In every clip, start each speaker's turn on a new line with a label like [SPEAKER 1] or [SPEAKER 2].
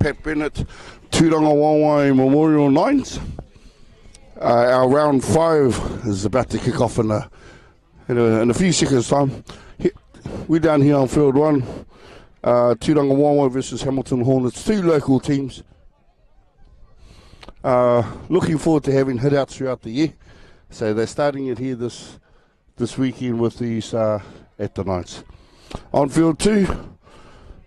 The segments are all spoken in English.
[SPEAKER 1] Pat Bennett, Tūranga Wāwai Memorial Nines. Our round 5 is about to kick off in a few seconds' time. We're down here on field 1. Tūranga Wāwai versus Hamilton Hornets, 2 local teams. Looking forward to having hit-outs throughout the year. So they're starting it here this weekend with these at the Knights. On field 2,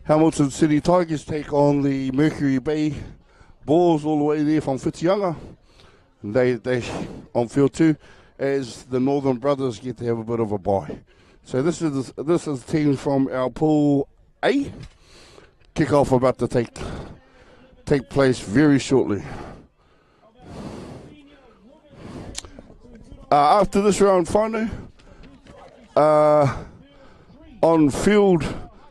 [SPEAKER 1] Hamilton City Tigers take on the Mercury Bay Boars all the way there from Whitianga. They on field 2 as the Northern Brothers get to have a bit of a bye. So this is teams from our pool A. Kick-off about to take place very shortly. After this round final, on field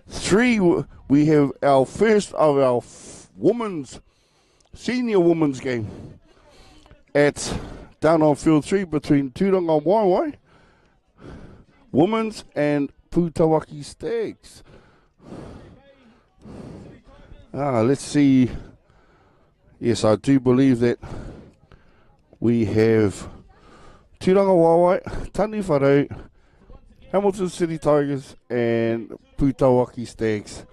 [SPEAKER 1] 3, we have our first of our senior women's game down on field 3 between Tūranga Wāwai Women's and Pūtawaki Stags. Let's see. Yes, I do believe that we have Tūranga Wāwai, Tani Wharau, Hamilton City Tigers and Pūtawaki Stags.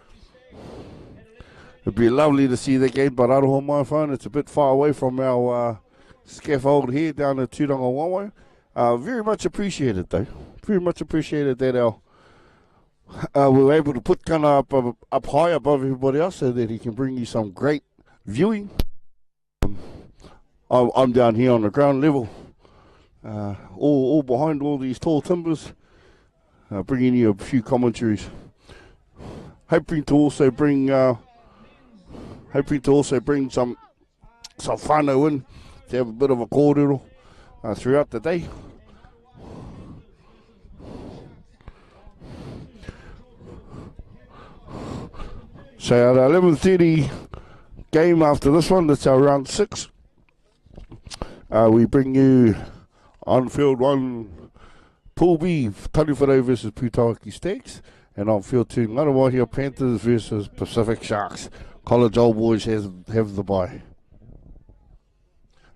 [SPEAKER 1] It'd be lovely to see the game, but aroha my phone, it's a bit far away from our scaffold here down at Tūranga Wāwai. Very much appreciated though. Very much appreciated that we were able to put Kana up high above everybody else so that he can bring you some great viewing. I'm down here on the ground level, all behind all these tall timbers, bringing you a few commentaries. Hoping to also bring some whānau in to have a bit of a kōrero throughout the day. So at 11:30 game after this one, that's our round 6. We bring you on field 1, Pool B, Tani Wharau versus Pūtawaki Stags, and on field 2, Ngarawahia Panthers versus Pacific Sharks. College Old Boys have the bye.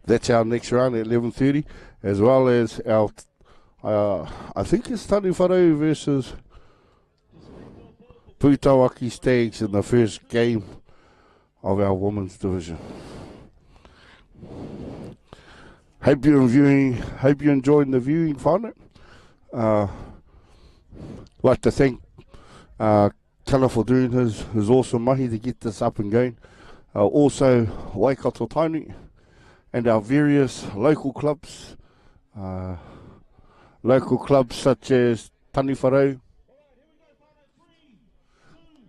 [SPEAKER 1] That's our next round at 11:30, as well as our, I think it's Tani Wharau versus Pūtawaki Stags in the first game of our women's division. Hope you're enjoying the viewing, find it. Like to thank Kana for doing his awesome mahi to get this up and going. Also, Waikato Tainui and our various local clubs such as Tani Wharau,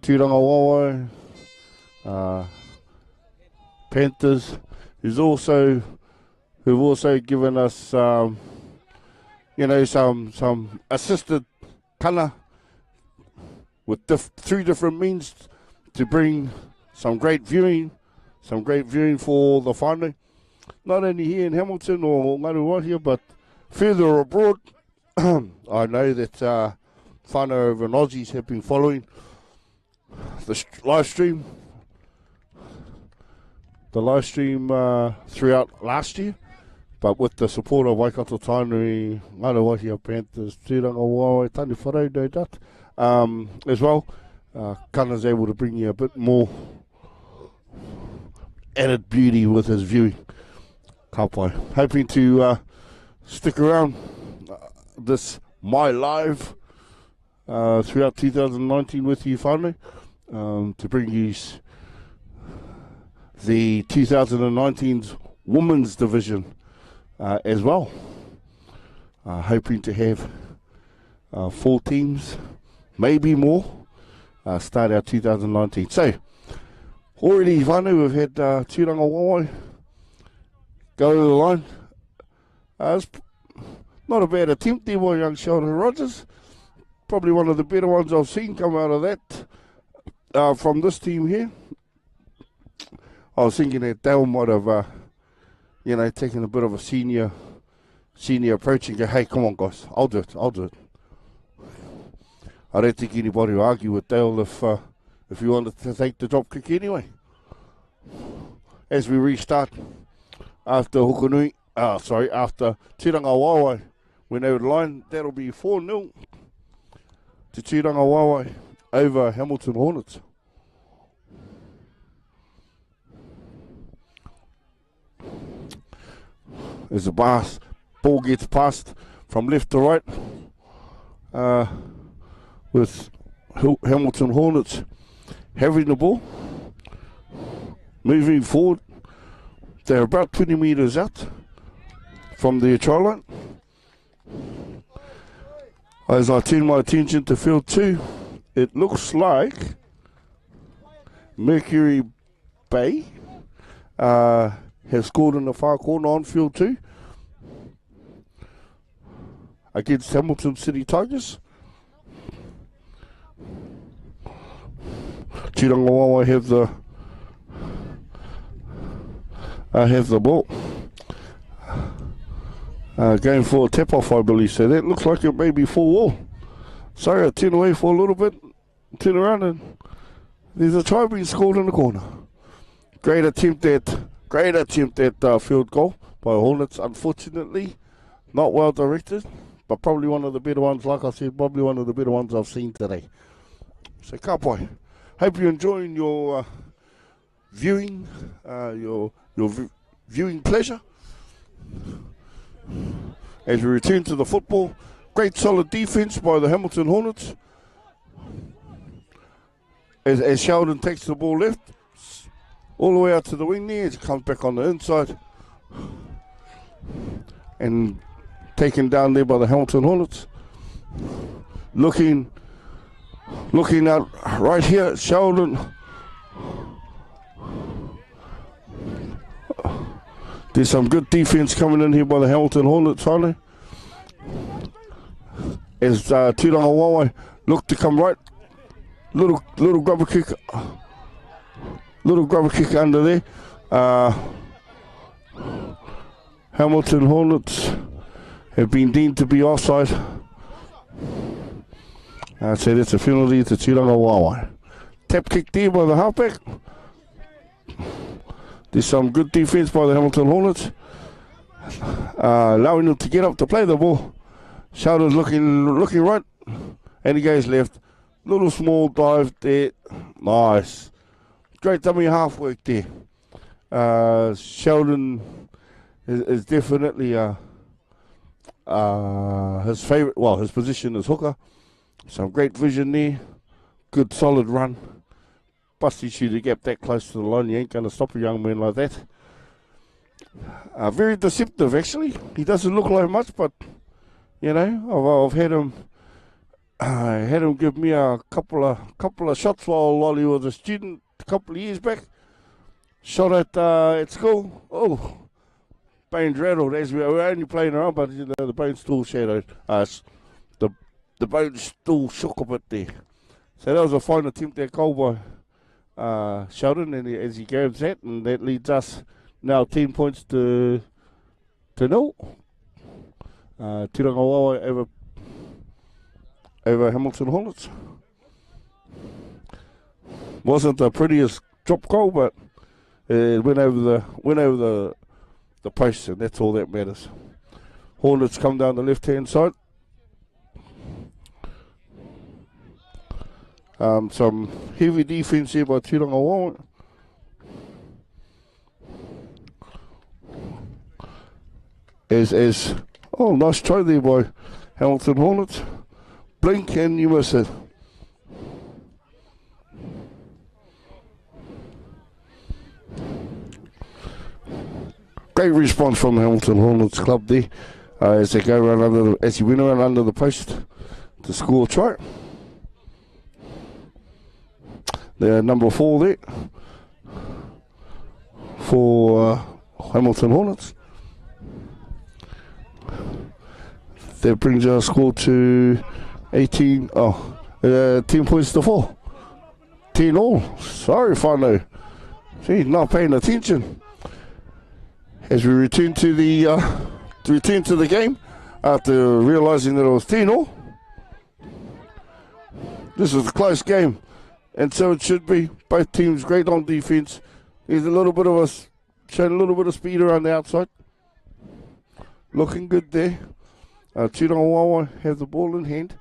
[SPEAKER 1] Tūranga Wāwai, Panthers, who've also given us some assisted kana with 3 different means to bring some great viewing for the whānau, not only here in Hamilton or Ngaruawahia, but further abroad. I know that whānau over in Aussies have been following the live stream throughout last year, but with the support of Waikato Tainui, Ngaruawahia Panthers, Tūranga Wāwai, Tani Wharau, no doubt, as well, Kana's able to bring you a bit more added beauty with his viewing. Kapai. Hoping to stick around this My Live throughout 2019 with you, whānau, to bring you the 2019's Women's Division as well. Hoping to have 4 teams, maybe more, start our 2019. So, already, whānau, we've had Tūranga Wāwai go to the line. It's not a bad attempt there by young Sheldon Rogers. Probably one of the better ones I've seen come out of that from this team here. I was thinking that Dale might have, taken a bit of a senior approach and go, hey, come on, guys, I'll do it. I don't think anybody will argue with Dale if he wanted to take the drop kick anyway. as we restart after Hukanui, after Tiranga Wawai went over the line. That'll be 4-0 to Tiranga Wawai over Hamilton Hornets. As the ball gets passed from left to right, with Hamilton Hornets having the ball, moving forward. They're about 20 metres out from the try line. As I turn my attention to field 2, it looks like Mercury Bay has scored in the far corner on field 2 against Hamilton City Tigers. Tirangawawa have the ball. Going for a tap-off, I believe. So that looks like it may be full wall. Sorry, I turn away for a little bit, turn around, and there's a try being scored in the corner. Great attempt at field goal by Hornets. Unfortunately, not well directed, but probably one of the better ones. Like I said, probably one of the better ones I've seen today. So, Kapoi, hope you're enjoying your viewing, viewing pleasure. As we return to the football, great solid defense by the Hamilton Hornets. As Sheldon takes the ball left, all the way out to the wing there, it comes back on the inside. And taken down there by the Hamilton Hornets. Looking out right here at Sheldon. There's some good defense coming in here by the Hamilton Hornets finally. As Tirangawawa look to come right. Little grubber kick. Little grubber kick under there. Hamilton Hornets have been deemed to be offside. I'd say that's a penalty to Tirangawawa. Tap kick there by the halfback. There's some good defense by the Hamilton Hornets, allowing them to get up to play the ball. Sheldon's looking right, and he goes left. Little small dive there, nice. Great dummy half work there. Sheldon is definitely his favourite. Well, his position is hooker. Some great vision there. Good solid run. Busty you to get that close to the line. You ain't going to stop a young man like that. Very deceptive, actually. He doesn't look like much, but you know, I've had him give me a couple of shots while he was a student a couple of years back. Shot at school. Oh, bones rattled as we were only playing around, but you know the bones still shadowed us. The bones still shook a bit there. So that was a fine attempt at goal by Sheldon, and as he grabs that, and that leads us now 10 points to 0. Tirangawawa over Hamilton Hornets. Wasn't the prettiest drop goal, but it went over the post, and that's all that matters. Hornets come down the left-hand side. Some heavy defense here by Tirangawawa. Oh, nice try there by Hamilton Hornets. Blink and you miss it. Great response from the Hamilton Hornets club there as they go around as he went around under the post to score a try. They're number 4 there for Hamilton Hornets. That brings our score to 10 points to 4. 10 all. Sorry, whānau. Gee, not paying attention. As we return to the game after realising that it was 10 all. This is a close game, and so it should be. Both teams great on defence. There's a little bit of showing a little bit of speed around the outside. Looking good there. Tūrangawawa have the ball in hand.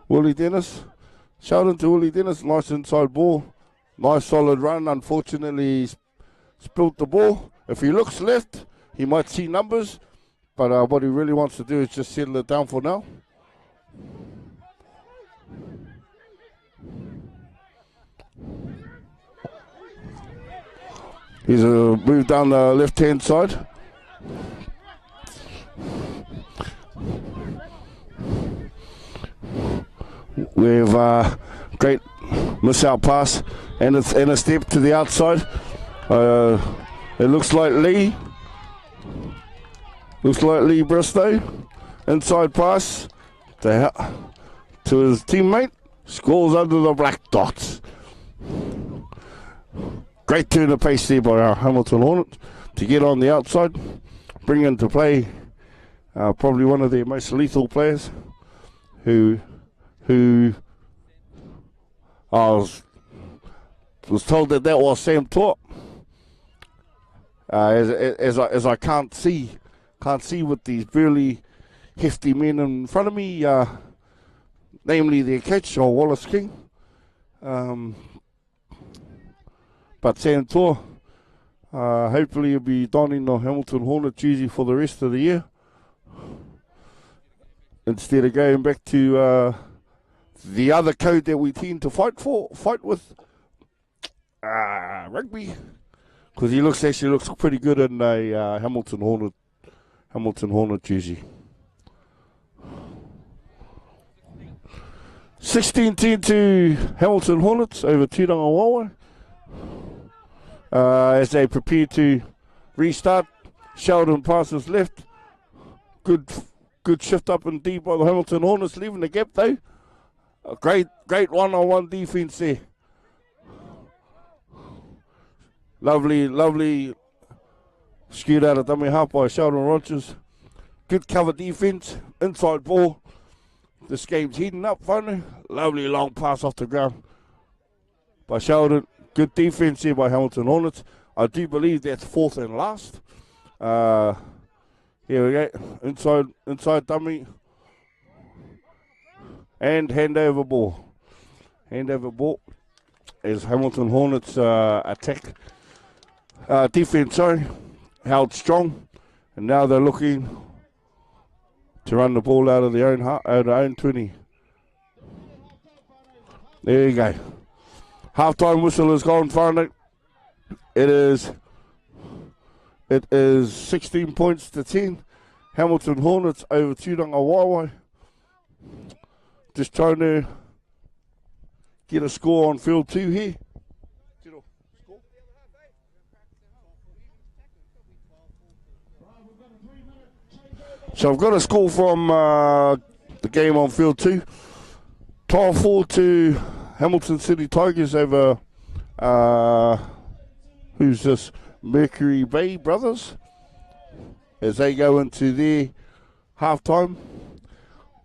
[SPEAKER 1] Willie Dennis. Sheldon to Willie Dennis. Nice inside ball. Nice solid run. Unfortunately, he's spilt the ball. If he looks left, he might see numbers. But what he really wants to do is just settle it down for now. He's a move down the left-hand side. We have great miss-out pass and a step to the outside. It looks like Lee. Looks like Lee Bristow. Inside pass to his teammate. Scores under the black dots. Great turn of pace there by our Hamilton Hornets to get on the outside. Bring into play probably one of their most lethal players who I was told that was Sam Torp. As I can't see with these burly, hefty men in front of me, namely their coach, or Wallace King. But Sam Torp, hopefully he'll be donning the Hamilton Hornet jersey for the rest of the year, instead of going back to the other code that we tend to fight with, rugby, because he actually looks pretty good in a Hamilton Hornet jersey. 16-10 to Hamilton Hornets over Tūrangawawa. As they prepare to restart, Sheldon passes left. Good shift up and deep by the Hamilton Hornets, leaving the gap though. A great one-on-one defense there. Lovely skewed out of dummy half by Sheldon Rogers. Good cover defense, inside ball. This game's heating up finally. Lovely long pass off the ground by Sheldon. Good defense here by Hamilton Hornets. I do believe that's fourth and last. Here we go. Inside dummy. And handover ball. Handover ball as Hamilton Hornets attack. Defense, held strong. And now they're looking to run the ball out of their own 20. There you go. Halftime whistle has gone finally. It is 16 points to 10. Hamilton Hornets over Tūrangawawa. Just trying to get a score on field 2 here. So I've got a score from the game on field 2. 12-4 to Hamilton City Tigers over, who's this? Mercury Bay Brothers, as they go into their halftime.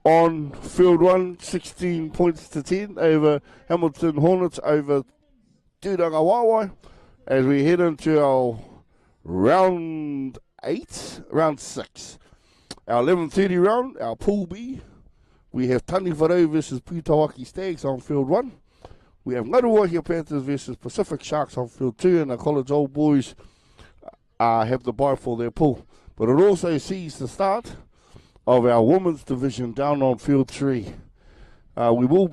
[SPEAKER 1] On field 1, 16 points to 10 over Hamilton Hornets over Tūrangawawa, as we head into our round 6. Our 11:30 round, our Pool B. We have Taniwharau versus Putawaki Stags on field 1. We have Ngaruahia Panthers versus Pacific Sharks on field 2, and the College Old Boys have the bye for their pool. But it also sees the start of our women's division down on field 3. We will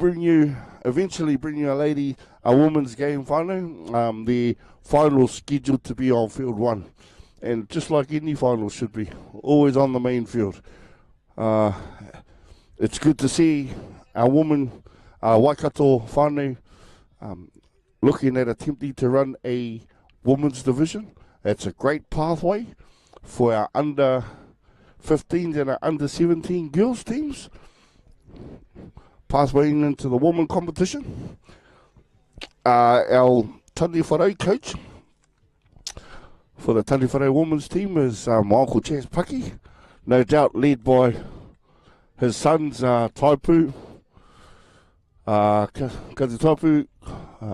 [SPEAKER 1] eventually bring you a women's game final. The final scheduled to be on field 1. And just like any final should be, always on the main field. It's good to see our women, Waikato whānau, looking at attempting to run a women's division. It's a great pathway for our under 15s and our under 17 girls teams. Pathway into the women competition. Our Taniwharau coach for the Taniwharau women's team is my Uncle Chas Paki, no doubt led by his sons Taipu, Kazi Taipu,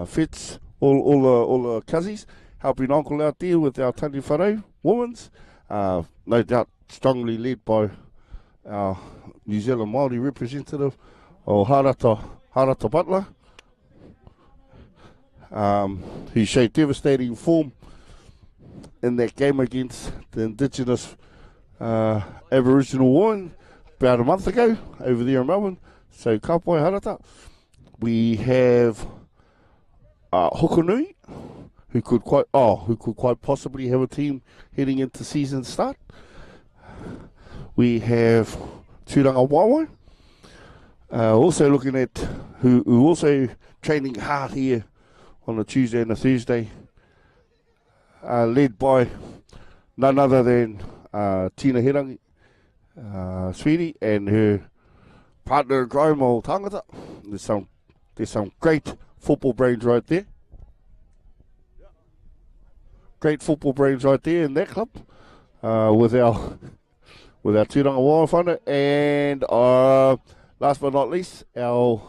[SPEAKER 1] Fitz, all the Kazis, helping uncle out there with our Tani Wharau women's. No doubt strongly led by our New Zealand Māori representative, Harata Butler, who showed devastating form in that game against the Indigenous Aboriginal women about a month ago over there in Melbourne. So ka pai Harata. We have Hokonui, who could quite possibly have a team heading into season start. We have Tūranga Wawa, also looking at who also training hard here on a Tuesday and a Thursday, led by none other than Tina Herangi, Sweetie, and her partner in crime, old Tangata. There's some great football brains right there. Great football brains right there in that club, with our Tūranga Wawa whānau, and last but not least, our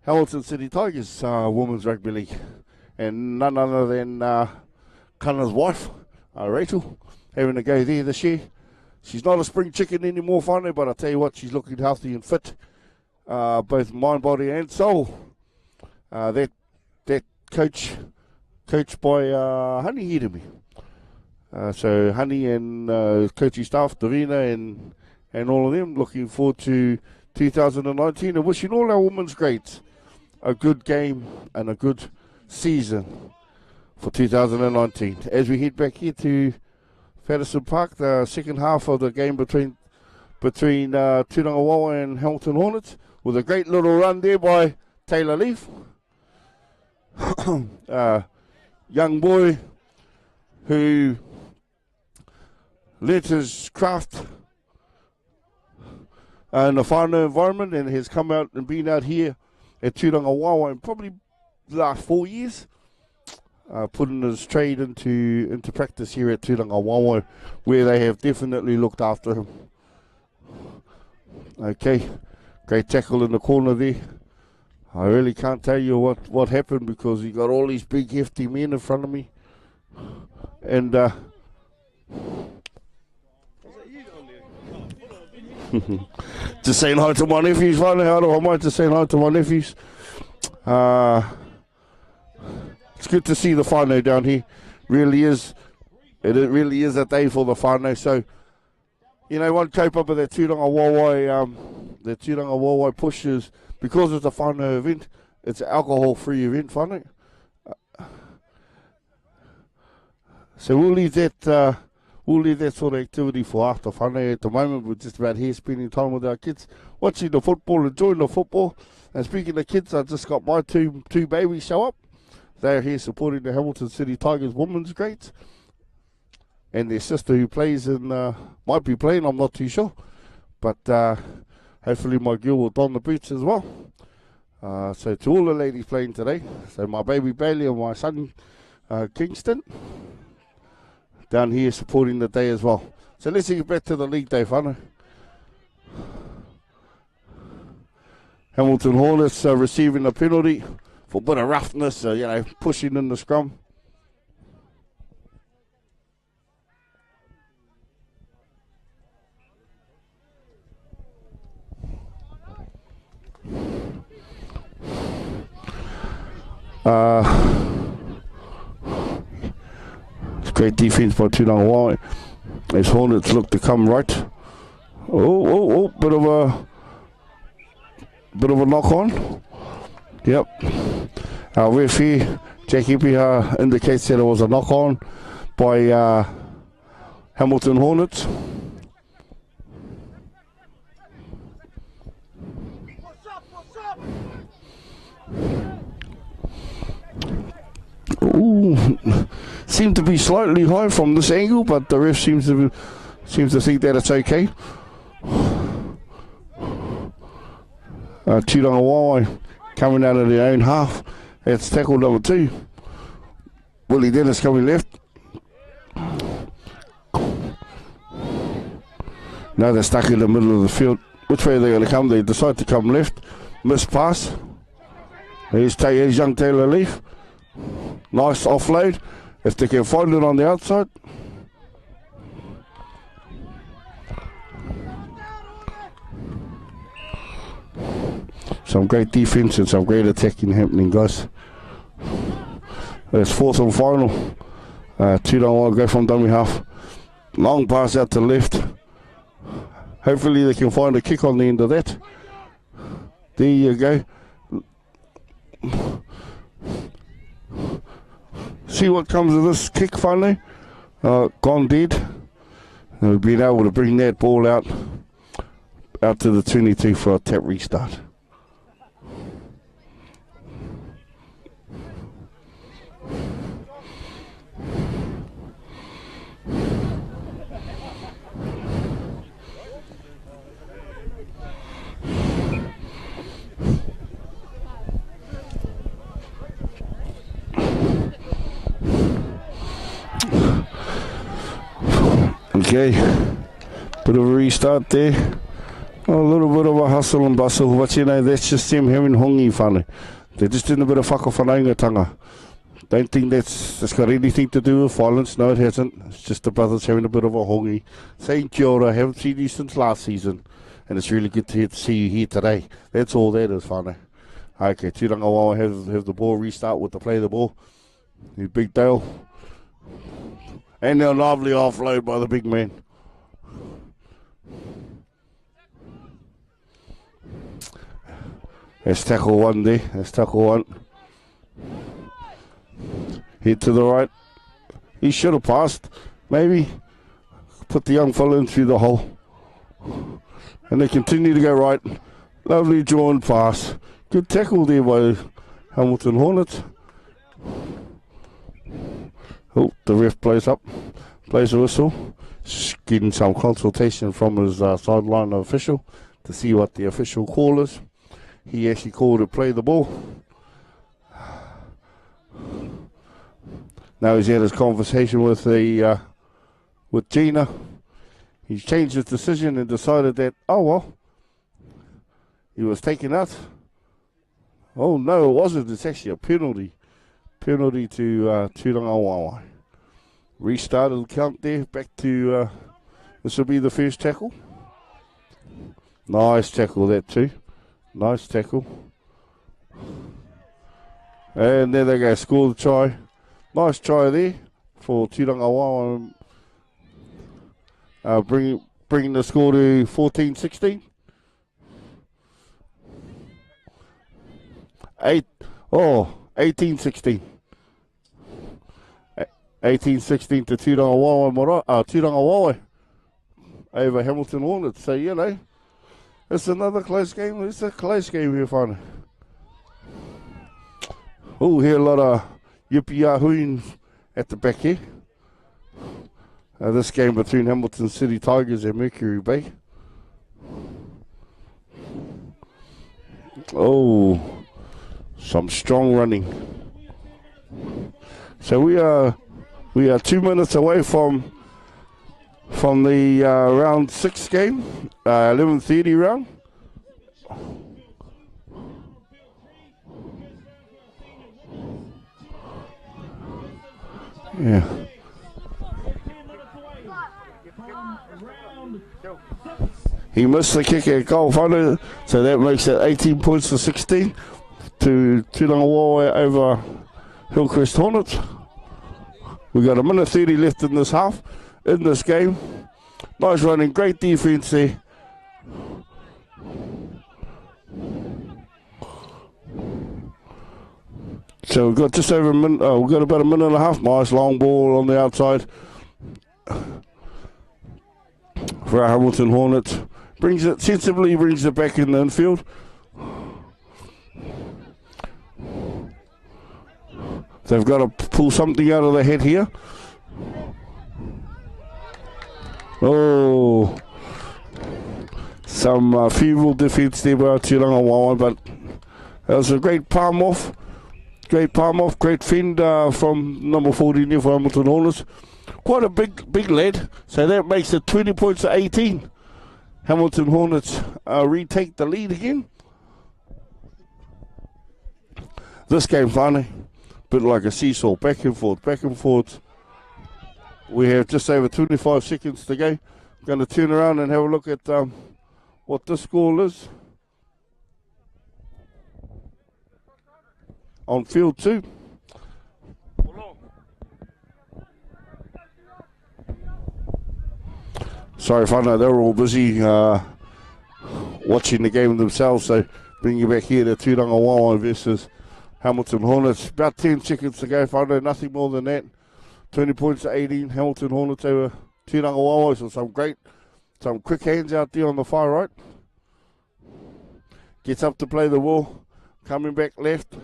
[SPEAKER 1] Hamilton City Tigers Women's Rugby League, and none other than Kana's wife, Rachel, having a go there this year. She's not a spring chicken anymore, whānau, but I tell you what, she's looking healthy and fit, both mind, body, and soul. That coached by Honey here to me. So Honey and coaching staff, Davina and all of them, looking forward to 2019 and wishing all our women's greats a good game and a good season for 2019. As we head back here to Patterson Park, the second half of the game between Tūranga Wawa and Hamilton Hornets, with a great little run there by Taylor Leaf. Young boy who learnt his craft in a whānau environment and has come out and been out here at Tūranga Wawa in probably the last 4 years, putting his trade into practice here at Tūranga Wawa, where they have definitely looked after him. Okay, great tackle in the corner there. I really can't tell you what happened, because you got all these big hefty men in front of me, and just saying hi to my nephews, finally. I might just saying hi to my nephews. It's good to see the whānau down here. Really is. It really is a day for the whānau. So, you know, one kaupapa of that Tūranga Wawa push is, because it's a whānau event, it's an alcohol-free event, whānau. So we'll leave that sort of activity for after whānau. At the moment, we're just about here spending time with our kids, watching the football, enjoying the football. And speaking of kids, I just got my two babies show up. They're here supporting the Hamilton City Tigers women's greats. And their sister who plays might be playing, I'm not too sure. But hopefully my girl will don the boots as well. So to all the ladies playing today, so my baby Bailey and my son Kingston, down here supporting the day as well. So let's get back to the league day, whānau. Hamilton Hornets receiving a penalty for a bit of roughness, pushing in the scrum. It's great defense by Tūranga Wawa as Hornets look to come right. Bit of a knock on. Yep. Our ref here, Jackie Piha, indicates that it was a knock on by Hamilton Hornets. Ooh, seemed to be slightly high from this angle, but the ref seems to think that it's okay. Tūranga Wawa coming out of their own half. That's tackle number 2. Willie Dennis coming left. Now they're stuck in the middle of the field. Which way are they going to come? They decide to come left. Missed pass. Here's young Taylor Leaf. Nice offload. If they can find it on the outside. Some great defense and some great attacking happening, guys. It's fourth and final. TWW go from dummy half. Long pass out to left. Hopefully they can find a kick on the end of that. There you go. See what comes of this kick finally. Gone dead. And we've been able to bring that ball out to the 22 for a tap restart. Okay, bit of a restart there. A little bit of a hustle and bustle, but you know, that's just them having hongi whānau. They're just in a bit of whakawhanaungatanga. Don't think that's got anything to do with violence. No, it hasn't. It's just the brothers having a bit of a hongi. Saying kia ora, I haven't seen you since last season. And it's really good to see you here today. That's all that is, whānau. Okay, Tirangawawa have the ball, restart with the play of the ball. The Big Dale. And a lovely offload by the big man. That's tackle one there. That's tackle one. Hit to the right. He should have passed. Maybe. Put the young fella in through the hole. And they continue to go right. Lovely drawn pass. Good tackle there by Hamilton Hornets. Oh, the ref blows a whistle. Just getting some consultation from his sideline official to see what the official call is. He actually called to play the ball. Now he's had his conversation with Gina. He's changed his decision and decided that, oh well, he was taken out. Oh no, it wasn't. It's actually a penalty. Penalty to Tirangawawa. Restarted the count there. Back to, this will be the first tackle. Nice tackle that too. Nice tackle. And there they go, score the try. Nice try there for Tirangawawa. Bringing the score to 14-16. 18-16. 18-16 to Tirangawawa over Hamilton Hornets. So, you know, it's another close game. It's a close game here, whānau. Oh, here a lot of yippee-yahooing at the back here. This game between Hamilton City Tigers and Mercury Bay. Oh, some strong running. So we are 2 minutes away from the round 6 game, 11:30 round. Yeah. He missed the kick at goal, whānau, so that makes it 18 points to 16 to Tirangawawa over Hillcrest Hornets. We've got a minute 30 left in this half, in this game. Nice running, great defense there. So we've got just over a minute, we've got about a minute and a half. Nice long ball on the outside for our Hamilton Hornets. Brings it sensibly, brings it back in the infield. They've got to pull something out of their head here. Oh, some feeble defense there by Tirangawawa, but that was a great palm off. Great fend from number 14 here for Hamilton Hornets. Quite a big lad, so that makes it 20 points to 18. Hamilton Hornets retake the lead again. This game, finally, bit like a seesaw, back and forth, back and forth. We have just over 25 seconds to go. Going to turn around and have a look at what the score is. On field 2. Sorry, whānau, they were all busy watching the game themselves, so bring you back here to Tūranga Wawa versus Hamilton Hornets. About 10 seconds to go, whānau, nothing more than that. 20 points to 18, Hamilton Hornets over Tūranga Wawa, so some quick hands out there on the far right. Gets up to play the ball, coming back left.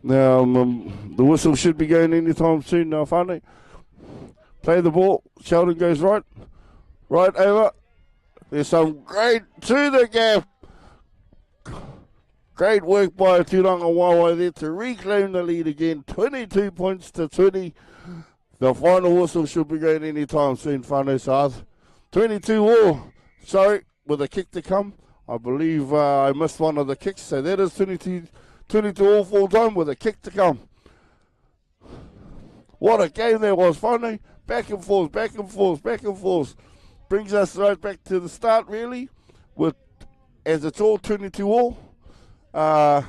[SPEAKER 1] Now, the whistle should be going anytime soon now, whānau. Play the ball, Sheldon goes right over. There's some great to the gap. Great work by Tūranga Wawa there to reclaim the lead again. 22 points to 20. The final whistle should be going anytime soon, whānau South. 22 all. Sorry, with a kick to come. I believe I missed one of the kicks, so that is 22 all full time with a kick to come. What a game that was, whānau. Back and forth, back and forth, back and forth. Brings us right back to the start, really, with as it's all 22 all. I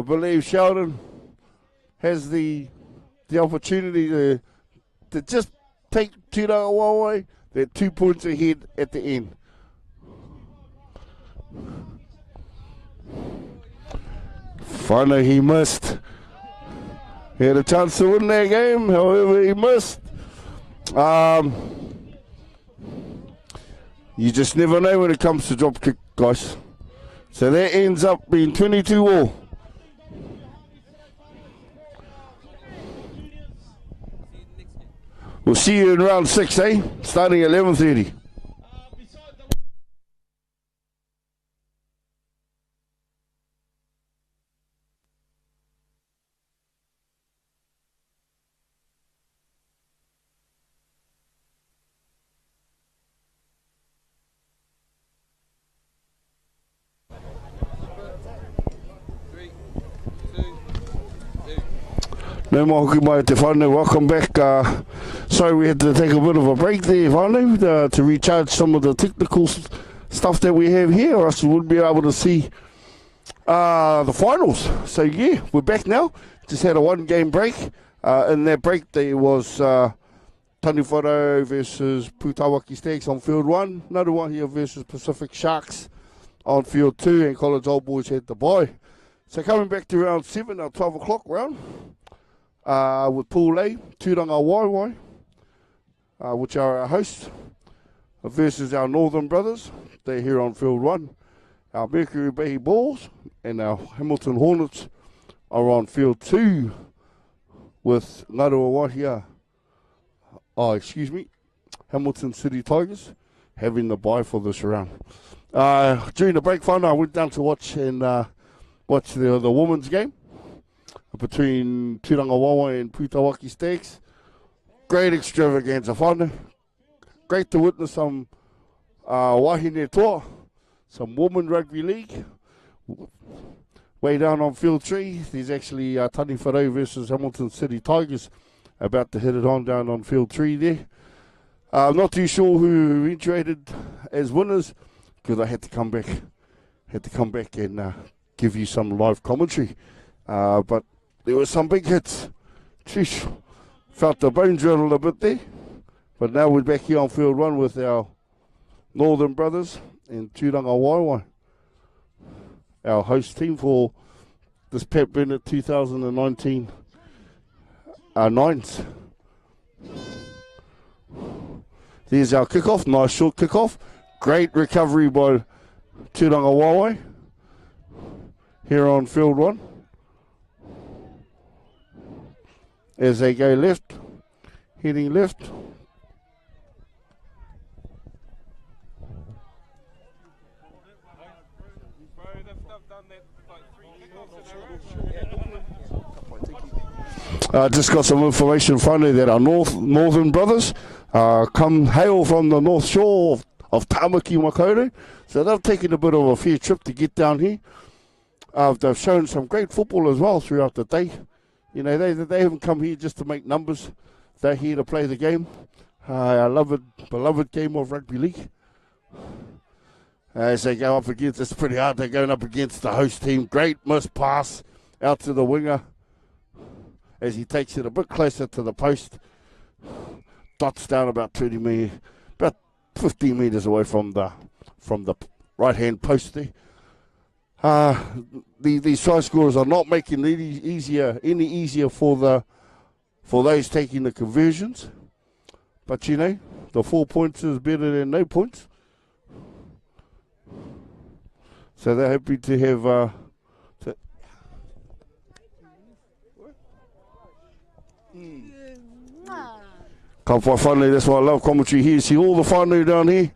[SPEAKER 1] believe Sheldon has the opportunity to just take Tūranga Wawa. They're 2 points ahead at the end. Whānau, he missed. He had a chance to win that game, however he missed. You just never know when it comes to drop kick, guys. So that ends up being 22 all. We'll see you in round 6, starting at 11:30. No more hoki mai te whānau, welcome back. Sorry we had to take a bit of a break there, whānau, to recharge some of the technical stuff that we have here, or else we wouldn't be able to see the finals. So yeah, we're back now. Just had a 1 game break. In that break there was Taniwharo versus Pūtawaki Stags on field 1, Ngaruahia versus Pacific Sharks on field 2, and College Old Boys had the bye. So coming back to round 7, our 12 o'clock round. With Pool A, Tūranga Wawa, which are our hosts, versus our Northern Brothers. They're here on field 1. Our Mercury Bay Bulls and our Hamilton Hornets are on field 2 with Ngaruahia, Hamilton City Tigers having the bye for this round. During the break, I went down to watch the women's game between Tūranga Wawa and Pūtawaki Stags. Great extravaganza, whānau. Great to witness some wahine toa, some women rugby league. Way down on field 3, there's actually Taniwharo versus Hamilton City Tigers about to hit it on down on field 3 there. I'm not too sure who eventuated as winners because I had to come back and give you some live commentary. But there were some big hits. Jeez, felt the bones rattle a bit there. But now we're back here on field 1 with our Northern Brothers and Tūranga Wawa, our host team for this Pat Bennett 2019 Nines. There's our kickoff, nice short kickoff. Great recovery by Tūranga Wawa here on field 1. As they go left, heading left. Just got some information finally that our Northern Brothers come hail from the North Shore of Tamaki Makaurau. So they've taken a bit of a fair trip to get down here. They've shown some great football as well throughout the day. You know, they haven't come here just to make numbers. They're here to play the game. Our beloved game of rugby league. As they go up against, it's pretty hard. They're going up against the host team. Great missed pass out to the winger as he takes it a bit closer to the post. Dots down about 15 metres away from the right-hand post there. These try scorers are not making it any easier for those taking the conversions. But, you know, the 4 points is better than no points. So they're happy to have... Come for whānau, that's why I love commentary here. See all the whānau down here.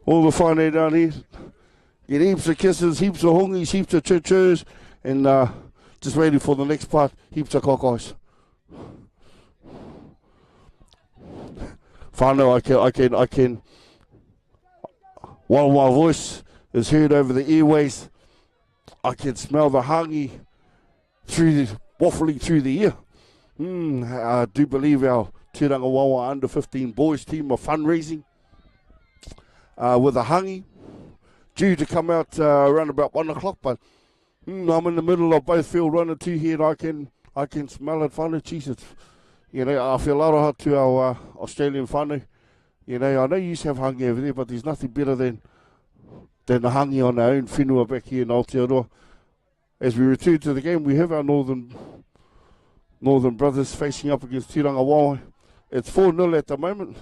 [SPEAKER 1] All the whānau down here. Get heaps of kisses, heaps of hongis, heaps of churchers, and just waiting for the next part, heaps of cockeyes. Whānau, I can, while my voice is heard over the airways, I can smell the hangi waffling through the air. I do believe our Te Rangawawa under 15 boys team are fundraising with a hangi due to come out around about 1 o'clock, but I'm in the middle of both field 1 and 2 here, and I can smell it. Whānau, Jesus, you know, I feel aroha to our Australian whānau. You know, I know you used to have hangi over there, but there's nothing better than the hangi on our own whenua back here in Aotearoa. As we return to the game, we have our northern brothers facing up against Te Rangawawa. It's 4-0 at the moment,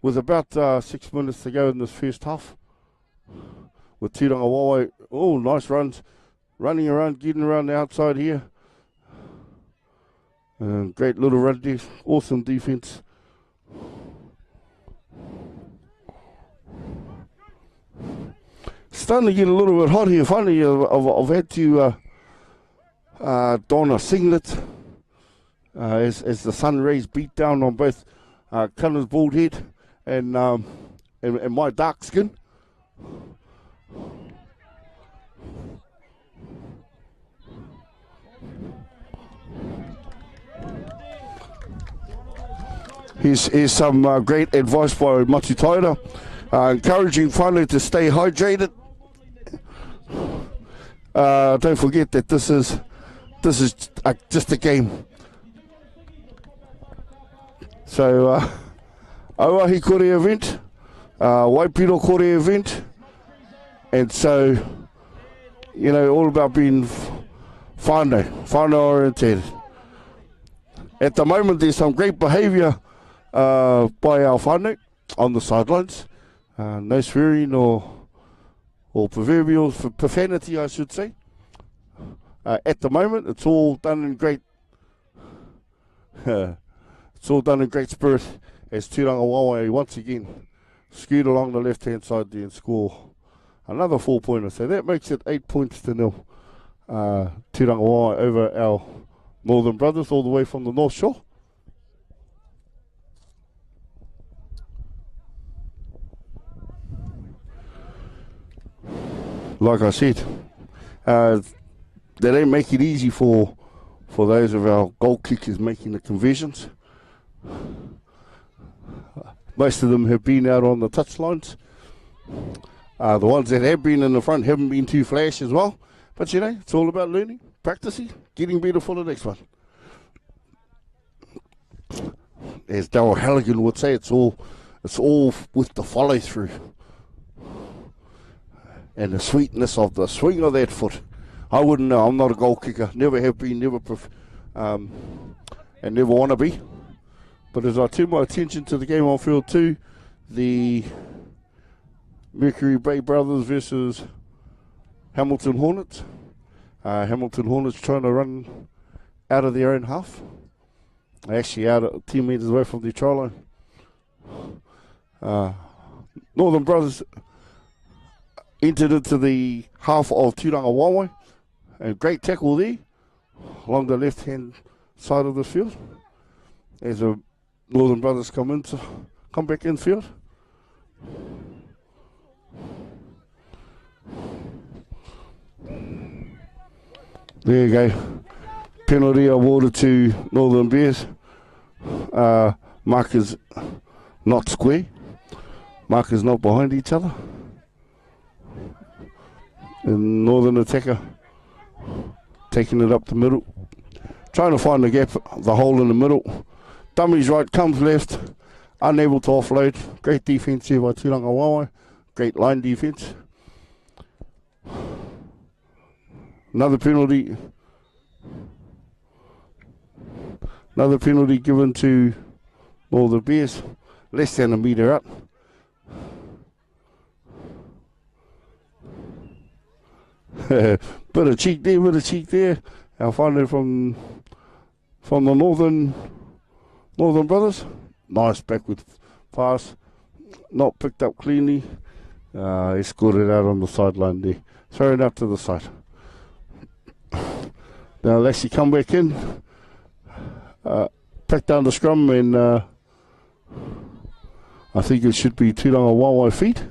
[SPEAKER 1] with about 6 minutes to go in this first half. With Te Rangawawa, nice runs, running around, getting around the outside here. Great little run there, awesome defence. Starting to get a little bit hot here. Finally, I've had to don a singlet as the sun rays beat down on both Cunning's bald head and my dark skin. Here's some great advice by Matutaira, encouraging whānau to stay hydrated. Don't forget that this is just a game. So, Auahi kore event, Waipiro kore event, and so, you know, all about being whānau oriented. At the moment, there's some great behaviour by our whānau on the sidelines. No swearing or proverbial profanity, I should say. At the moment, it's all done in great. It's all done in great spirit as Te Rangawawa once again scoot along the left-hand side there and score another 4-pointer. So that makes it 8-0. Te Rangawawa over our northern brothers all the way from the North Shore. Like I said, they don't make it easy for those of our goal kickers making the conversions. Most of them have been out on the touchlines. The ones that have been in the front haven't been too flash as well. But you know, it's all about learning, practicing, getting better for the next one. As Darryl Halligan would say, it's all with the follow through and the sweetness of the swing of that foot. I wouldn't know. I'm not a goal kicker. Never have been. And never want to be. But as I turn my attention to the game on field 2, the Mercury Bay Brothers versus Hamilton Hornets. Hamilton Hornets trying to run out of their own half. Actually out at 10 metres away from the try line. Northern Brothers entered into the half of Te Rangawawa. A great tackle there along the left-hand side of the field as the Northern Brothers come back in field. There you go. Penalty awarded to Northern Bears. Markers not square. Markers not behind each other. And Northern attacker taking it up the middle. Trying to find the gap, the hole in the middle. Dummies right, comes left. Unable to offload. Great defence here by Tūranga Wawa. Great line defence. Another penalty. Another penalty given to Northern Bears. Less than a metre out. Bit of cheek there, bit of cheek there. Our final from the Northern brothers. Nice backward pass. Not picked up cleanly. He scored it out on the sideline there. Throw it out to the side. Now let's actually come back in. Pack down the scrum and I think it should be Tūranga Wawa feet.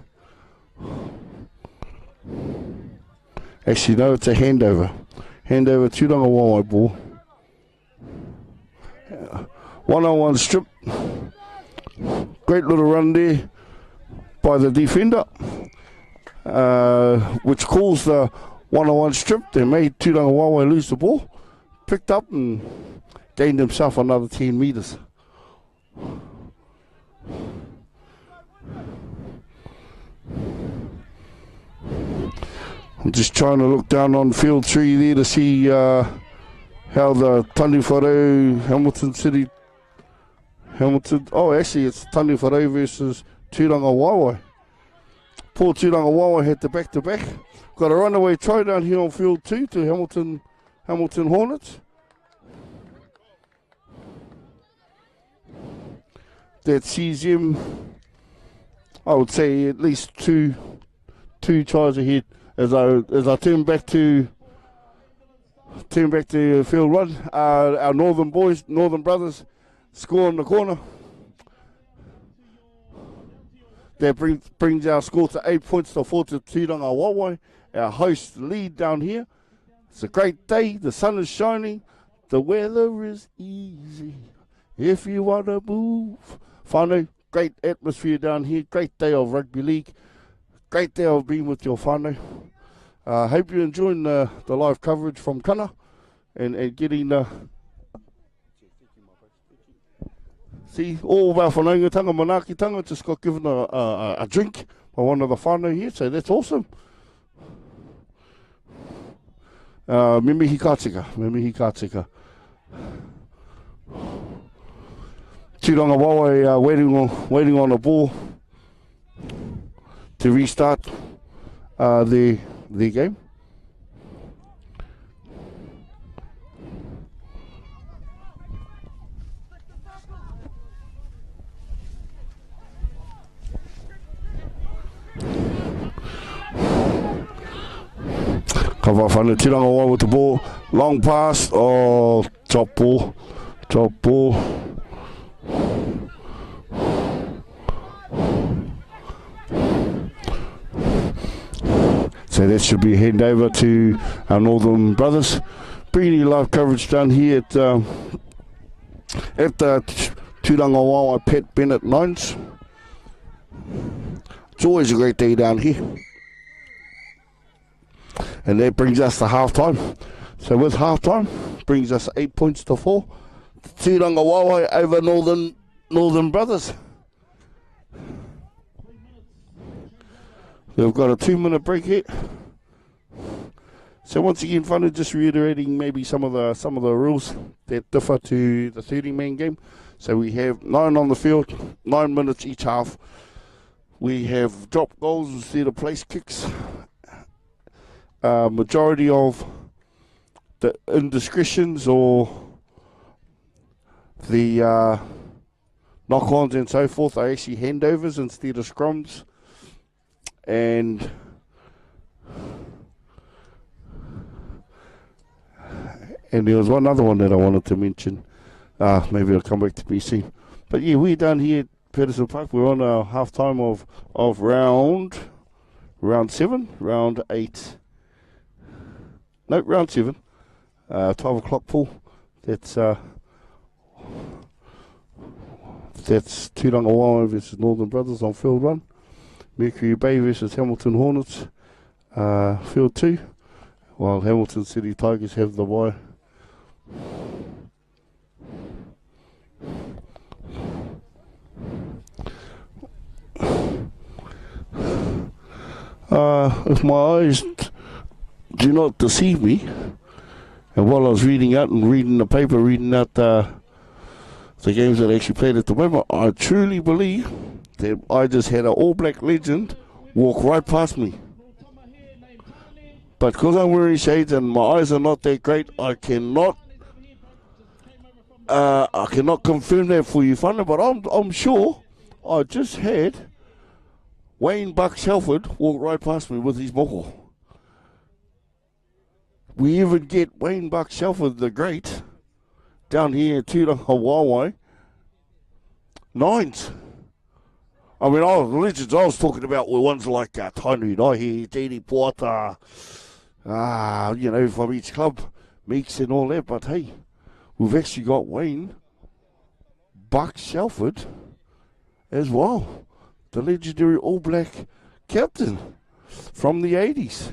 [SPEAKER 1] Actually no, it's a handover. Handover Tūranga Wawa ball. 1-on-1 strip. Great little run there by the defender, which calls the 1-on-1 strip. They made Tūranga Wawa lose the ball. Picked up and gained himself another 10 metres. I'm just trying to look down on field 3 there to see how the Taniwharau Hamilton, oh actually it's Taniwharau versus Tūranga Wawa. Poor Tūranga Wawa had the back-to-back. Got a runaway try down here on field 2 to Hamilton Hornets. That sees him, I would say, at least two tries ahead. As I turn back to field 1, our Northern brothers, score in the corner. That brings our score to 8 points to 4 to Tūranga Wawa. Our hosts lead down here. It's a great day. The sun is shining. The weather is easy. If you want to move. Whānau, great atmosphere down here. Great day of rugby league. Great day of being with your whānau. Hope you're enjoying the live coverage from Kana and getting the... See, all of our whanaungatanga, manakitanga just got given a drink by one of the whānau here, so that's awesome. Me mihi kātika. Tūranga Wawa waiting on the ball to restart their game. Cover whānau Tūranga Wawa with the ball. Long pass. Oh, drop ball. So that should be a handover to our Northern brothers. Bringing you live coverage down here at the Tūranga Wawa Pat Bennett Nines. It's always a great day down here. And that brings us to half-time. So with half-time, brings us 8 points to 4. Tūranga Wawa over Northern brothers. We've got a 2-minute break here. So once again, whānau, just reiterating maybe some of the rules that differ to the 30-man game. So we have 9 on the field, 9 minutes each half. We have drop goals instead of place kicks. Majority of the indiscretions or the knock-ons and so forth are actually handovers instead of scrums. And there was one other one that I wanted to mention. Maybe it'll come back to me soon. But yeah, we're down here Pedersen Park. We're on our half time of round 7, round 8. No, round 7. 12 o'clock pool. That's Tūranga Wawa versus Northern Brothers on field 1. Mercury Bay versus Hamilton Hornets, field 2. While Hamilton City Tigers have the bye. If my eyes do not deceive me, and while I was reading the paper, reading out the games that I actually played at the moment, I truly believe that I just had an All Black legend walk right past me. But because I'm wearing shades and my eyes are not that great, I cannot confirm that for you, Whana, but I'm sure I just had Wayne Buck Shelford walk right past me with his moko. We even get Wayne Buck Shelford the Great down here in Tūranga Wawa. 9s. I mean, the legends I was talking about were ones like Tainu Naihi, Dini Puata, from each club, Meeks and all that. But hey, we've actually got Wayne Buck Shelford as well, the legendary All Black captain from the 80s.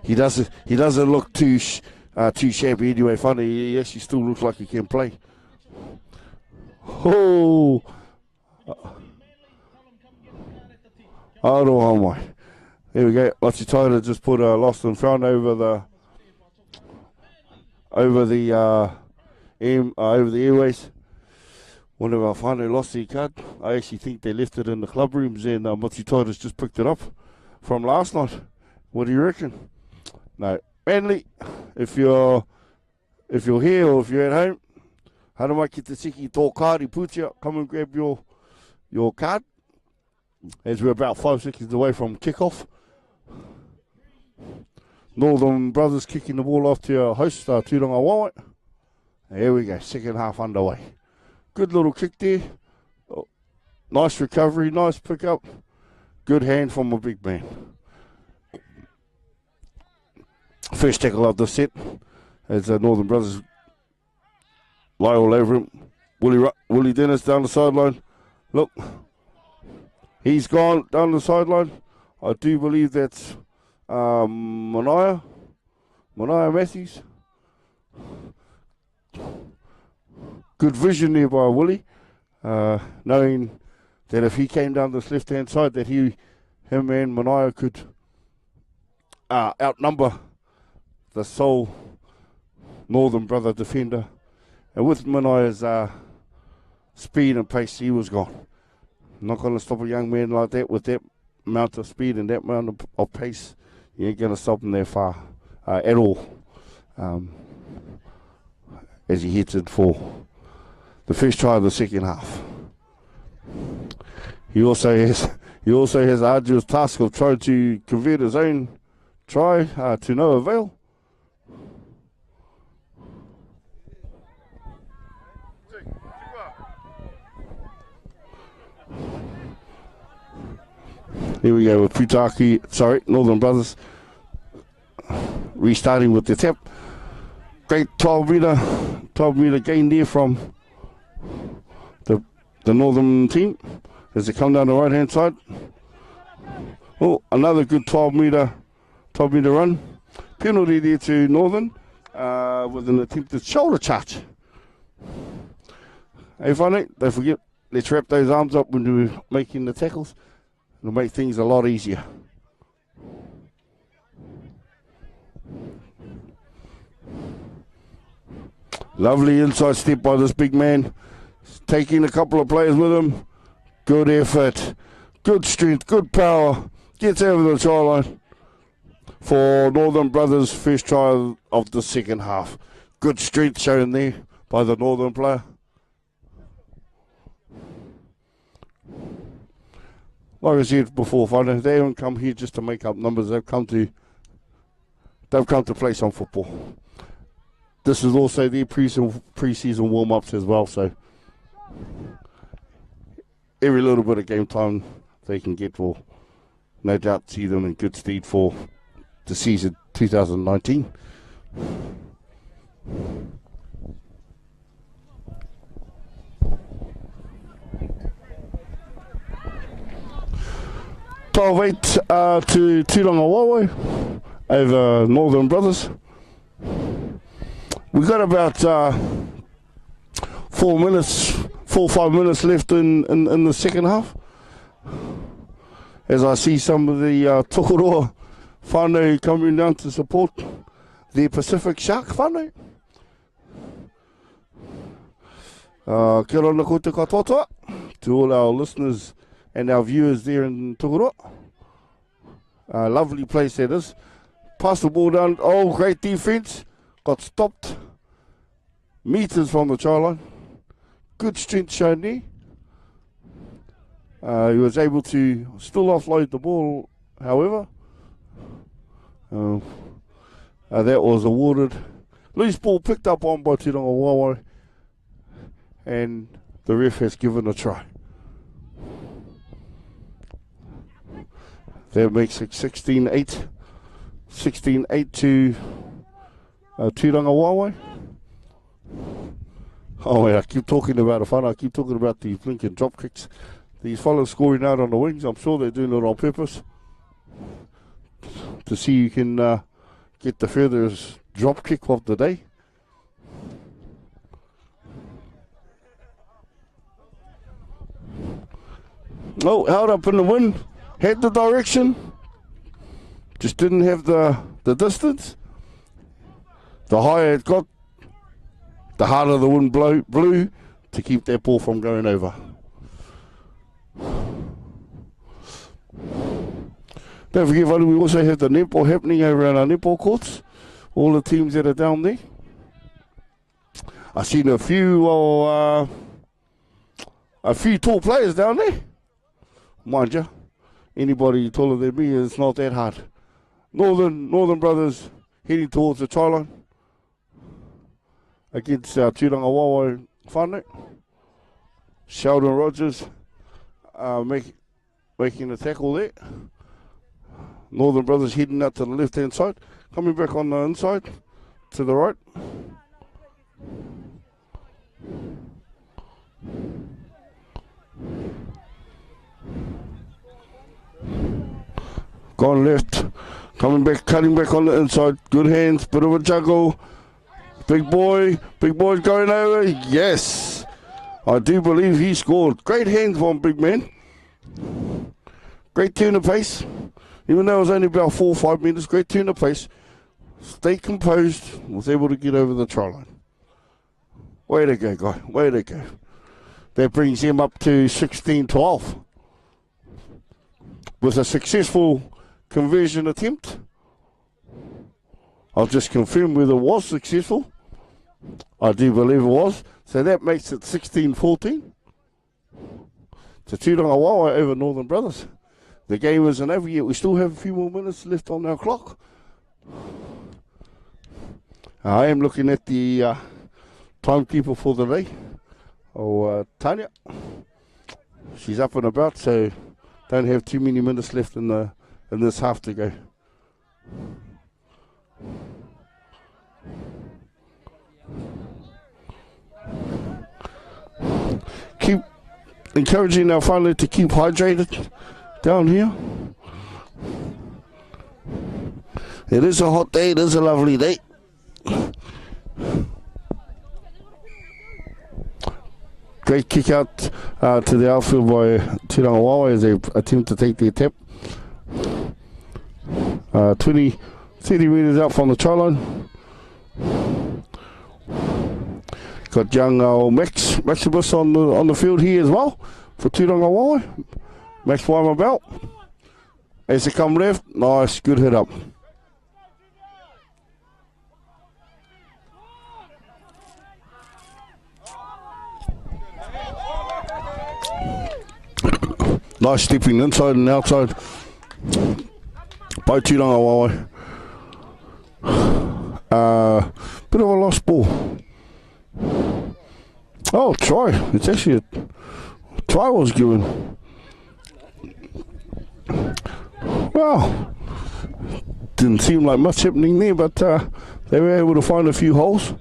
[SPEAKER 1] He doesn't look too shabby anyway. Funny, he actually still looks like he can play. Oh, oh my! There we go. Lotsy Tyler just put a lost and found over the airways. One of our whānau lost their card. I actually think they left it in the club rooms, and Motsi Tigers just picked it up from last night. What do you reckon? No, Manly, if you're here or if you're at home, haramai ki te siki tō kāri pūtia, come and grab your card, as we're about 5 seconds away from kickoff. Northern Brothers kicking the ball off to our host, Tūranga Wawa. Here we go, second half underway. Good little kick there. Oh, nice recovery, nice pick up. Good hand from a big man. First tackle of the set as Northern Brothers lie all over him. Willie Dennis down the sideline. Look, he's gone down the sideline. I do believe that's Mania Matthews. Good vision there by Willie, knowing that if he came down this left-hand side, that him and Mania could outnumber the sole Northern Brother defender. And with Mania's speed and pace, he was gone. Not going to stop a young man like that with that amount of speed and that amount of pace. You ain't going to stop him there far at all, as he hits it for the first try of the second half. He also has arduous task of trying to convert his own try to no avail. Here we go with Northern Brothers restarting with the tap. Great 12 metre gain there from the Northern team as they come down the right hand side. Oh, another good 12 metre run. Penalty there to Northern with an attempted shoulder charge. Hey, funny, don't forget, let's wrap those arms up when we're making the tackles. It'll make things a lot easier. Lovely inside step by this big man. Taking a couple of players with him. Good effort. Good strength. Good power. Gets over the try line for Northern Brothers' first try of the second half. Good strength shown there by the Northern player. Like I said before, they haven't come here just to make up numbers. They've come to play some football. This is also their pre-season warm-ups as well. So every little bit of game time they can get will no doubt see them in good stead for the season 2019. (12-8) to Tūranga Waewae over Northern Brothers. We've got about 4 or 5 minutes left in the second half. As I see some of the Tokoroa whānau coming down to support the Pacific Shark whānau. Kia ora na koutou katoa to all our listeners and our viewers there in Tokoroa. Lovely place that is. Pass the ball down. Oh, great defence. Got stopped meters from the try line. Good strength shown there. He was able to still offload the ball, however. That was awarded. Loose ball picked up on by Tūranga Waewae, and the ref has given a try. That makes it 16-8. 16-8 to Tūranga Waewae. Oh, yeah, I keep talking about a whānau. I keep talking about the blinking drop kicks. These fellas scoring out on the wings, I'm sure they're doing it on purpose to see you can get the furthest drop kick of the day. Oh, held up in the wind, had the direction, just didn't have the distance. The higher it got, the harder the wind blew to keep that ball from going over. Don't forget, we also have the netball happening over in our netball courts. All the teams that are down there. I've seen a few tall players down there. Mind you, anybody taller than me, it's not that hard. Northern Brothers heading towards the try line against Tūranga Waewae whānau. Sheldon Rogers making a tackle there. Northern Brothers heading out to the left-hand side, coming back on the inside to the right. Gone left, coming back, cutting back on the inside. Good hands, bit of a juggle. Big boy's going over. Yes, I do believe he scored. Great hands from big man. Great turn of pace. Even though it was only about 4 or 5 metres, great turn of pace. Stayed composed, was able to get over the try line. Way to go, guy. Way to go. That brings him up to 16-12. With a successful conversion attempt. I'll just confirm whether it was successful. I do believe it was. So that makes it 16-14. To Tūranga Waewae over Northern Brothers. The game isn't over yet. We still have a few more minutes left on our clock. I am looking at the timekeeper for the day. Tanya. She's up and about, so don't have too many minutes left in this half to go. Keep encouraging our whānau to keep hydrated down here. It is a hot day, it is a lovely day. Great kick out to the outfield by Tūranga Waewae as they attempt to take their tap. 30 metres out from the try line. Got young Maximus on the field here as well for Tūranga Waewae. Max Weimer belt. As they come left, nice, good hit up. Nice stepping inside and outside by Tūranga Waewae. Bit of a lost ball. Oh, try. It's actually a try was given. Well, didn't seem like much happening there, but they were able to find a few holes,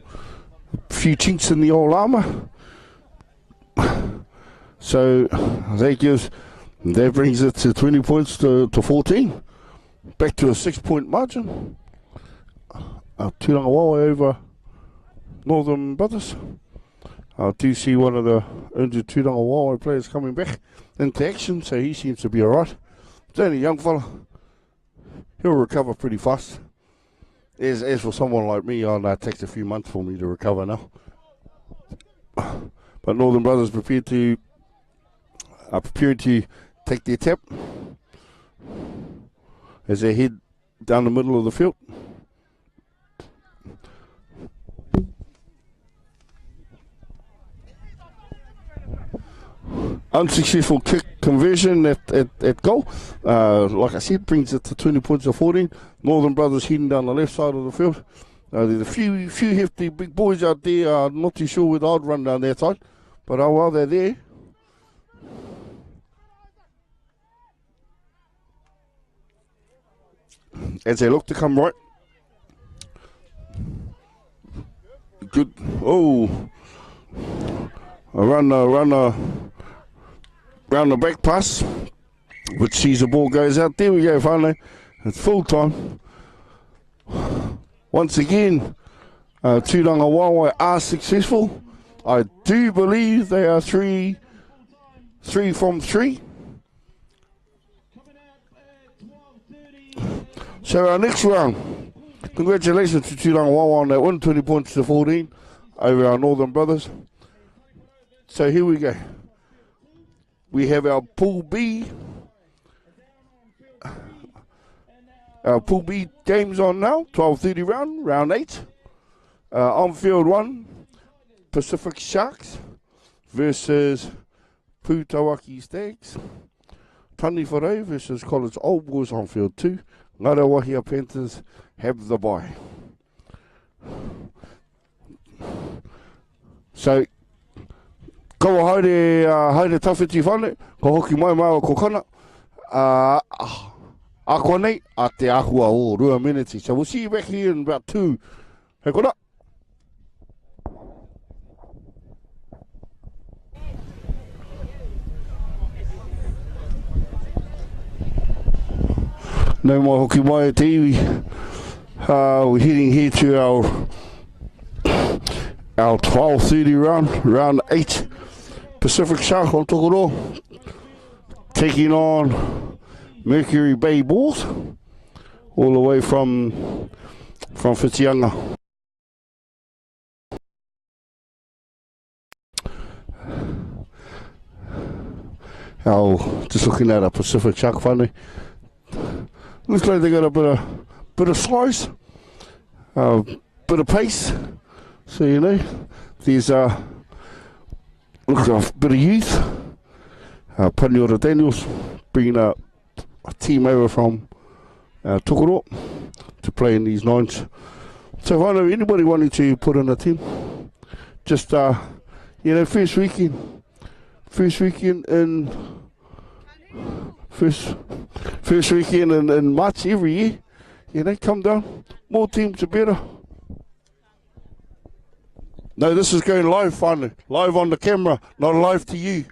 [SPEAKER 1] a few chinks in the old armour. So that brings it to 20 points to 14. Back to a 6-point margin. Tūranga Wawa over Northern Brothers. I do see one of the injured Tūranga Wawa players coming back into action, so he seems to be alright. It's only a young fella. He'll recover pretty fast. As for someone like me, it takes a few months for me to recover now. But Northern Brothers prepared to take their tap as they head down the middle of the field. Unsuccessful kick conversion at goal. Like I said, brings it to 20 points to 14. Northern Brothers heading down the left side of the field. There's a few hefty big boys out there. Not too sure whether I'd run down that side, but while they're there. As they look to come right. Good. Oh. Around the back pass, which sees the ball goes out. There we go, finally. It's full time. Once again, Tūranga Wawa are successful. I do believe they are three from 3. So our next round, congratulations to Tūranga Wawa on that win, 20 points to 14 over our Northern Brothers. So here we go. We have our Pool B. Our Pool B games on now. 12:30 round 8. On field 1, Pacific Sharks versus Pūtawaki Stags. Tani Wharau versus College Old Boys on field 2. Ngarawahia Panthers have the bye. So, ko haere tawhiti whane, ko hoki mai maua ko kana. Ako nei, a te ahua o 2 minutes. So we'll see you back here in about 2. Hei kora. No more hoki mai te iwi. We're heading here to our 12:30 round 8. Pacific Shark on Tokoro, taking on Mercury Bay Bulls, all the way from Whitianga. Just looking at a Pacific Shark funny. Looks like they got a bit of size, bit of pace. So you know, there's looks like a bit of youth. Paniora Daniels bringing a team over from Tokoro to play in these 9s. So if I know anybody wanting to put in a team, just first weekend in March every year, come down. More teams are better. No, this is going live, finally. Live on the camera, not live to you.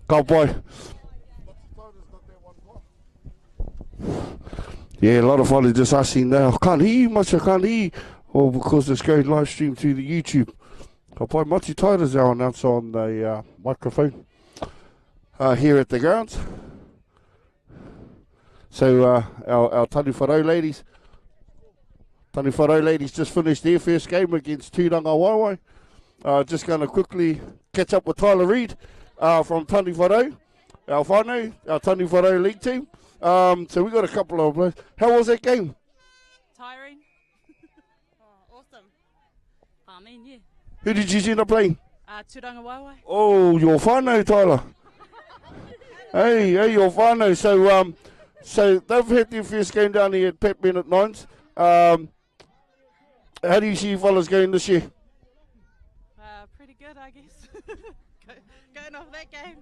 [SPEAKER 1] Cowboy. Yeah, a lot of fun just asking now. I can't hear you much, I can't hear you. Or because it's going live stream through the YouTube. Cowboy, Mati Taitas our announcer on the microphone here at the grounds. So our Tani Wharau ladies. Tani Wharau ladies just finished their first game against Tūranga Wawa. Just going to quickly catch up with Tyler Reid from Tani Wharau, our whānau, our Tani Wharau league team. So we got a couple of players. How was that game?
[SPEAKER 2] Tiring. Awesome. I mean, yeah.
[SPEAKER 1] Who did you end up playing?
[SPEAKER 2] Tūranga Wawa.
[SPEAKER 1] Oh, your whānau, Tyler. Hey, your whānau. So they've had their first game down here at Pat Bennett Nines. How do you see you fellas going this year?
[SPEAKER 2] Pretty good, I guess. Going off that game.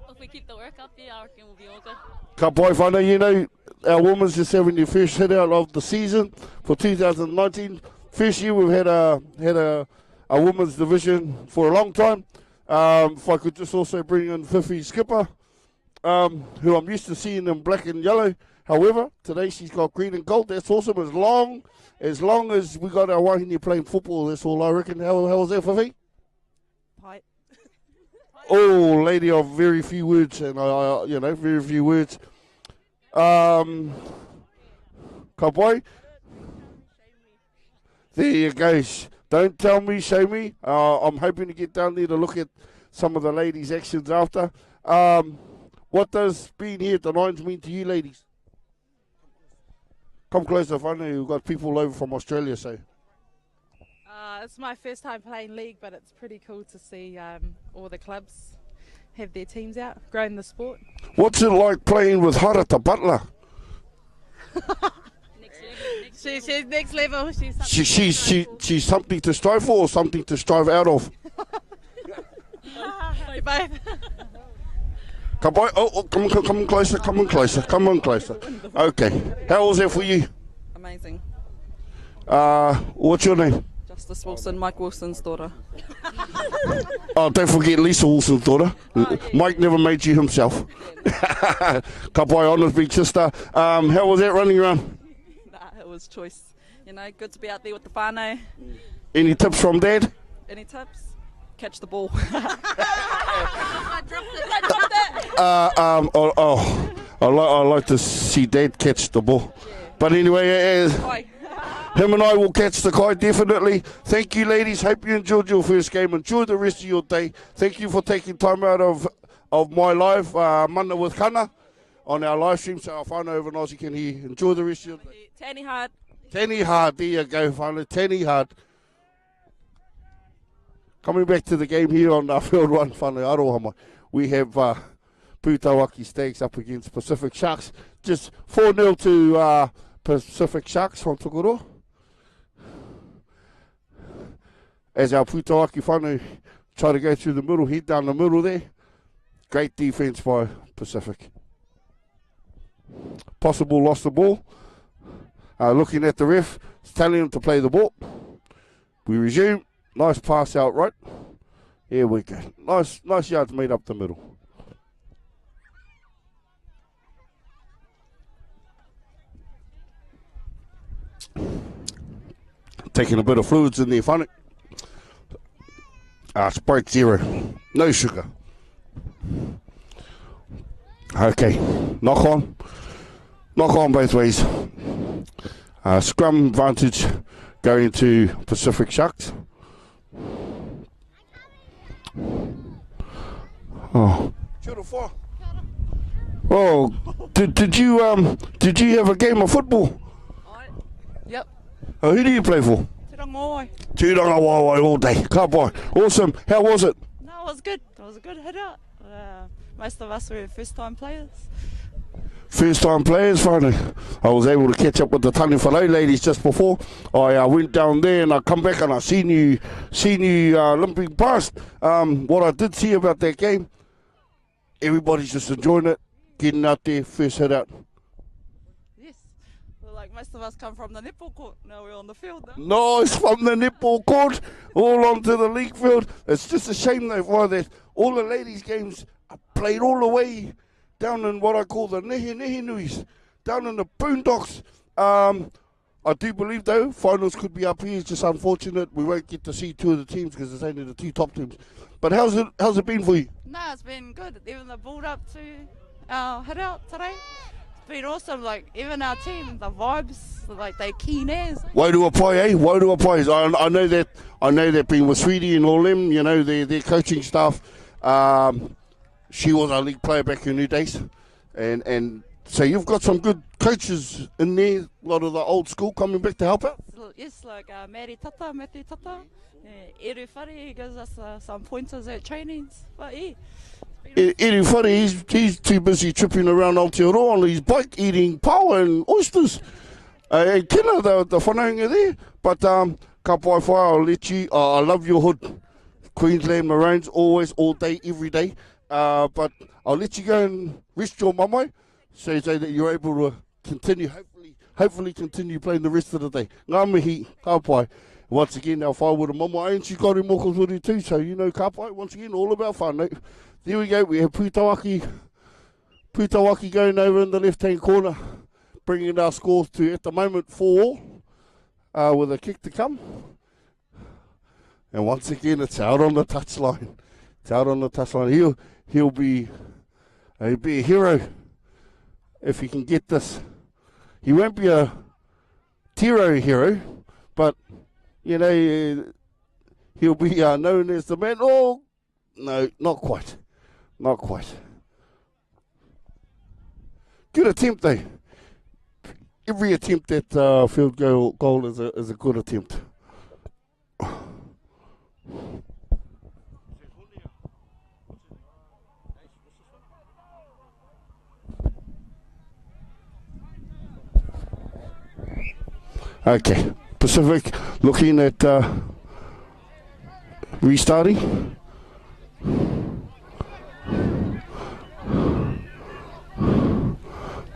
[SPEAKER 3] If we keep the work up, yeah, I reckon we'll be all good.
[SPEAKER 1] Ka pai whānau, you know, our women's just having their first hit out of the season for 2019. First year we've had a women's division for a long time. If I could just also bring in Fifi Skipper, who I'm used to seeing in black and yellow. However, today she's got green and gold. That's awesome. As long as we got our wahine playing football, that's all I reckon. How was that, Fifi?
[SPEAKER 2] Pipe.
[SPEAKER 1] Oh, lady of very few words, and very few words. Ka pai? There you go. Don't tell me, show me. I'm hoping to get down there to look at some of the ladies' actions after. What does being here at the Nines mean to you, ladies? Come closer, I know we've got people over from Australia, so.
[SPEAKER 2] It's my first time playing league, but it's pretty cool to see all the clubs have their teams out, growing the sport.
[SPEAKER 1] What's it like playing with Harata Butler?
[SPEAKER 2] She's next level.
[SPEAKER 1] She's something to strive for or something to strive out of?
[SPEAKER 2] Both.
[SPEAKER 1] Come on closer. Okay. How was that for you?
[SPEAKER 4] Amazing.
[SPEAKER 1] What's your name?
[SPEAKER 4] Justice Wilson, Mike Wilson's daughter.
[SPEAKER 1] Oh, don't forget Lisa Wilson's daughter. Mike never made you himself. Ka pai, honest big sister. How was that running around?
[SPEAKER 4] Nah, it was choice. You know, good to be out there with the whānau.
[SPEAKER 1] Any tips from Dad?
[SPEAKER 4] Any tips? Catch the ball.
[SPEAKER 2] I dropped it.
[SPEAKER 1] I like to see Dad catch the ball. But anyway, him and I will catch the kite, definitely. Thank you, ladies. Hope you enjoyed your first game. Enjoy the rest of your day. Thank you for taking time out of my live, Mana with Kana, on our live stream, so our whānau over in Aussie can hear. Enjoy the rest of your day.
[SPEAKER 4] Tanny hard.
[SPEAKER 1] Tanny hard, there you go, whānau. Tanny hard. Coming back to the game here on field 1, whānau Arohama, we have Pūtawaki Stags up against Pacific Sharks. Just 4-0 to Pacific Sharks from Tokoro. As our Pūtawaki whānau try to go through the middle, head down the middle there. Great defence by Pacific. Possible lost the ball. Looking at the ref, telling him to play the ball. We resume. Nice pass out right. Here we go. Nice yards made up the middle. Taking a bit of fluids in there, funny. Sprite 0. No sugar. Okay. Knock on both ways. Scrum advantage going to Pacific Sharks. Oh. Oh, did you have a game of football?
[SPEAKER 4] Yep.
[SPEAKER 1] Who do you play for? Tūranga Waiwai all day. Ka pai. Awesome. How was it?
[SPEAKER 2] No, it was good. It was a good hit out. Most of us were first-time players.
[SPEAKER 1] First-time players, finally. I was able to catch up with the Tani Whanau ladies just before. I went down there and I come back and I seen you limping past. What I did see about that game, everybody's just enjoying it, getting out there, first hit out.
[SPEAKER 4] Yes. Well, like most of us come from the netball court. Now we're on the field now.
[SPEAKER 1] Nice, from the netball court, all onto the league field. It's just a shame though why that all the ladies' games are played all the way down in what I call the Nehe Nuis, down in the boondocks. I do believe though, finals could be up here. It's just unfortunate we won't get to see two of the teams because it's only the two top teams. But how's it been for you?
[SPEAKER 2] No, it's been good. Even the build up to our hit out today, it's been awesome. Like even our team, the vibes, like they keen as.
[SPEAKER 1] Wairuapai, eh? Wairuapai. I know that being with Sweetie and all them, you know, their coaching staff. She was our league player back in her days, and so you've got some good coaches in there. A lot of the old school coming back to help out.
[SPEAKER 2] Yes, like Matthew Tata, Eru Whare, he gives us some pointers at trainings. But yeah.
[SPEAKER 1] Eru Whare, he's too busy tripping around Aotearoa on his bike eating pau and oysters. And kina the whanaunga there. But ka pai whai, I'll let you. I love your hood. Queensland Maroons, always, all day, every day. But I'll let you go and rest your mamo, so that you're able to continue, hopefully continue playing the rest of the day. Ngā mihi, ka pai. Once again, our whai with a mama, and she's got him mokosuri too, so you know, ka pai, once again, all about whānau. There we go, we have Pūtawaki going over in the left-hand corner, bringing our scores to, at the moment, 4-4, with a kick to come. And once again, it's out on the touchline. It's out on the touchline. He'll be a hero if he can get this. He won't be a Tiro hero, but, you know, he'll be known as the man. Oh, no, not quite. Not quite. Good attempt, though. Every attempt at field goal is a good attempt. Okay, Pacific looking at restarting.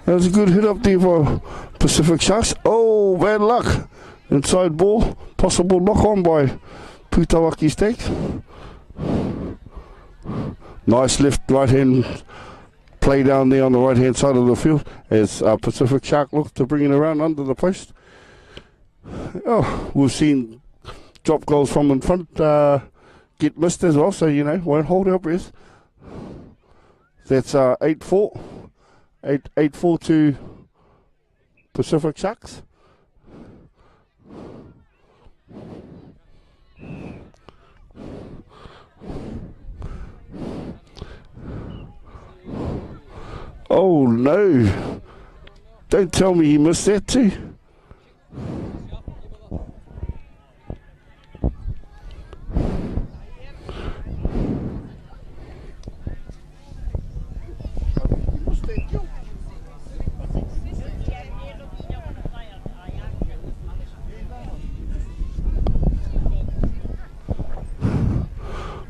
[SPEAKER 1] That was a good hit up there for Pacific Sharks. Oh, bad luck. Inside ball, possible knock on by Pūtawaki Stakes. Nice left right hand play down there on the right hand side of the field as Pacific Shark looks to bring it around under the post. Oh, we've seen drop goals from in front get missed as well, so you know, won't hold our breath. That's 8-4. 8-4 to Pacific Sharks. Oh no, don't tell me he missed that too.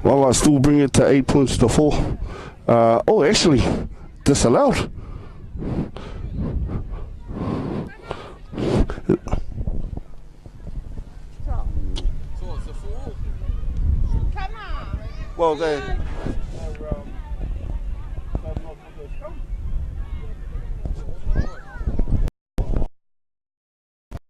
[SPEAKER 1] Well, I still bring it to 8 points to 4. Oh, actually, disallowed. Well, they.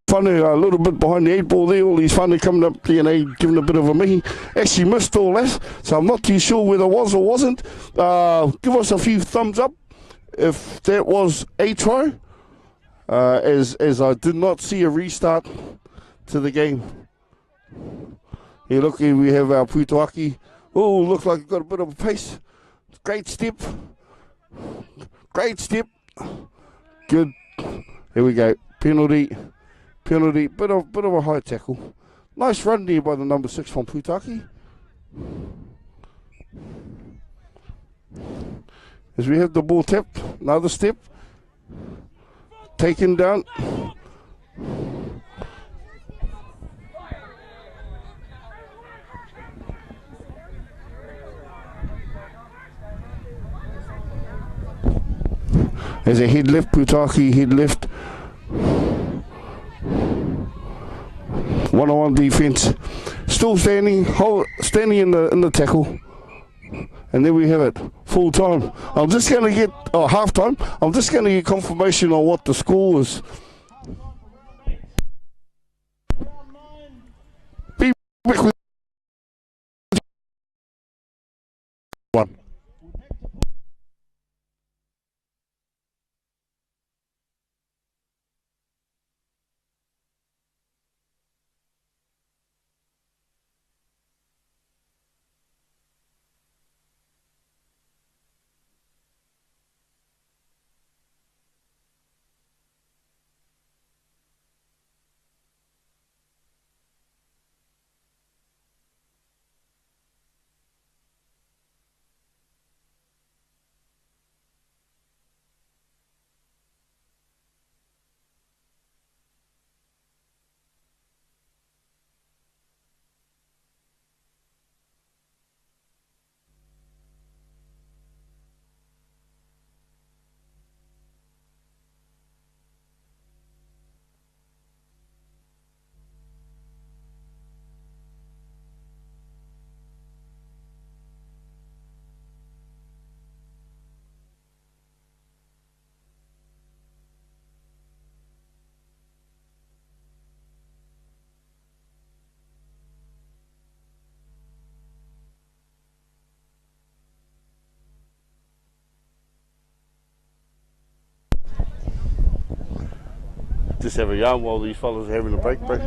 [SPEAKER 1] Funny, a little bit behind the 8 ball there, all these funny coming up, you know, giving a bit of a mihi. Actually missed all that, so I'm not too sure whether it was or wasn't. Give us a few thumbs up if that was a try, as I did not see a restart to the game. Here, look, here we have our Pūtawaki. Oh, looks like it got a bit of a pace. Great step. Great step. Good. Here we go. Penalty, bit of a high tackle. Nice run there by the number 6 from Pūtawaki. As we have the ball tapped, another step. Taken down. As a head left, Pūtawaki head left. One-on-one defense, still standing in the tackle, and then we have it full time. I'm just going to get half time. I'm just going to get confirmation on what the score is. Be back with one. Just have a yarn while these fellas are having a break, bro.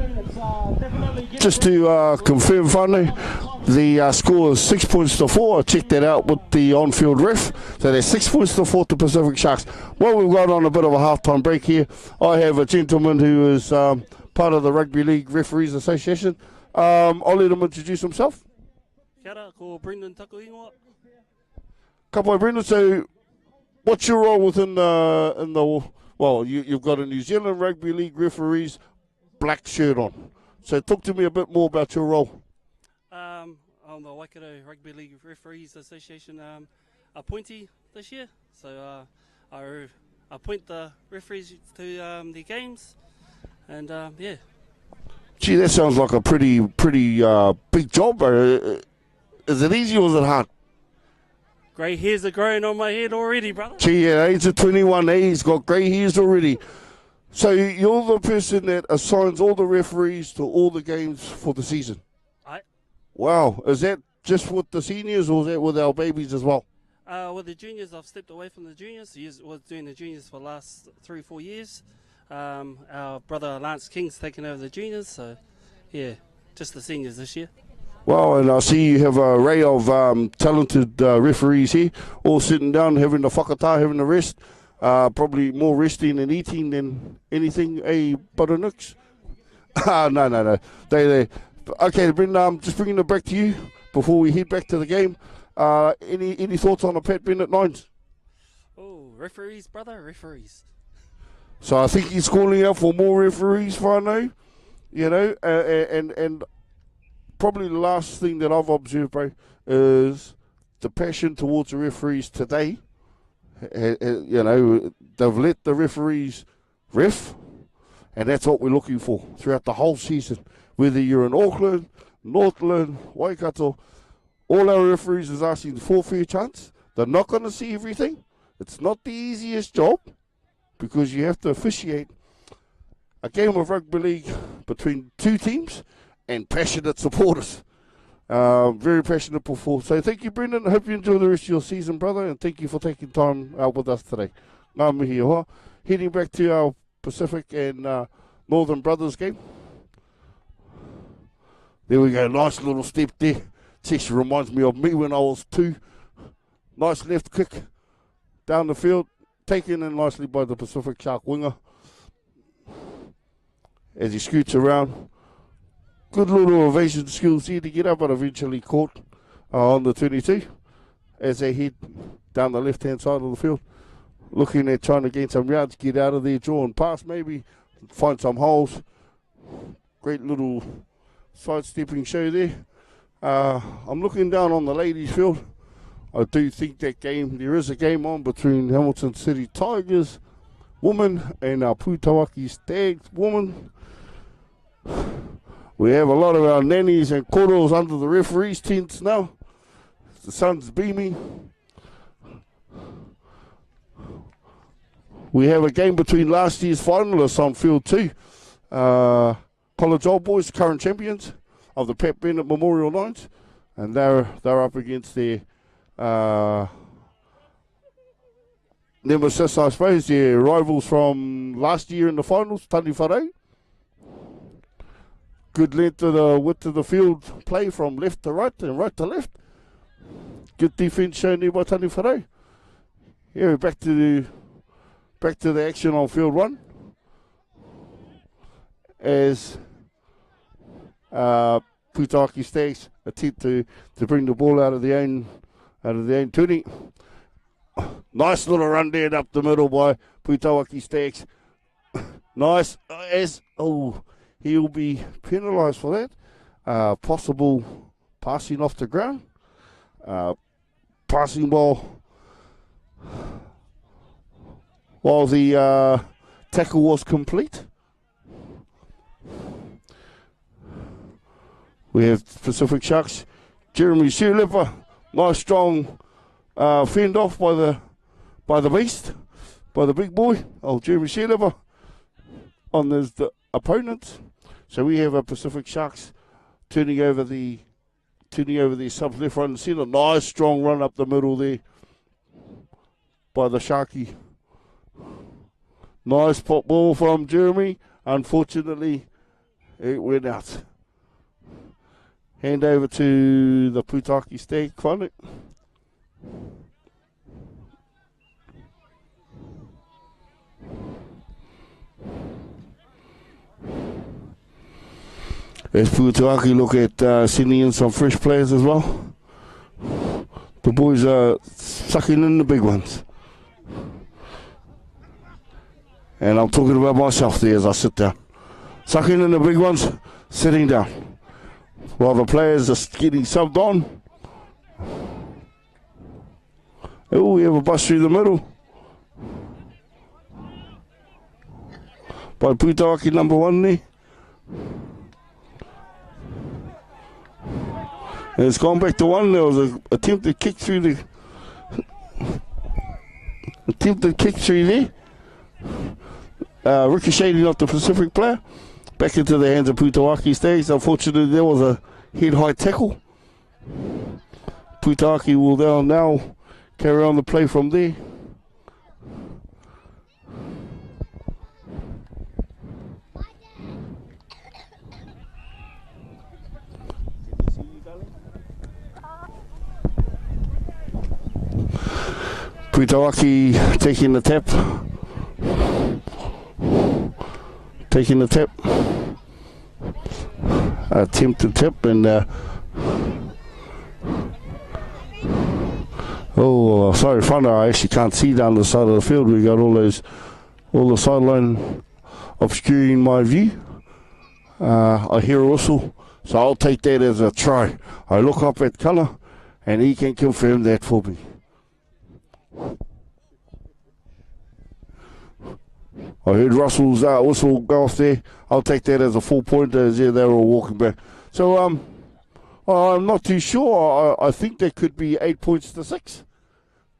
[SPEAKER 1] Just to confirm, whānau, the score is 6 points to 4. I checked that out with the on-field ref. So there's 6 points to 4 to Pacific Sharks. Well, we've got on a bit of a half-time break here. I have a gentleman who is part of the Rugby League Referees Association. I'll let him introduce himself.
[SPEAKER 5] Kia ora, ko Brendan Takuingoa.
[SPEAKER 1] Ka pai, Brendan. So what's your role within well, you've got a New Zealand Rugby League Referees black shirt on. So talk to me a bit more about your role.
[SPEAKER 5] I'm the Waikato Rugby League Referees Association appointee this year. So I appoint the referees to the games, and yeah.
[SPEAKER 1] Gee, that sounds like a pretty big job. Is it easy or is it hard?
[SPEAKER 5] Grey hairs are growing on my head already, brother.
[SPEAKER 1] Gee, at age of 21, he's got grey hairs already. So you're the person that assigns all the referees to all the games for the season?
[SPEAKER 5] Aye.
[SPEAKER 1] Wow. Is that just with the seniors or is that with our babies as well?
[SPEAKER 5] With the juniors, I've stepped away from the juniors. I was doing the juniors for the last 3 or 4 years. Our brother Lance King's taken over the juniors, so yeah, just the seniors this year.
[SPEAKER 1] Well, and I see you have a array of talented referees here, all sitting down, having the whakatā, having a rest. Probably more resting and eating than anything, Butternooks? No. They. Okay, Brendan, just bringing it back to you before we head back to the game. Any thoughts on the Pat Bennett Nines?
[SPEAKER 5] Oh, referees, brother, referees.
[SPEAKER 1] So I think he's calling out for more referees, whānau, you know, and probably the last thing that I've observed, bro, is the passion towards the referees today. You know, they've let the referees ref, and that's what we're looking for throughout the whole season. Whether you're in Auckland, Northland, Waikato, all our referees is asking for a fair chance. They're not going to see everything. It's not the easiest job because you have to officiate a game of rugby league between two teams and passionate supporters. Very passionate before. So thank you, Brendan. I hope you enjoy the rest of your season, brother, and thank you for taking time out with us today. Ngā mihi hoa. Heading back to our Pacific and Northern Brothers game. There we go. Nice little step there. It actually reminds me of me when I was 2. Nice left kick down the field. Taken in nicely by the Pacific Shark winger. As he scoots around. Good little evasion skills here to get up, but eventually caught on the 22 as they head down the left-hand side of the field. Looking at trying to gain some yards, get out of there, draw and pass maybe, find some holes. Great little sidestepping show there. I'm looking down on the ladies' field. I do think there is a game on between Hamilton City Tigers women and our Pūtawaki Stags women. We have a lot of our nannies and koros under the referees' tents now. The sun's beaming. We have a game between last year's finalists on field 2. College Old Boys, current champions of the Pat Bennett Memorial Nines. And they're up against their nemesis, I suppose, their rivals from last year in the finals, Tani Wharau. Good length of the width of the field play from left to right and right to left. Good defence shown there by Tani Wharau. Here we're back to the action on field 1. As Pūtawaki Stags attempt to bring the ball out of their own 20. Nice little run there up the middle by Pūtawaki Stags. Nice he'll be penalised for that. Possible passing off the ground. Passing ball while the tackle was complete. We have Pacific Sharks. Jeremy Sherlipper. Nice strong fend off by the beast, by the big boy. Jeremy Sherlipper on the opponents. So we have a Pacific Sharks turning over their subs left, right and centre. Nice strong run up the middle there by the Sharky. Nice pop ball from Jeremy. unfortunately, it went out. Hand over to the Putaki Stag whānau. As Putaki look at sending in some fresh players as well. The boys are sucking in the big ones. And I'm talking about myself there as I sit down. Sucking in the big ones, sitting down. While the players are getting subbed on. Oh, we have a bus through the middle. By Putaki number 1 there. And it's gone back to 1. There was an attempted kick through the... there. Ricocheting off the Pacific player. Back into the hands of Putaki Stags. Unfortunately, there was a head-high tackle. Putaki will now carry on the play from there. Putaki taking the tap. Attempted tap and sorry, whānau, I actually can't see down the side of the field. We got all the sideline obscuring my view. I hear a whistle, so I'll take that as a try. I look up at colour and he can confirm that for me. I heard Russell's whistle go off there. I'll take that as a 4-pointer as they were all walking back. So I'm not too sure. I think there could be 8 points to 6.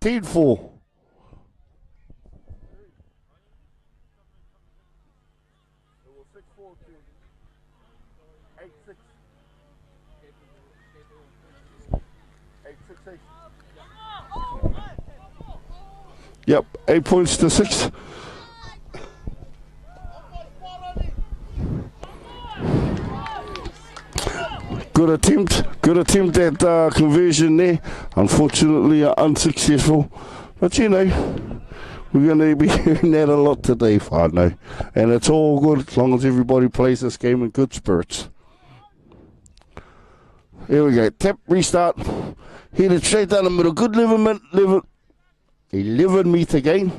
[SPEAKER 1] 10-4. Yep, 8 points to 6. Good attempt at conversion there. Unfortunately, unsuccessful. But you know, we're going to be hearing that a lot today, whānau. And it's all good as long as everybody plays this game in good spirits. Here we go. Tap, restart. Hit it straight down the middle. Good 11 metre gain.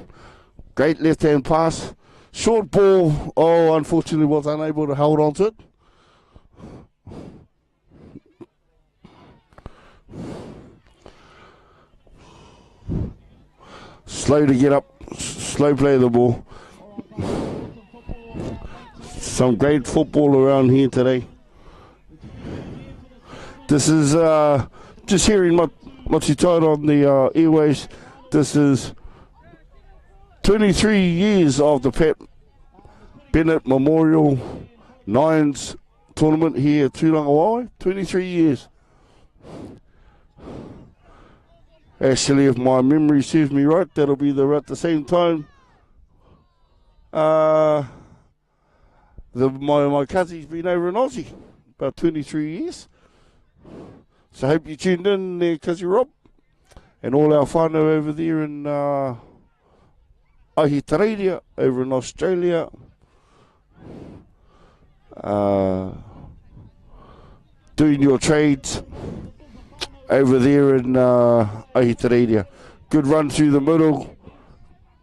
[SPEAKER 1] Great left-hand pass. Short ball. Oh, unfortunately was unable to hold on to it. Slow to get up, slow play of the ball. Some great football around here today. This is just hearing what you told on the airwaves. This is 23 years of the Pat Bennett Memorial Nines tournament here at Tūrangawae. 23 years. Actually, if my memory serves me right, that'll be at the same time. My cousin's been over in Aussie about 23 years. So I hope you tuned in there, Cousin Rob, and all our whānau over there in Ahitereiria, over in Australia. Doing your trades over there in Ahitereiria. Good run through the middle.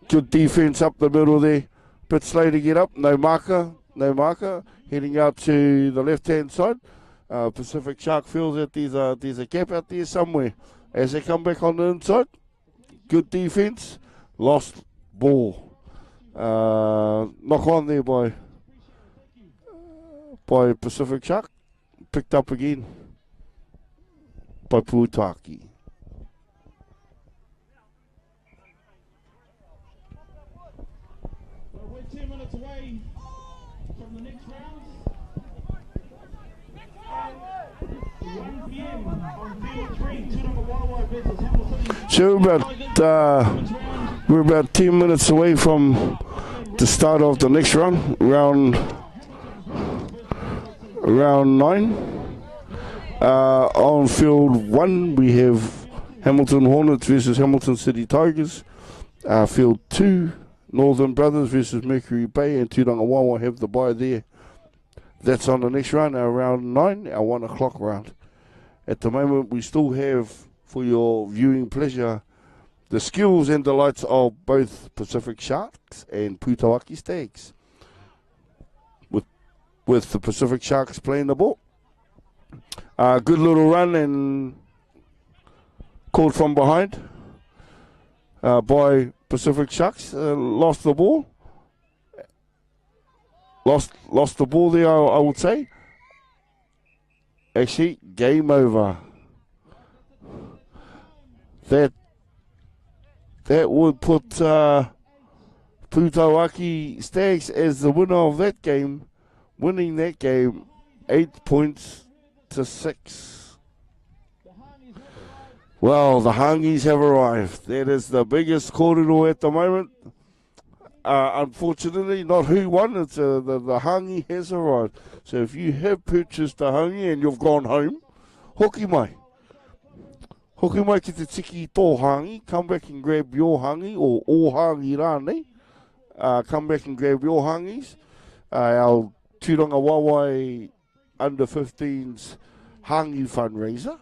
[SPEAKER 1] Good defence up the middle there. Bit slow to get up. No marker. Heading out to the left-hand side. Pacific Shark feels that there's a gap out there somewhere. As they come back on the inside. Good defence. Lost ball. Knock on there by Pacific Shark. Picked up again by Putaki.
[SPEAKER 6] We're 2 minutes away from the next round. 1 p.m. on field 3, Tūrangawae versus Hamilton.
[SPEAKER 1] So we're about 10 minutes away from the start of the next round, round 9. On field 1, we have Hamilton Hornets versus Hamilton City Tigers. Field 2, Northern Brothers versus Mercury Bay, and Tūrangawawa have the bye there. That's on the next round, our round 9, our 1 o'clock round. At the moment, we still have, for your viewing pleasure, the skills and delights of both Pacific Sharks and Putawaki Stags. With the Pacific Sharks playing the ball. Good little run and caught from behind by Pacific Sharks. Lost the ball. Lost the ball there, I would say. Actually, game over. That would put Putawaki Stags as the winner of that game, winning that game 8 points to 6. Well, the Hangis have arrived. That is the biggest kōrero at the moment. Unfortunately, not who won, it's the hangi has arrived. So if you have purchased a hangi and you've gone home, hoki mai. Hoki mai ki te tiki tō hangi, come back and grab your hangi, or o hangi rānei. Come back and grab your hangis. Our Tūrangawawa under 15s hangi fundraiser.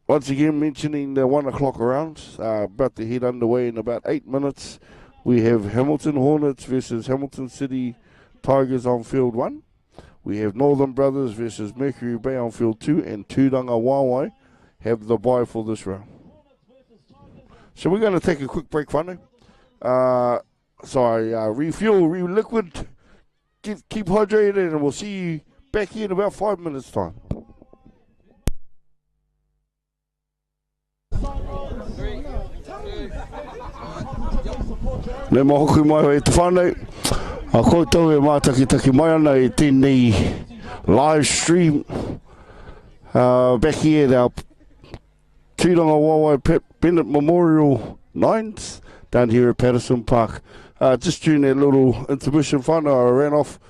[SPEAKER 1] Once again, mentioning the 1 o'clock rounds, about to head underway in about 8 minutes. We have Hamilton Hornets versus Hamilton City Tigers on field 1. We have Northern Brothers versus Mercury Bay on field 2, and Tūrangawawa have the bye for this round. So we're going to take a quick break, whānau. Refuel, re-liquid, keep hydrated, and we'll see you back here in about 5 minutes' time. Le mahoku mai e te whānau. A koutou e mātakitaki mai ana e tēnei live stream. Back here at our Tūrangawawa Bennett Memorial 9s down here at Patterson Park. Just during that little intermission whānau, I ran off.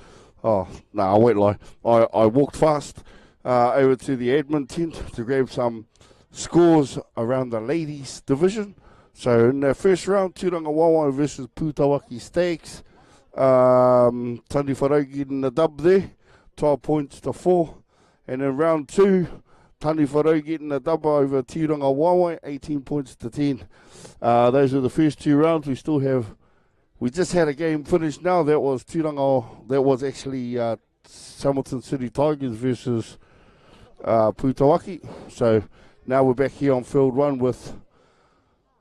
[SPEAKER 1] I won't lie. I walked fast over to the admin tent to grab some scores around the ladies division. So in the first round, Tūrangawawa versus Putawaki Stags. Tani Wharau getting the dub there, 12 points to 4. And in round 2, Tani Wharau getting the dub over Tūrangawawa, 18 points to 10. Those are the first 2 rounds. We just had a game finished now. That was actually Hamilton City Tigers versus Putawaki. So now we're back here on field 1 with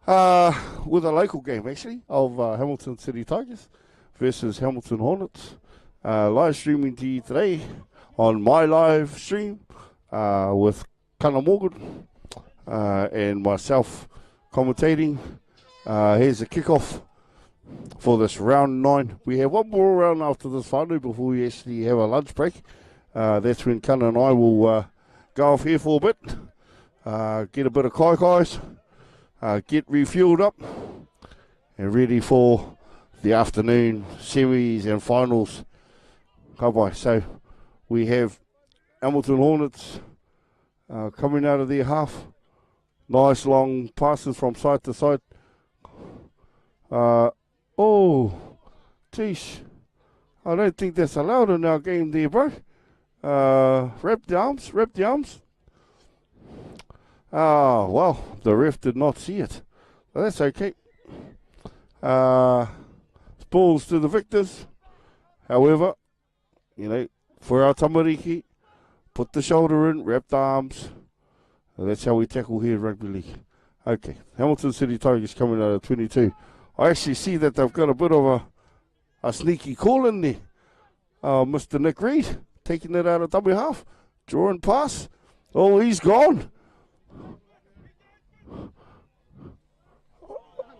[SPEAKER 1] a local game, actually, of Hamilton City Tigers versus Hamilton Hornets. Live streaming to you today on my live stream with Kana Morgan and myself commentating. Here's a kickoff for this round 9. We have one more round after this whānau before we actually have a lunch break. That's when Kana and I will go off here for a bit, get a bit of kai-kais, get refueled up and ready for the afternoon semis and finals. Bye-bye. So we have Hamilton Hornets coming out of their half. Nice long passes from side to side. Teesh. I don't think that's allowed in our game there, bro. Wrap the arms. Well, the ref did not see it. But that's okay. Balls to the victors. However, for our tamariki, put the shoulder in, wrap the arms. That's how we tackle here in Rugby League. Okay, Hamilton City Tigers coming out of 22. I actually see that they've got a bit of a sneaky call in there. Mr. Nick Reid taking it out of double half. Drawing pass. Oh, he's gone.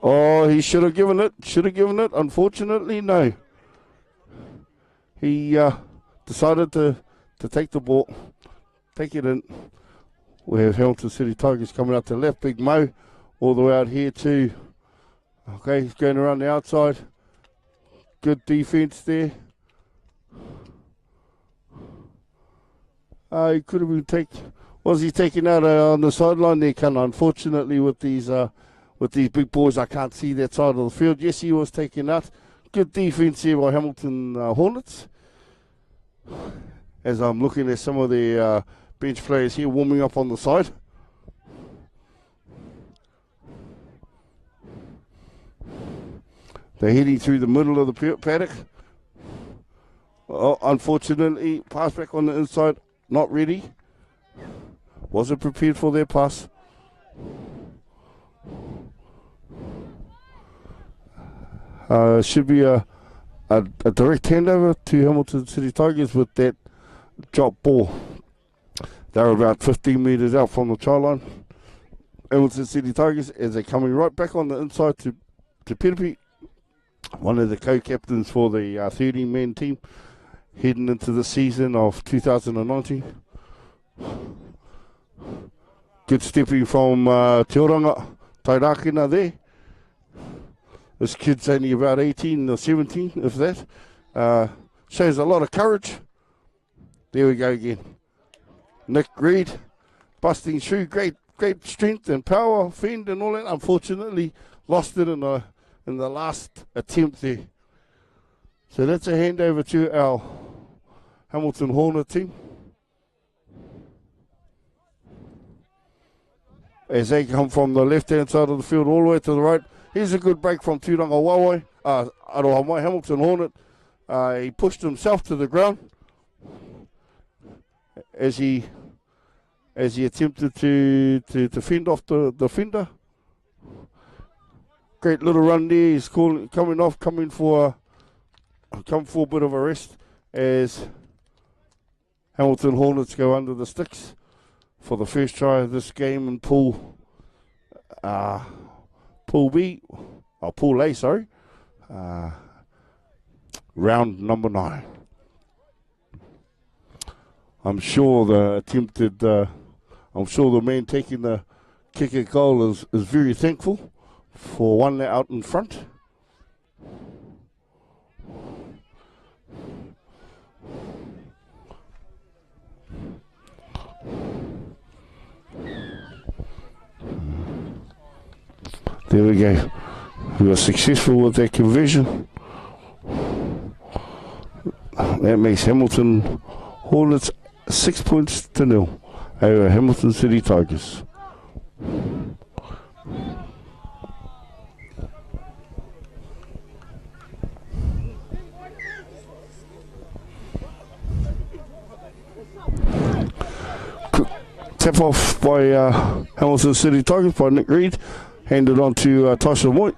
[SPEAKER 1] Oh, he should have given it. Unfortunately, no. He decided to take the ball, take it in. We have Hamilton City Tigers coming out to left. Big Mo all the way out here to Okay, he's going around the outside. Good defense there. He could have been was he taken out on the sideline there, Kana? Unfortunately, with these big boys, I can't see that side of the field. Yes, he was taken out. Good defense here by Hamilton Hornets. As I'm looking at some of the bench players here warming up on the side. They're heading through the middle of the paddock. Oh, unfortunately, pass back on the inside. Not ready. Wasn't prepared for their pass. Should be a direct handover to Hamilton City Tigers with that drop ball. They're about 15 metres out from the try line. Hamilton City Tigers as they're coming right back on the inside to Piripi, one of the co-captains for the 13-man team heading into the season of 2019. Good stepping from Te Oranga, Tairakina there. This kid's only about 18 or 17, if that. Shows a lot of courage. There we go again. Nick Reed, busting through, great strength and power, fend and all that. Unfortunately, lost it in the last attempt there. So that's a handover to our Hamilton Hornet team. As they come from the left-hand side of the field all the way to the right. Here's a good break from Tūranga Wawai, Arohamai, Hamilton Hornet. He pushed himself to the ground as he attempted to fend off the defender. Great little run there. He's coming for a bit of a rest as Hamilton Hornets go under the sticks for the first try of this game in Pool A, round number 9. I'm sure the man taking the kick at goal is very thankful for one out in front. There we go. We were successful with that conversion. That makes Hamilton Hornets 6 points to 0 over Hamilton City Tigers. Tap off by Hamilton City Tigers by Nick Reed. Handed on to Tyson White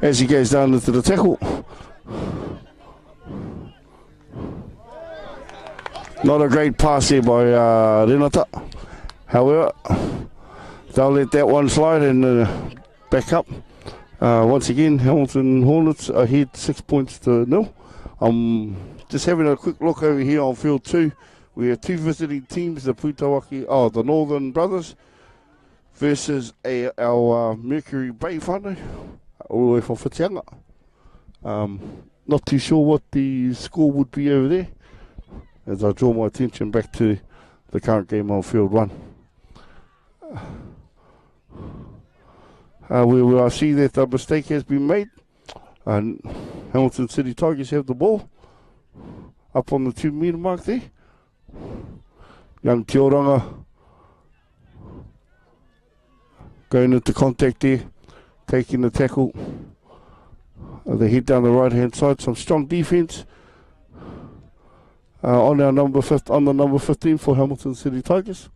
[SPEAKER 1] as he goes down into the tackle. Not a great pass here by Renata. However, they'll let that one slide and back up. Once again, Hamilton Hornets ahead 6 points to 0. Just having a quick look over here on field 2. We have 2 visiting teams, the the Northern Brothers versus our Mercury Bay whānau, all the way from Whitianga. Not too sure what the score would be over there, as I draw my attention back to the current game on field 1. Where I see that a mistake has been made, and Hamilton City Tigers have the ball up on the 2 metre mark there. Young Te Oranga going into contact there, taking the tackle. They head down the right hand side. Some strong defence on the number 15 for Hamilton City Tigers.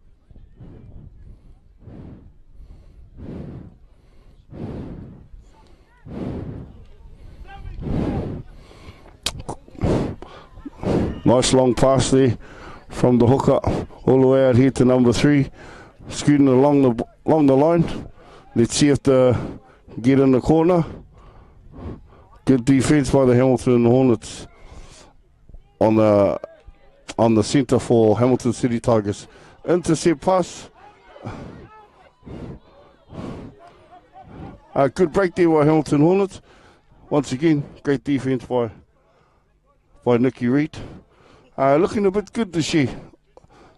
[SPEAKER 1] Nice long pass there from the hooker all the way out here to number 3, scooting along the line. Let's see if they get in the corner. Good defense by the Hamilton Hornets on the centre for Hamilton City Tigers. Intercept pass. Good break there by Hamilton Hornets. Once again, great defense by Nicky Reid. Looking a bit good this year.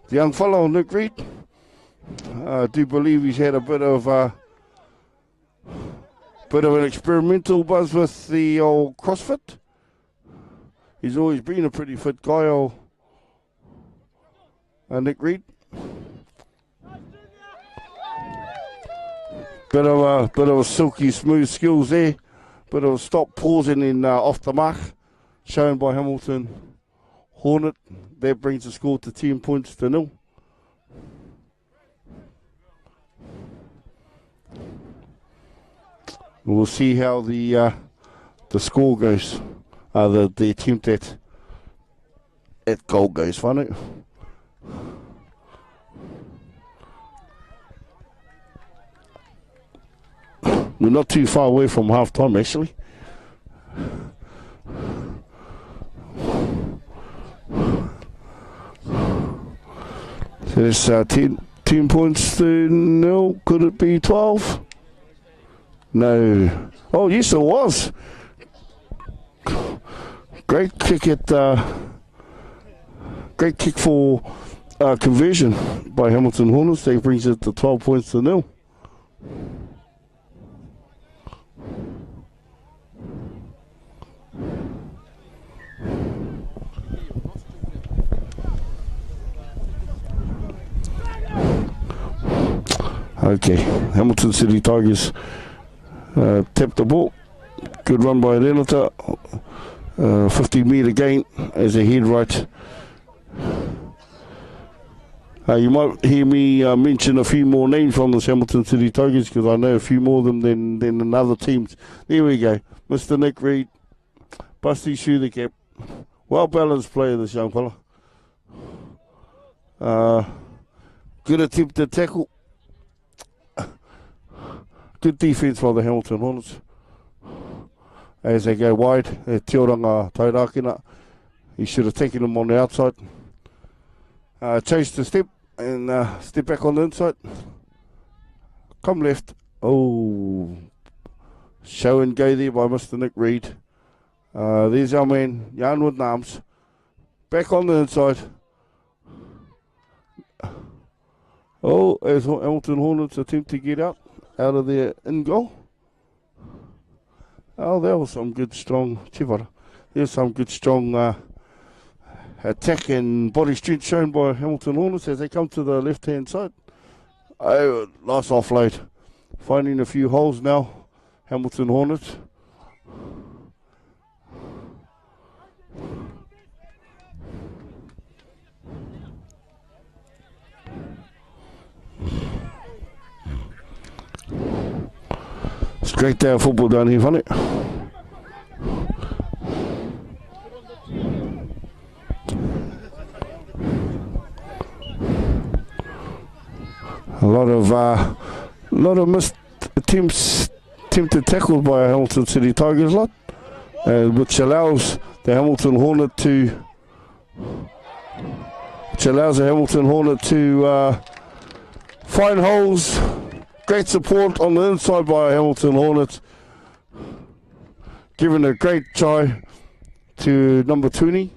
[SPEAKER 1] The young fellow, Nick Reid. I do believe he's had a bit of an experimental buzz with the old CrossFit. He's always been a pretty fit guy, Nick Reid. Bit of a silky smooth skills there. Bit of a stop, pausing in off the mark, shown by Hamilton Hornet. That brings the score to 10 points to 0. We'll see how the score goes. The attempt at goal goes, won't it? We're not too far away from half time, actually. So it's 10 points to 0. Could it be 12? No. Oh, yes, it was. Great kick great kick for conversion by Hamilton Hornets. That brings it to 12 points to 0. Okay, Hamilton City Tigers tapped the ball. Good run by Renata. 50-metre gain as a head right. You might hear me mention a few more names from the Hamilton City Tigers because I know a few more of them than in other teams. There we go. Mr. Nick Reid. Busty shoe the cap. Well-balanced player, this young fella. Good attempt to tackle. Good defence by the Hamilton Hornets. As they go wide, Tioranga Taurakina. He should have taken him on the outside. Chase the step and step back on the inside. Come left. Oh, show and go there by Mr. Nick Reid. There's our man, Jan with arms. Back on the inside. Oh, as Hamilton Hornets attempt to get out of their in goal. Oh, that was some good strong chivara. There's some good strong attack and body strength shown by Hamilton Hornets as they come to the left-hand side. Oh, nice offload. Finding a few holes now, Hamilton Hornets. It's great day of football down here, isn't it? A lot of missed attempted tackles by Hamilton City Tigers lot, which allows the Hamilton Hornet to find holes. Great support on the inside by Hamilton Hornets, giving a great try to number 20.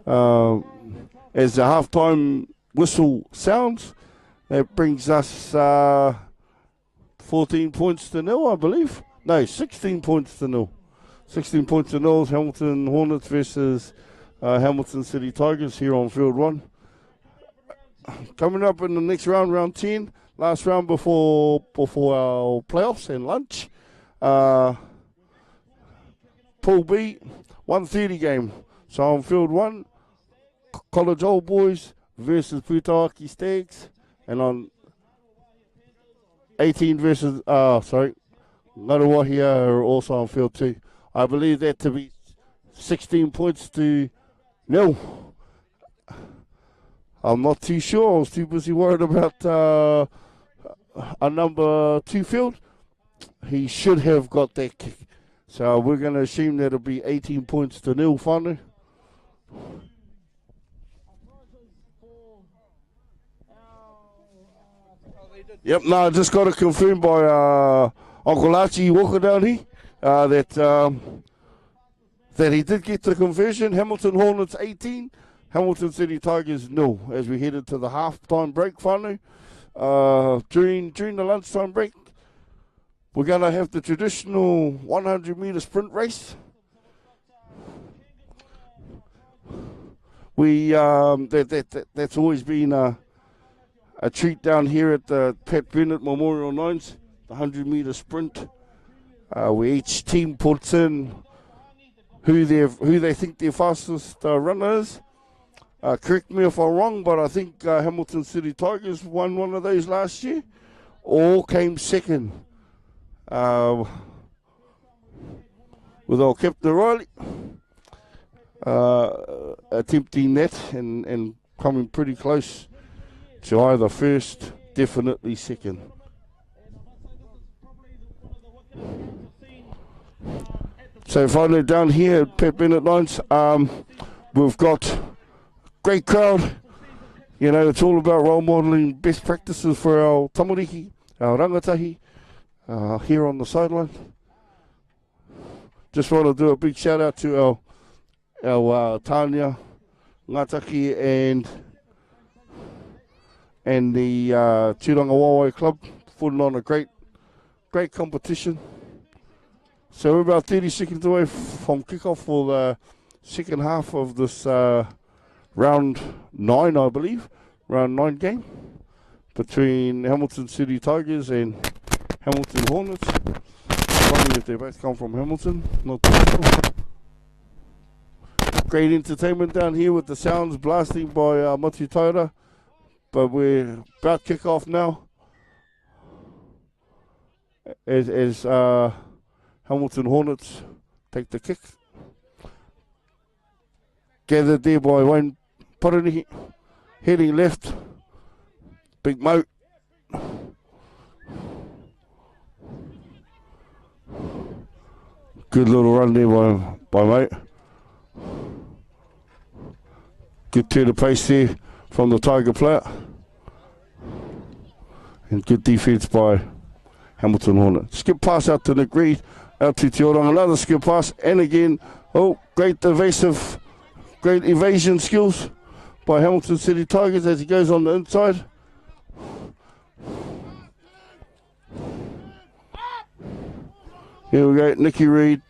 [SPEAKER 1] As the half-time whistle sounds, that brings us 14 points to 0, I believe. No, 16 points to 0. 16 points to 0, Hamilton Hornets versus Hamilton City Tigers here on Field 1. Coming up in the next round, round 10. Last round before our playoffs and lunch. Pool B, 1:30 game. So on Field 1, College Old Boys versus Putawaki Stags. And on 18 versus, Ngaruawahia are also on Field 2. I believe that to be 16 points to 0. I'm not too sure. I was too busy worried about a number 2 field. He should have got that kick. So we're going to assume that it'll be 18 points to 0 finally. Yep, no, I just got it confirmed by Uncle Archie Walker down here, that he did get the conversion. Hamilton Hornets 18, Hamilton City Tigers 0, as we headed to the half-time break finally. During the lunchtime break, we're going to have the traditional 100-metre sprint race. That's always been a treat down here at the Pat Bennett Memorial Nines, the 100-metre sprint, where each team puts in who they think their fastest runner is. Correct me if I'm wrong, but I think Hamilton City Tigers won one of those last year. All came second with old Captain Riley attempting that and coming pretty close to either first, definitely second. So finally down here at Pat Bennett Lines, we've got great crowd. You know, it's all about role modelling best practices for our tamariki, our rangatahi, here on the sideline. Just want to do a big shout out to our Tanya, Ngataki and the Tūranga Wawai Club, putting on a great competition. So we're about 30 seconds away from kickoff for the second half of this round 9, I believe, round 9 game between Hamilton City Tigers and Hamilton Hornets. Funny if they both come from Hamilton, not too sure. Great entertainment down here with the sounds blasting by Matu Taira, but we're about to kick off now as Hamilton Hornets take the kick. Gathered there by Wayne Parani, heading left. Big Mo. Good little run there by Mo. Good turn of pace there from the Tiger player. And good defense by Hamilton Hornet. Skip pass out to Nick Reed. Out to Tiorong, another skip pass, and again, great evasion skills by Hamilton City Tigers as he goes on the inside. Here we go, Nicky Reed.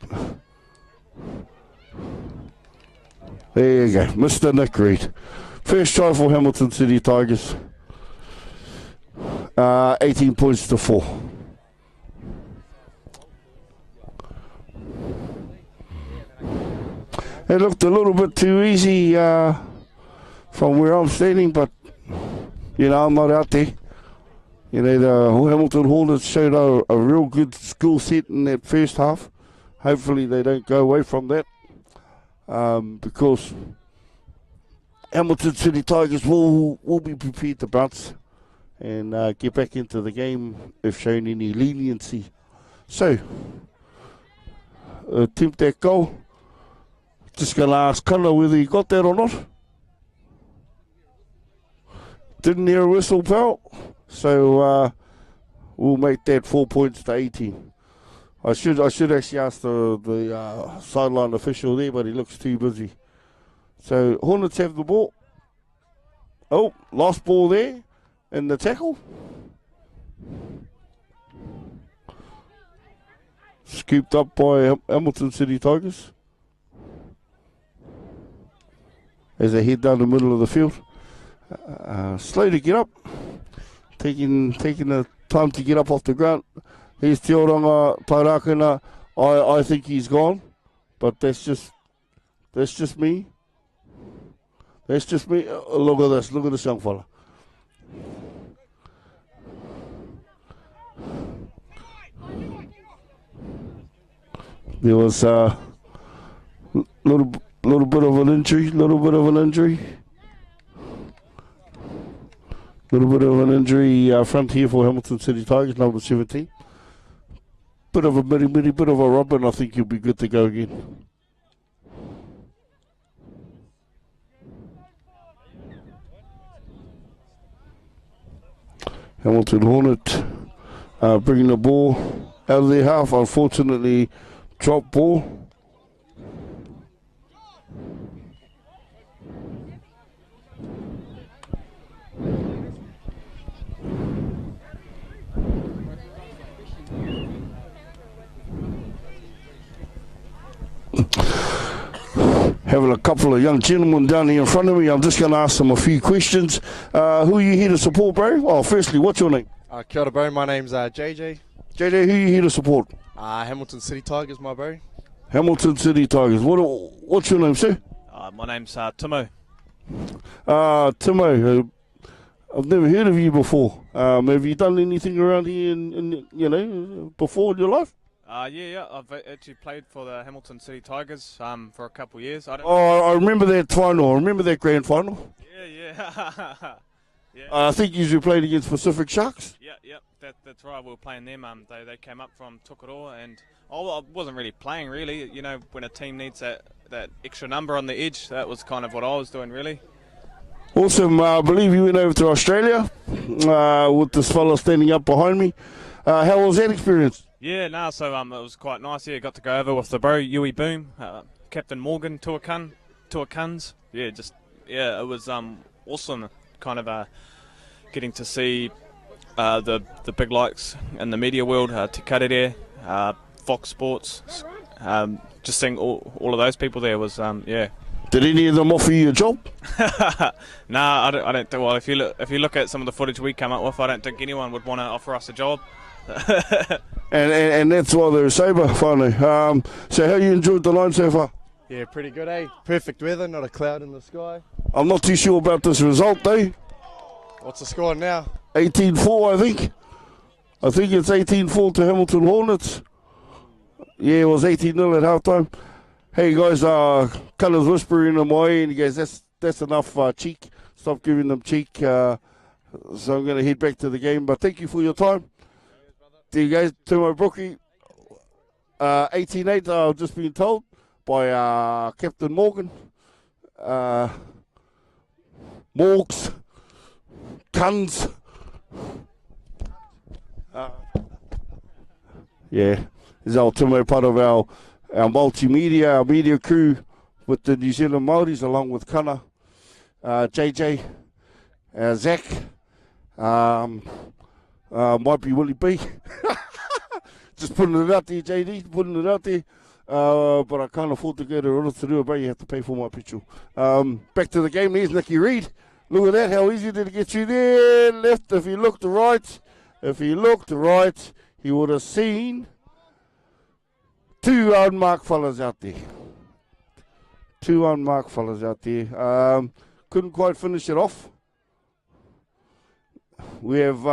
[SPEAKER 1] There you go, Mr. Nick Reed. First try for Hamilton City Tigers. 18 points to 4. It looked a little bit too easy from where I'm standing, but, you know, I'm not out there. You know, the Hamilton Hornets showed a real good skill set in that first half. Hopefully they don't go away from that because Hamilton City Tigers will be prepared to bounce and get back into the game if shown any leniency. So, attempt that goal. Just going to ask Kala whether he got that or not. Didn't hear a whistle, pal. So we'll make that 4 points to 18. I should actually ask the sideline official there, but he looks too busy. So Hornets have the ball. Oh, lost ball there in the tackle. Scooped up by Hamilton City Tigers as they head down the middle of the field. Slow to get up, taking the time to get up off the ground. Here's Te Oranga Tairakana. I think he's gone, but that's just me. That's just me. Look at this. Look at this young fella. There was little bit of an injury. Little bit of an injury front here for Hamilton City Tigers, number 17. Bit of a bit of a rub, and I think he'll be good to go again. Hamilton Hornet bringing the ball out of their half. Unfortunately, drop ball. Having a couple of young gentlemen down here in front of me. I'm just going to ask them a few questions. Who are you here to support, bro? Well, firstly, what's your name?
[SPEAKER 7] Kia ora, bro. My name's JJ.
[SPEAKER 1] JJ, who are you here to support?
[SPEAKER 7] Hamilton City Tigers, my bro.
[SPEAKER 1] Hamilton City Tigers. What's your name, sir?
[SPEAKER 8] My name's Timo.
[SPEAKER 1] Timo, I've never heard of you before. Have you done anything around here before in your life?
[SPEAKER 8] Yeah. I've actually played for the Hamilton City Tigers for a couple of years.
[SPEAKER 1] I remember that final. I remember that grand final.
[SPEAKER 8] Yeah. Yeah.
[SPEAKER 1] I think you played against Pacific Sharks.
[SPEAKER 8] Yeah. That's right. We were playing them. They came up from Tukuroa, and I wasn't really playing, really. You know, when a team needs that extra number on the edge, that was kind of what I was doing, really.
[SPEAKER 1] Awesome. I believe you went over to Australia with this fella standing up behind me. How was that experience?
[SPEAKER 8] Yeah, so it was quite nice. Yeah, got to go over with the bro, Yui Boom, Captain Morgan, Tuakuns. Yeah, it was awesome. Kind of getting to see the big likes in the media world, Te Karere, Fox Sports, just seeing all of those people there was, yeah.
[SPEAKER 1] Did any of them offer you a job?
[SPEAKER 8] Nah, I don't think. Well, if you look at some of the footage we come up with, I don't think anyone would want to offer us a job.
[SPEAKER 1] and that's why they're sober, finally. So how you enjoyed the line so far?
[SPEAKER 7] Yeah, pretty good, eh? Perfect weather, not a cloud in the sky.
[SPEAKER 1] I'm not too sure about this result, though.
[SPEAKER 7] What's the score now?
[SPEAKER 1] 18-4, I think. I think it's 18-4 to Hamilton Hornets. Yeah, it was 18-0 at halftime. Hey, guys, Colours whispering in my ear, and he goes, that's enough cheek. Stop giving them cheek. So I'm going to head back to the game. But thank you for your time. There you go, Timo Brookie. 18-8, I've just been told by Captain Morgan. Morgs. Cuns. Yeah, this is our Timo, part of our multimedia, our media crew with the New Zealand Māoris, along with Kana, JJ, Zach, might be Willie B. Just putting it out there, JD, putting it out there. But I can't afford to go to Rotorua, but you have to pay for my petrol. Back to the game, there's Nicky Reid. Look at that, how easy did it get you there? Left, if he looked right, he would have seen two unmarked fellas out there. Couldn't quite finish it off. We have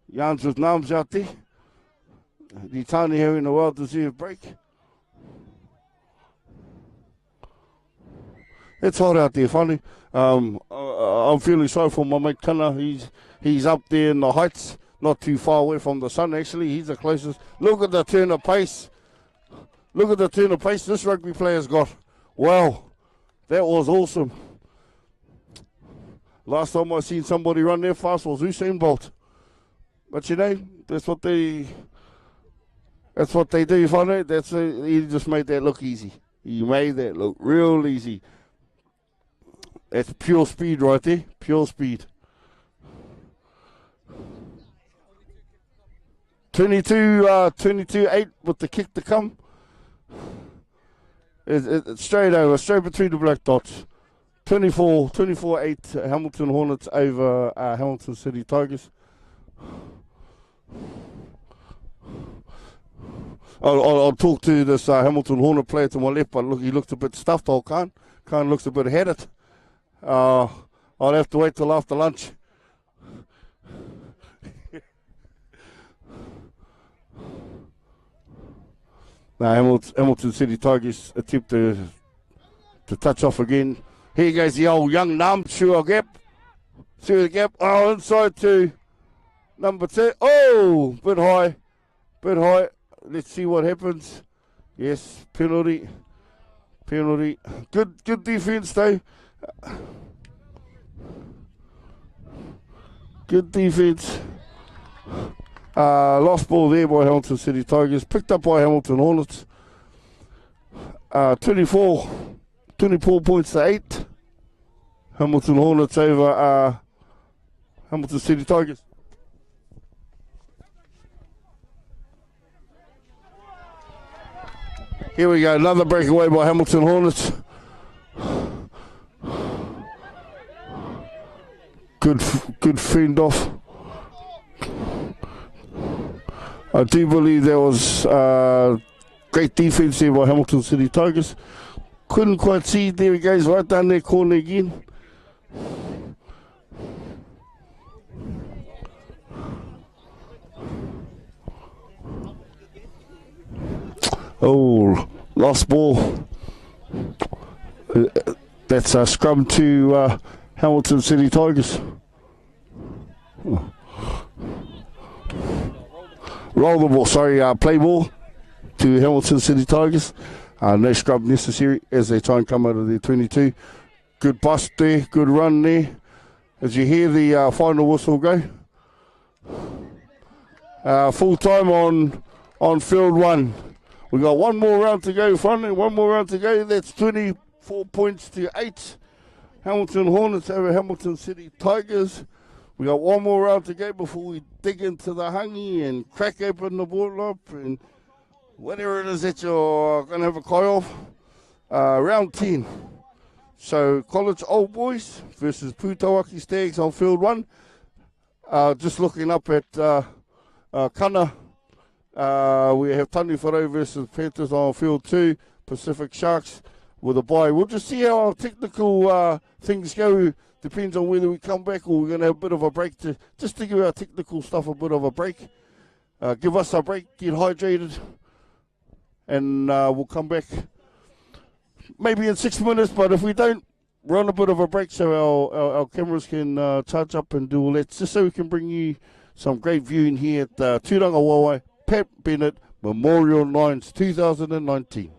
[SPEAKER 1] Yarns with Nams out there. The Tani having a well-deserved break. It's hot out there, funny. I'm feeling sorry for my mate Kana. He's up there in the heights, not too far away from the sun, actually. He's the closest. Look at the turn of pace. This rugby player's got. Wow, that was awesome. Last time I seen somebody run that fast was Usain Bolt. But you know, that's what they do, funny. He just made that look easy. He made that look real easy. That's pure speed right there. Pure speed. 22-8 with the kick to come. It's straight over, straight between the black dots. 24-8 Hamilton Hornets over Hamilton City Tigers. I'll talk to this Hamilton Hornet player to my left, but look, he looks a bit stuffed, old Khan. Khan looks a bit headed. I'll have to wait till after lunch. Now Hamilton City Tigers attempt to touch off again. Here goes the old young Nam, through the gap. Oh, inside to number 2. Oh, bit high. Let's see what happens. Yes, penalty. Good defense though. Good defense. Lost ball there by Hamilton City Tigers. Picked up by Hamilton Hornets. 24 points to 8. Hamilton Hornets over Hamilton City Tigers. Here we go, another breakaway by Hamilton Hornets. Good fend off. I do believe there was great defense there by Hamilton City Tigers. Couldn't quite see. There he goes, right down their corner again. Oh, lost ball. That's a scrum to Hamilton City Tigers. Roll the ball, sorry, play ball to Hamilton City Tigers. No scrub necessary as they try and come out of their 22. Good bust there, good run there. As you hear the final whistle go. Full time on field 1. We got one more round to go, finally, one more round to go. That's 24 points to 8. Hamilton Hornets over Hamilton City Tigers. We got one more round to go before we dig into the hangi and crack open the ball up and whatever it is that you're going to have a kai off. Round 10. So College Old Boys versus Putawaki Stags on field 1. Just looking up at Kana. We have Tani Whare versus Panthers on field 2. Pacific Sharks with a bye. We'll just see how our technical things go. Depends on whether we come back or we're going to have a bit of a break to give our technical stuff a bit of a break. Give us a break, get hydrated, and we'll come back maybe in 6 minutes. But if we don't, we're on a bit of a break so our cameras can charge up and do all that, just so we can bring you some great viewing here at Tūranga Wawai Pat Bennett Memorial Nines 2019.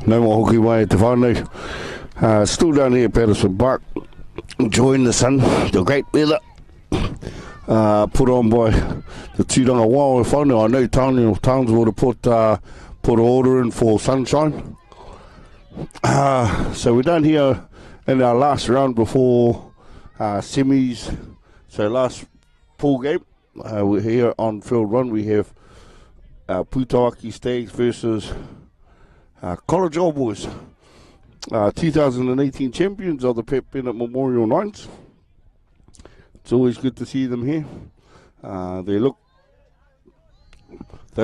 [SPEAKER 1] No more hoki way at the whānau. Still down here at Patterson Park, enjoying the sun, the great weather. Put on by the Tūranga Wawai whānau. I know towns would have put an order in for sunshine. So we're down here in our last round before semis. So last pool game. We're here on field 1. We have Putawaki Stags versus College Old Boys, 2018 champions of the Pat Bennett Memorial Nines. It's always good to see them here. They're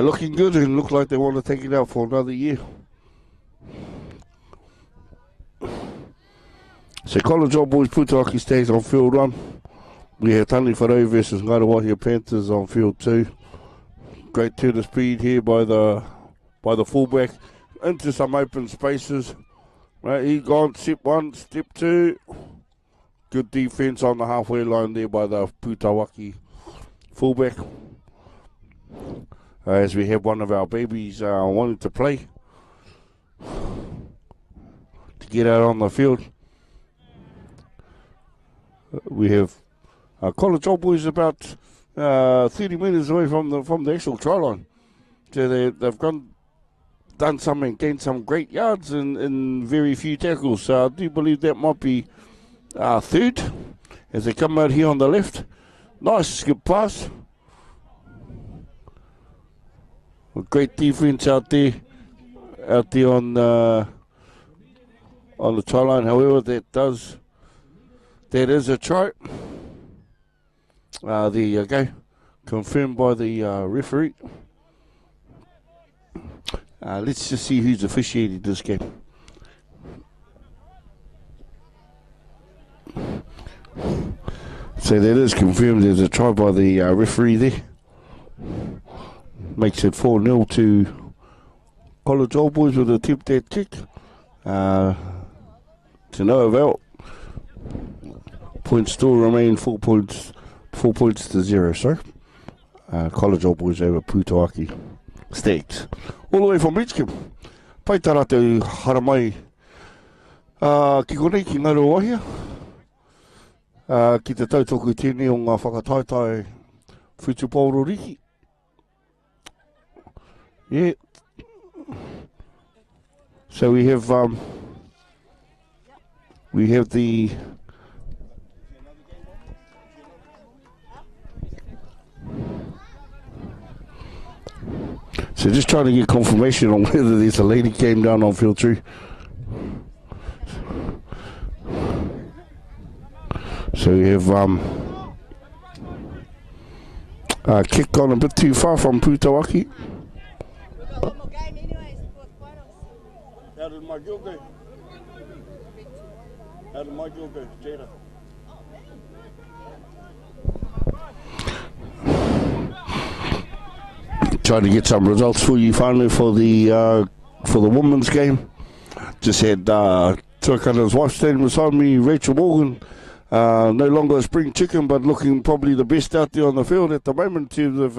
[SPEAKER 1] looking good and look like they want to take it out for another year. So College Old Boys, Putawaki Stags on field 1. We have Tani Whare versus Ngairawahia Panthers on field 2. Great turn of speed here by the fullback. Into some open spaces. Right, he gone step 1, step 2. Good defense on the halfway line there by the Putawaki fullback. As we have one of our babies wanting to play to get out on the field. We have College Old Boys about 30 metres away from the actual try line. So they've done some and gained some great yards in very few tackles. So I do believe that might be third as they come out here on the left. Nice skip pass. A great defense out there on the try line. However, that is a try. There you go. Confirmed by the referee. Let's just see who's officiating this game. So that is confirmed. There's a try by the referee there. Makes it 4-0 to College Old Boys with a tip-that kick. To no avail. Points still remain 4 points to 0, sorry. College Old Boys over Putawaki Stags. All the way from Richcombe. Paitara te haramai. Ki konei ki ngaru wahia. Ki te tautoku tēnei o ngā whakataetai Whutupōro Riki. Yeah. So we have the so just trying to get confirmation on whether there's a lady game down on field 3. So we have kick on a bit too far from Putawaki. How did my girl go? How did my girl go, Jada? Trying to get some results for you finally for the women's game. Just had Tuakana's wife standing beside me, Rachel Morgan. No longer a spring chicken, but looking probably the best out there on the field at the moment in terms of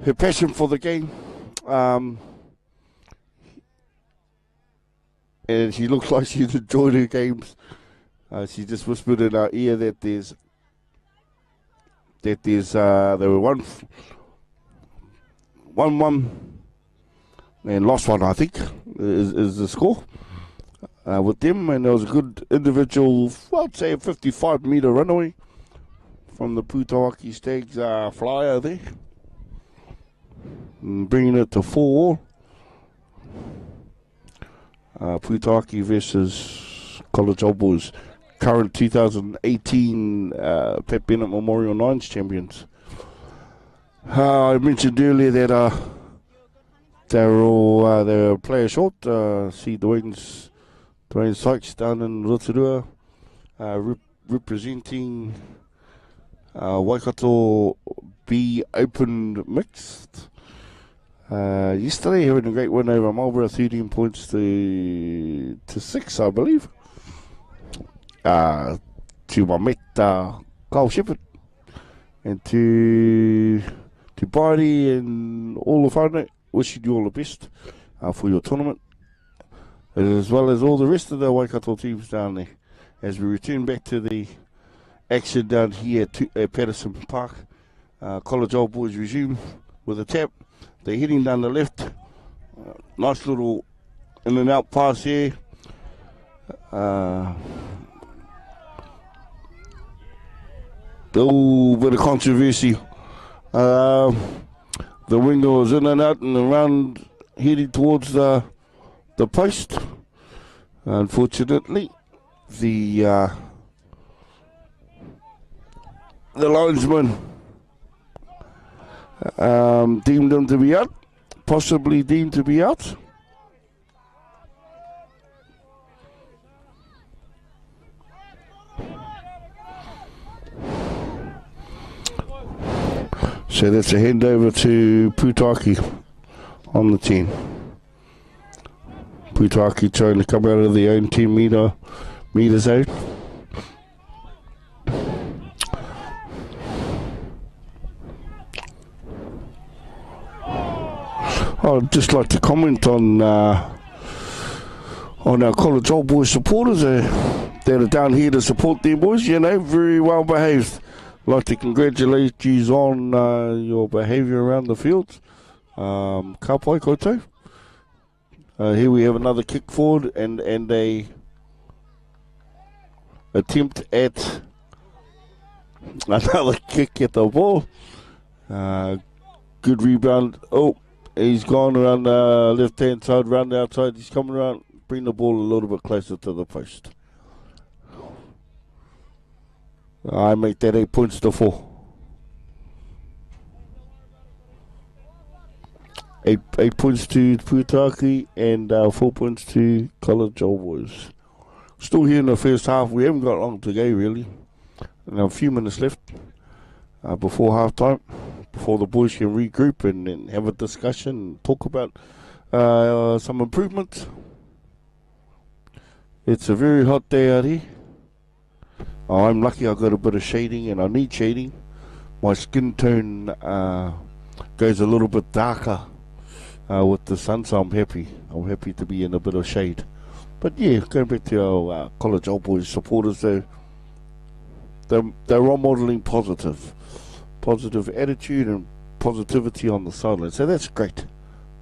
[SPEAKER 1] her passion for the game. And she looks like she's enjoyed her games. She just whispered in our ear that they were 1-1 and lost one, I think, is the score with them. And there was a good individual, I'd say a 55-metre runaway from the Putawaki Stags flyer there, and bringing it to 4-4. Putawaki versus College Old Boys, current 2018 Pep Bennett Memorial Nines champions. I mentioned earlier that they were player short. See Dwayne Sykes down in Rotorua representing Waikato B Open Mixed. Yesterday having a great win over Marlborough, 13 points to 6, I believe. To my mate Carl Shepherd and to Barty and all the whānau, wishing you all the best for your tournament, as well as all the rest of the Waikato teams down there, as we return back to the action down here at Patterson Park. College Old Boys resume with a tap. They're heading down the left. Nice little in and out pass here. Oh, bit of controversy. The winger was in and out and around, heading towards the post. Unfortunately, the linesman deemed him to be out, possibly deemed to be out. So that's a handover to Putaki on the 10. Putaki trying to come out of the own 10 metre zone. I'd just like to comment on our College Old Boys supporters that are down here to support their boys. You know, very well behaved. I'd like to congratulate you on your behaviour around the fields. Ka pai koutou. Here we have another kick forward and a attempt at another kick at the ball. Good rebound. Oh, he's gone around the left-hand side, round the outside. He's coming around, bring the ball a little bit closer to the post. I make that 8 points to 4. 8 points to Putaki and 4 points to College Old Boys. Still here in the first half. We haven't got long to go, really. And a few minutes left before half time, before the boys can regroup and have a discussion and talk about some improvements. It's a very hot day out here. I'm lucky I got a bit of shading, and I need shading. My skin tone goes a little bit darker with the sun, so I'm happy. I'm happy to be in a bit of shade. But yeah, going back to our college old boys supporters, they're role modelling positive attitude and positivity on the sideline. So that's great.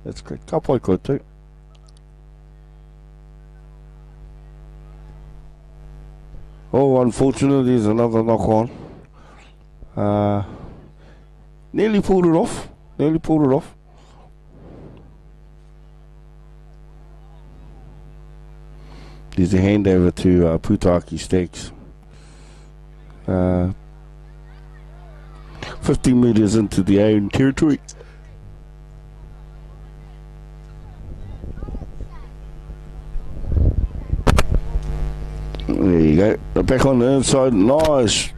[SPEAKER 1] That's great. Ka pai koutou. Oh, unfortunately, there's another knock on. Nearly pulled it off. There's a handover to Putaki Stakes. 15 metres into the own territory. There you go. Back on the inside. Nice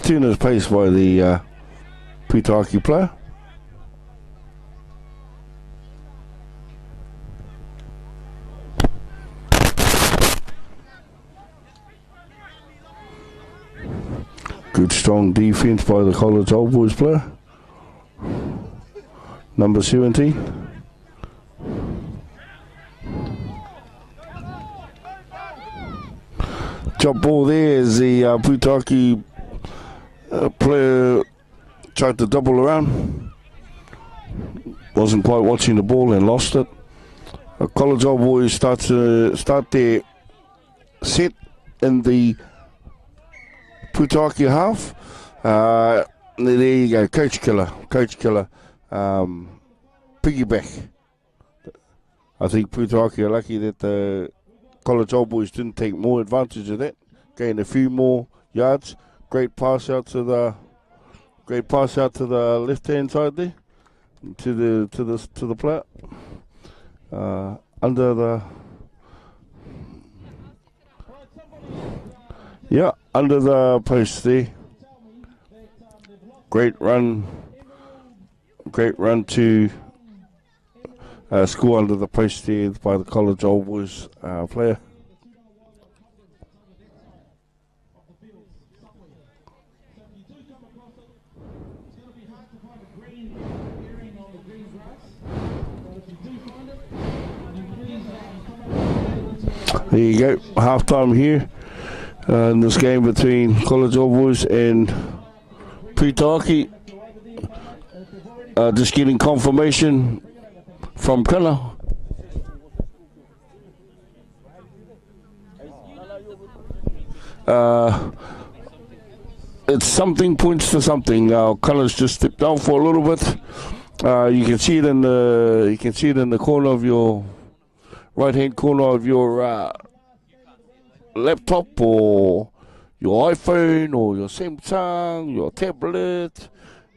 [SPEAKER 1] turn of pace by the Putaki player. Good strong defence by the college old boys player. Number 17. Jump ball there as the Putaki player tried to double around. Wasn't quite watching the ball and lost it. College old boys start their set in the Putaki half. There you go, coach killer. Piggyback. I think Putaki are lucky that the college old boys didn't take more advantage of that. Gained a few more yards. Great pass out to the left hand side there, to the player. Under the post there. Great run to score under the post there by the college old boys player. There you go, half-time here in this game between college old boys and Putaki. Just getting confirmation from Kana. It's something points to something. Now Kana's just stepped down for a little bit. You can see it in the corner of your right-hand corner of your laptop or your iPhone or your Samsung, your tablet,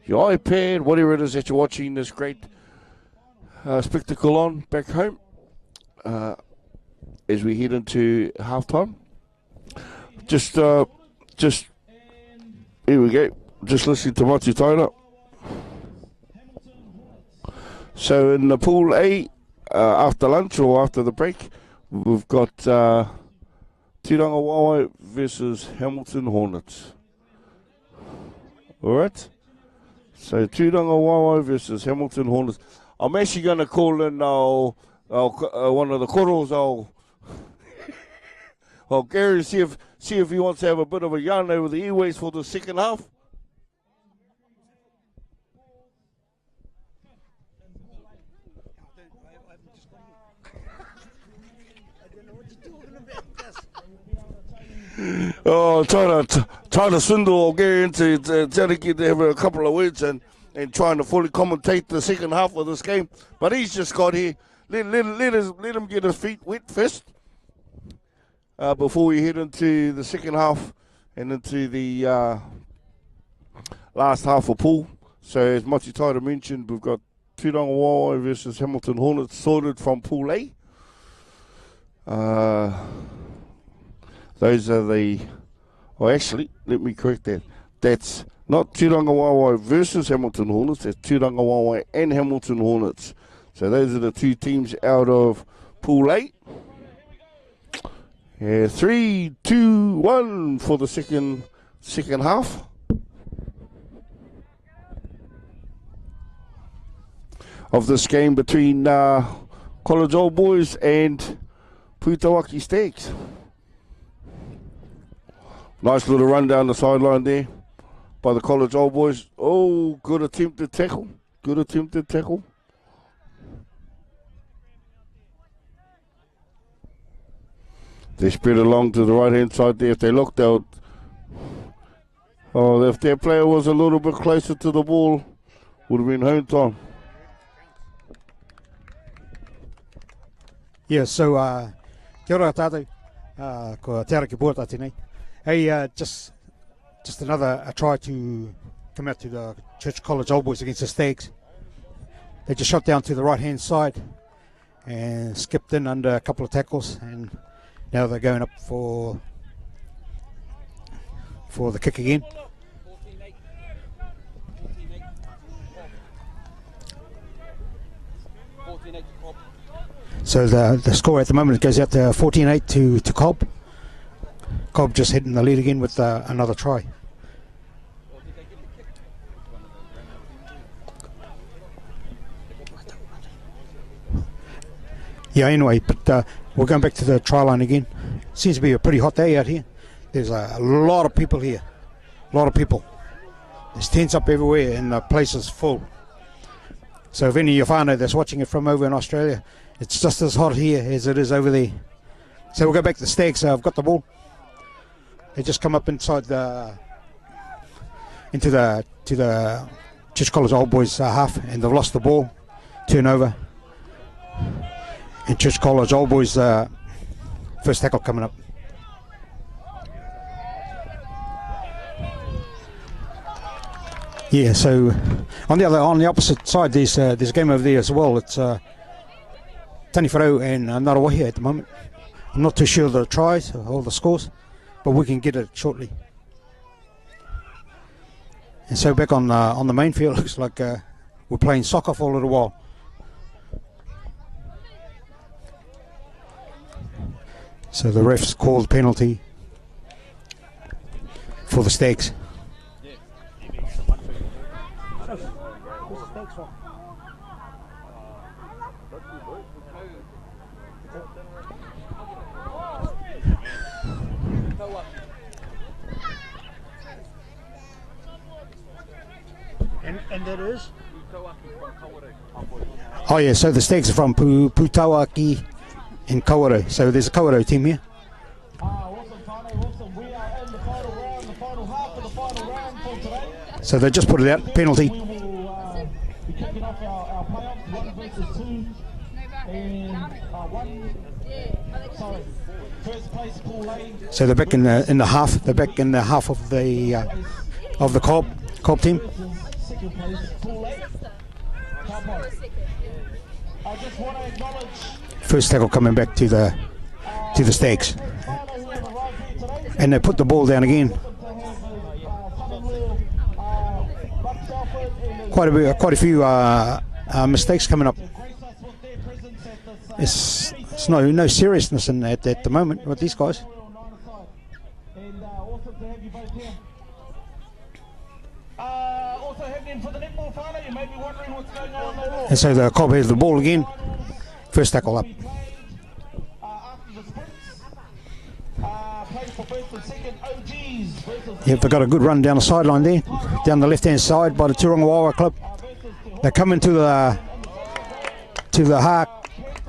[SPEAKER 1] your iPad, whatever it is that you're watching this great spectacle on back home as we head into halftime. Just here we go. Just listening to Mati Taira. So in the pool A, after lunch or after the break, we've got Tiranga Wawa versus Hamilton Hornets. Alright? So Tiranga Wawa versus Hamilton Hornets. I'm actually going to call in one of the koros, Gary, see if he wants to have a bit of a yarn over the airways for the second half. Trying to swindle Gary into trying to have a couple of words and trying to fully commentate the second half of this game. But he's just got here. Let him get his feet wet first before we head into the second half and into the last half of pool. So as Mati Taira mentioned, we've got Tiranga Wawa versus Hamilton Hornets sorted from pool A. Those are the... Oh, actually, let me correct that. That's not Tiranga Wawa versus Hamilton Hornets. That's Tiranga Wawa and Hamilton Hornets. So those are the two teams out of Pool A. 3, 2, 1 for the second half. of this game between College Old Boys and Putawaki Stags. Nice little run down the sideline there by the College Old Boys. Oh, good attempted tackle. Good attempted tackle. They spread along to the right-hand side there. If they looked out, if their player was a little bit closer to the ball, would have been home time.
[SPEAKER 9] Yeah, so kia ora tātou, ko te ara ki pōta tēnei. Hey, just another try to come out to the Church College Old Boys against the Stags. They just shot down to the right-hand side and skipped in under a couple of tackles, and now they're going up for the kick again. So the score at the moment goes out to 14-8 to Cobb. Cobb just hitting the lead again with another try. Yeah, anyway, but we're going back to the try line again. Seems to be a pretty hot day out here. There's a lot of people here. A lot of people. There's tents up everywhere and the place is full. So if any of your whānau that's watching it from over in Australia, it's just as hot here as it is over there. So we'll go back to the Stags. I've got the ball. They just come up inside to the Church College Old Boys half, and they've lost the ball. Turnover. And Church College Old Boys first tackle coming up. Yeah, so on the opposite side, there's a game over there as well. It's Taniwharau and Ngaruawahia at the moment. I'm not too sure of the tries or the scores, but we can get it shortly. And so back on the main field, looks like we're playing soccer for a little while. So the refs called penalty for the Stags. And that is? Oh yeah, so the Stags are from Putawaki and Kawerau. So there's a Kawerau team here. So they just put it out, penalty. So they're back in the half. They're back in the half of the Cobb team. First tackle coming back to the Stags, and they put the ball down again. Quite a few mistakes coming up. It's no seriousness in at the moment with these guys. And so the Cobb has the ball again. First tackle up. Yep, they've got a good run down the sideline there, down the left-hand side by the Turangawawa club. They're coming to the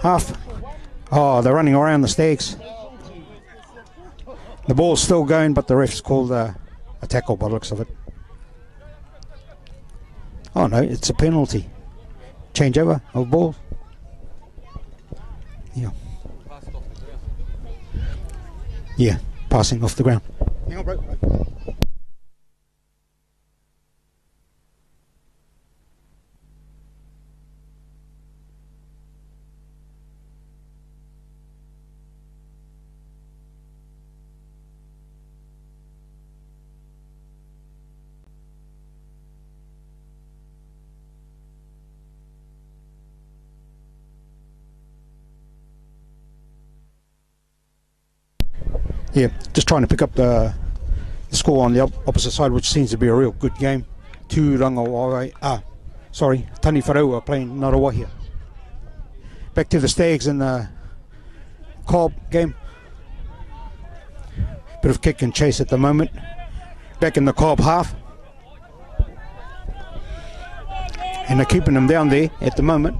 [SPEAKER 9] half. Oh, they're running around the Stags. The ball's still going, but the ref's called a tackle by the looks of it. Oh no, it's a penalty. Change over of ball. Yeah. Yeah, passing off the ground. Hang on, bro. Yeah, just trying to pick up the score on the opposite side, which seems to be a real good game. Sorry, Tani Wharau are playing Ngarawahia. Back to the Stags in the Cobb game. Bit of kick and chase at the moment. Back in the Cobb half. And they're keeping them down there at the moment.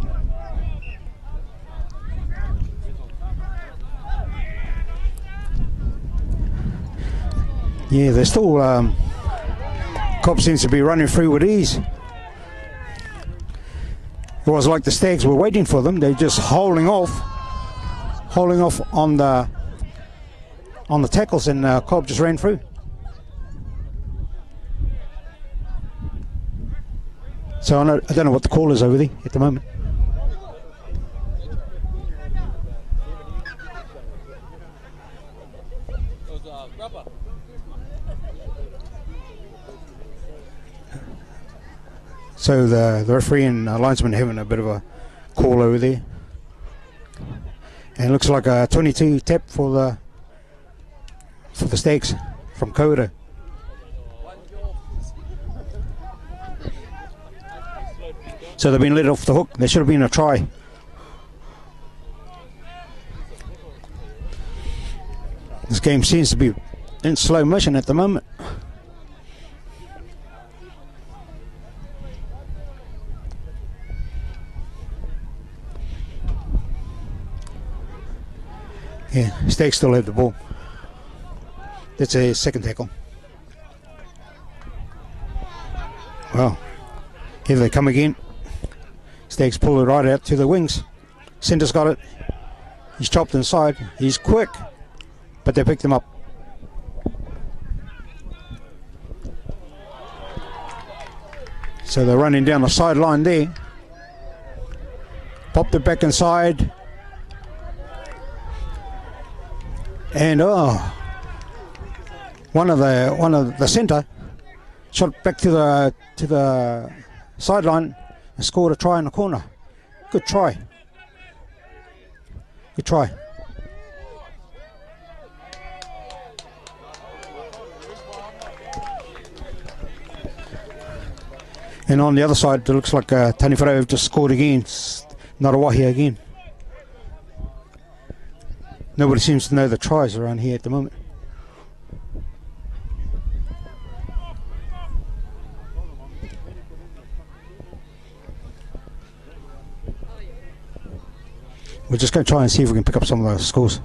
[SPEAKER 9] Yeah, they're still... Cobb seems to be running through with ease. It was like the Stags were waiting for them. They're just holding off on the tackles, and Cobb just ran through. So I don't know what the call is over there at the moment. So the referee and linesman are having a bit of a call over there. And it looks like a 22 tap for the Stags from Koura. So they've been let off the hook. There should have been a try. This game seems to be in slow motion at the moment. Yeah, Stags still have the ball. That's a second tackle. Well, here they come again. Stags pull it right out to the wings. Centre's got it. He's chopped inside. He's quick, but they picked him up. So they're running down the sideline there. Popped it back inside. And one of the centre shot back to the sideline and scored a try in the corner. Good try. Good try. And on the other side, it looks like Tani Wharau have just scored again. Ngarawahia again. Nobody seems to know the tries around here at the moment. We're just going to try and see if we can pick up some of those scores.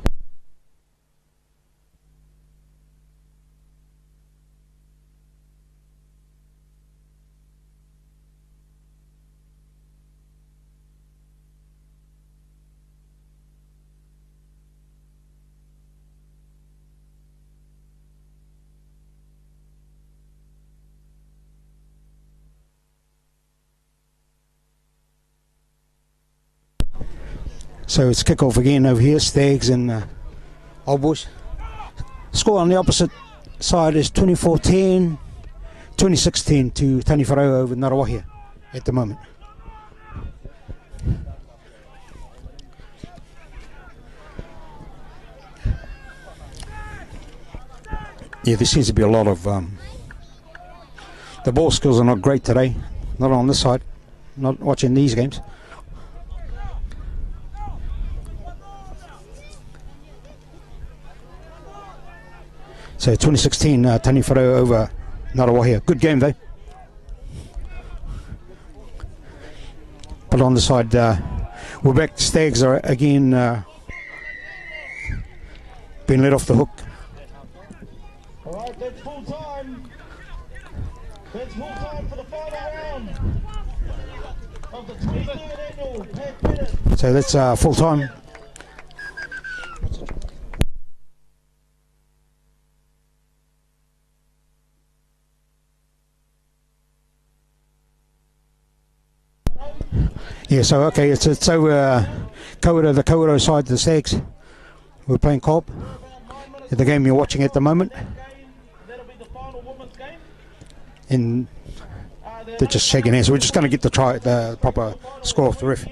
[SPEAKER 9] So it's kick-off again over here, Stags and Old Bush. Score on the opposite side is 24-10, 26-10 to Tani Wharau over Ngarawahia at the moment. Yeah, there seems to be a lot of... the ball skills are not great today, not on this side, not watching these games. So 2016, Tani Wharau over Ngarawahia. Good game though. But on the side, we're back. Stags are again being let off the hook.
[SPEAKER 6] All right, that's full time. That's full time for the final round of the 23rd annual Pat Bennett.
[SPEAKER 9] So that's full time. Yeah, so okay, it's over Koura, the Koura side, the Stags. We're playing Cobb. The game you're watching at the moment. And they're just shaking hands. We're just going to get the proper score off the ref.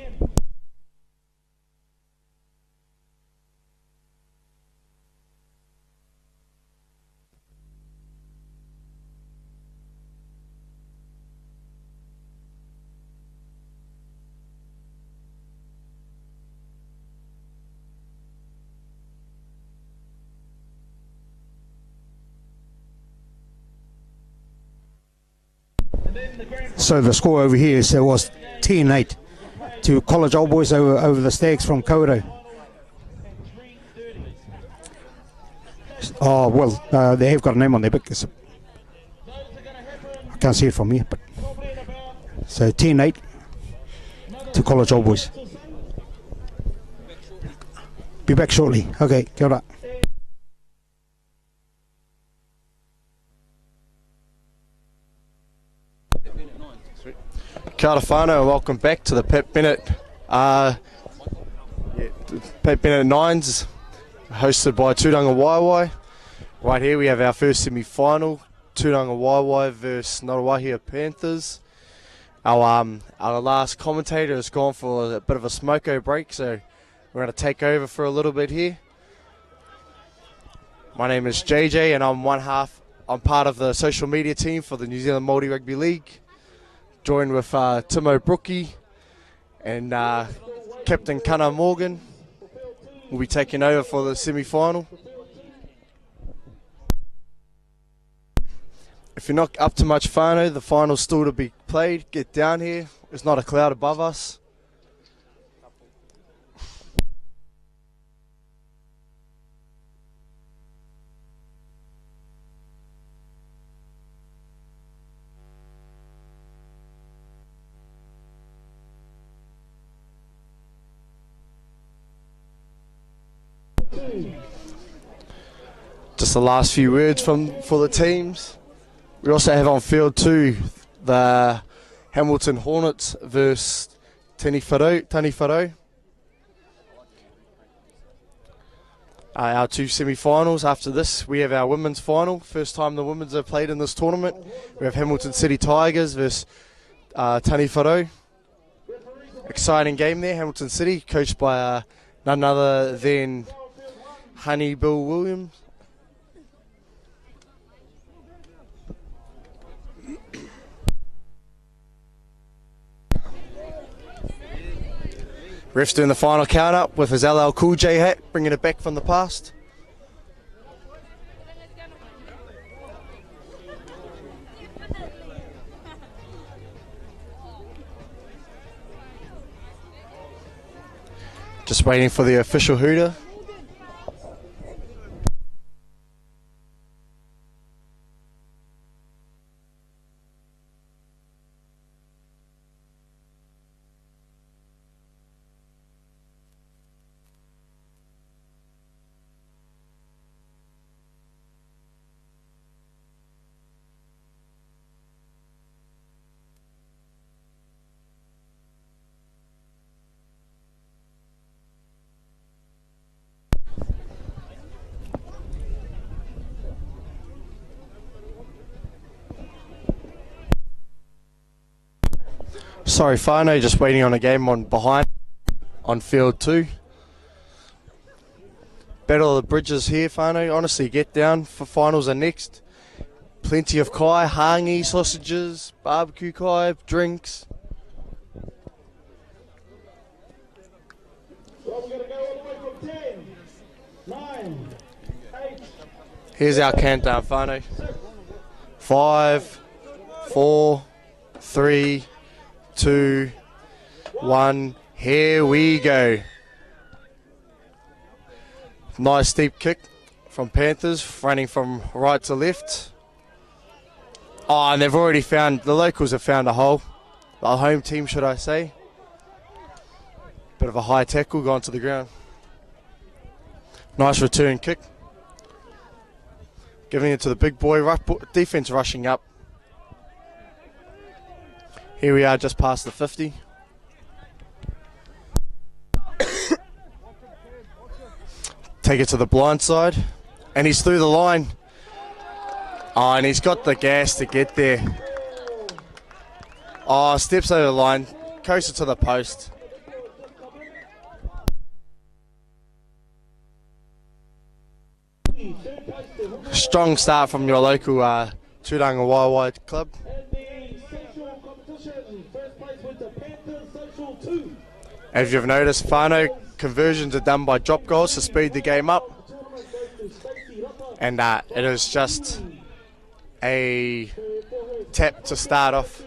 [SPEAKER 9] So the score over here was 10-8 to College Old Boys over the Stags from Kawerau. Oh, well, they have got a name on their book. I can't see it from here, but so 10-8 to College Old Boys. Be back shortly. Okay, kia ora.
[SPEAKER 7] Kia ora whānau, and welcome back to the Pat Bennett Pat Bennett Nines, hosted by Tūranga Waiwai. Right here we have our first semi-final, Tūranga Waiwai versus Ngaruawahia Panthers. Our last commentator has gone for a bit of a smoko break, so we're going to take over for a little bit here. My name is JJ, and I'm part of the social media team for the New Zealand Māori Rugby League. Joined with Timo Brookie and Captain Kana Morgan. We'll be taking over for the semi-final. If you're not up to much whānau, the final's still to be played. Get down here. There's not a cloud above us. Just the last few words for the teams. We also have on field 2 the Hamilton Hornets versus Tani Wharau. Our 2 semi-finals. After this, we have our women's final. First time the women's have played in this tournament. We have Hamilton City Tigers versus Tani Wharau. Exciting game there. Hamilton City, coached by none other than Honey Bill Williams. Ref's doing the final count up with his LL Cool J hat, bringing it back from the past. Just waiting for the official hooter. Sorry, whānau, just waiting on a game on field 2. Battle of the Bridges here, whānau. Honestly, get down, for finals are next. Plenty of kai, hangi, sausages, barbecue kai, drinks.
[SPEAKER 6] Well, we're going to go all the way from 10, 9, 8.
[SPEAKER 7] Here's our countdown, whānau. 5, 4, 3, 2, 1, here we go. Nice steep kick from Panthers, running from right to left. Oh, and they've already found, the locals have found a hole. The home team, should I say. Bit of a high tackle, gone to the ground. Nice return kick. Giving it to the big boy, defense rushing up. Here we are just past the 50. Take it to the blind side. And he's through the line. Oh, and he's got the gas to get there. Oh, steps over the line. Coaster to the post. Strong start from your local Tūranga Waiwai club. As you've noticed, whānau conversions are done by drop goals to speed the game up. And it is just a tap to start off.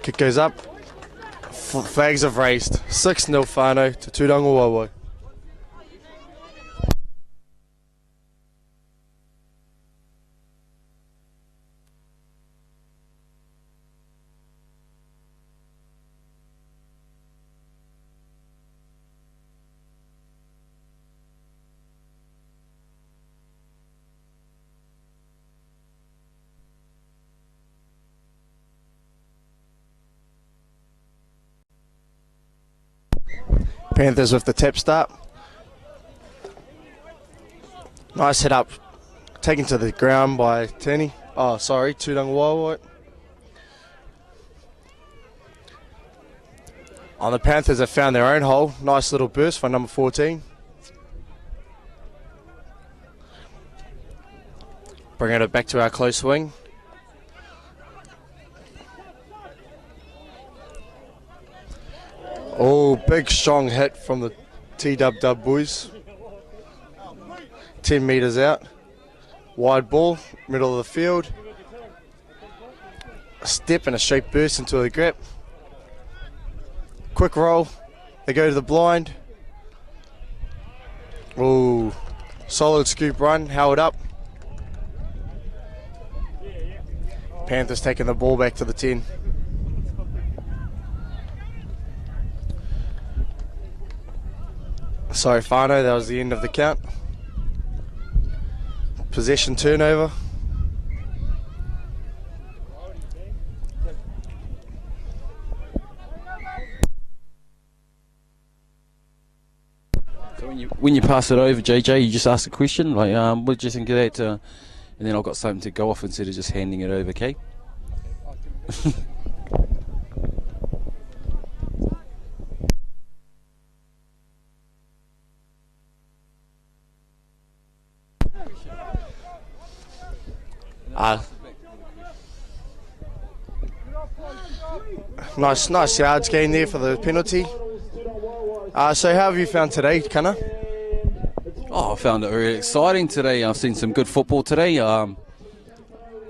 [SPEAKER 7] Kick goes up. Flags have raised. 6-0 whānau to Tūranga Waewae. Panthers with the tap start. Nice hit up, taken to the ground by Tūranga Waewae. The Panthers have found their own hole. Nice little burst for number 14. Bringing it back to our close wing. Oh, big strong hit from the TWW boys. 10 metres out. Wide ball, middle of the field. A step and a straight burst into the grip. Quick roll. They go to the blind. Oh, solid scoop run, held up. Panthers taking the ball back to the 10. Sorry, whānau, that was the end of the count. Possession turnover.
[SPEAKER 10] So when you pass it over, JJ, you just ask a question, like, what did you think of that? And then I've got something to go off instead of just handing it over, okay?
[SPEAKER 7] Nice yards gain there for the penalty. So how have you found today, Kana?
[SPEAKER 10] Oh, I found it really exciting today. I've seen some good football today. And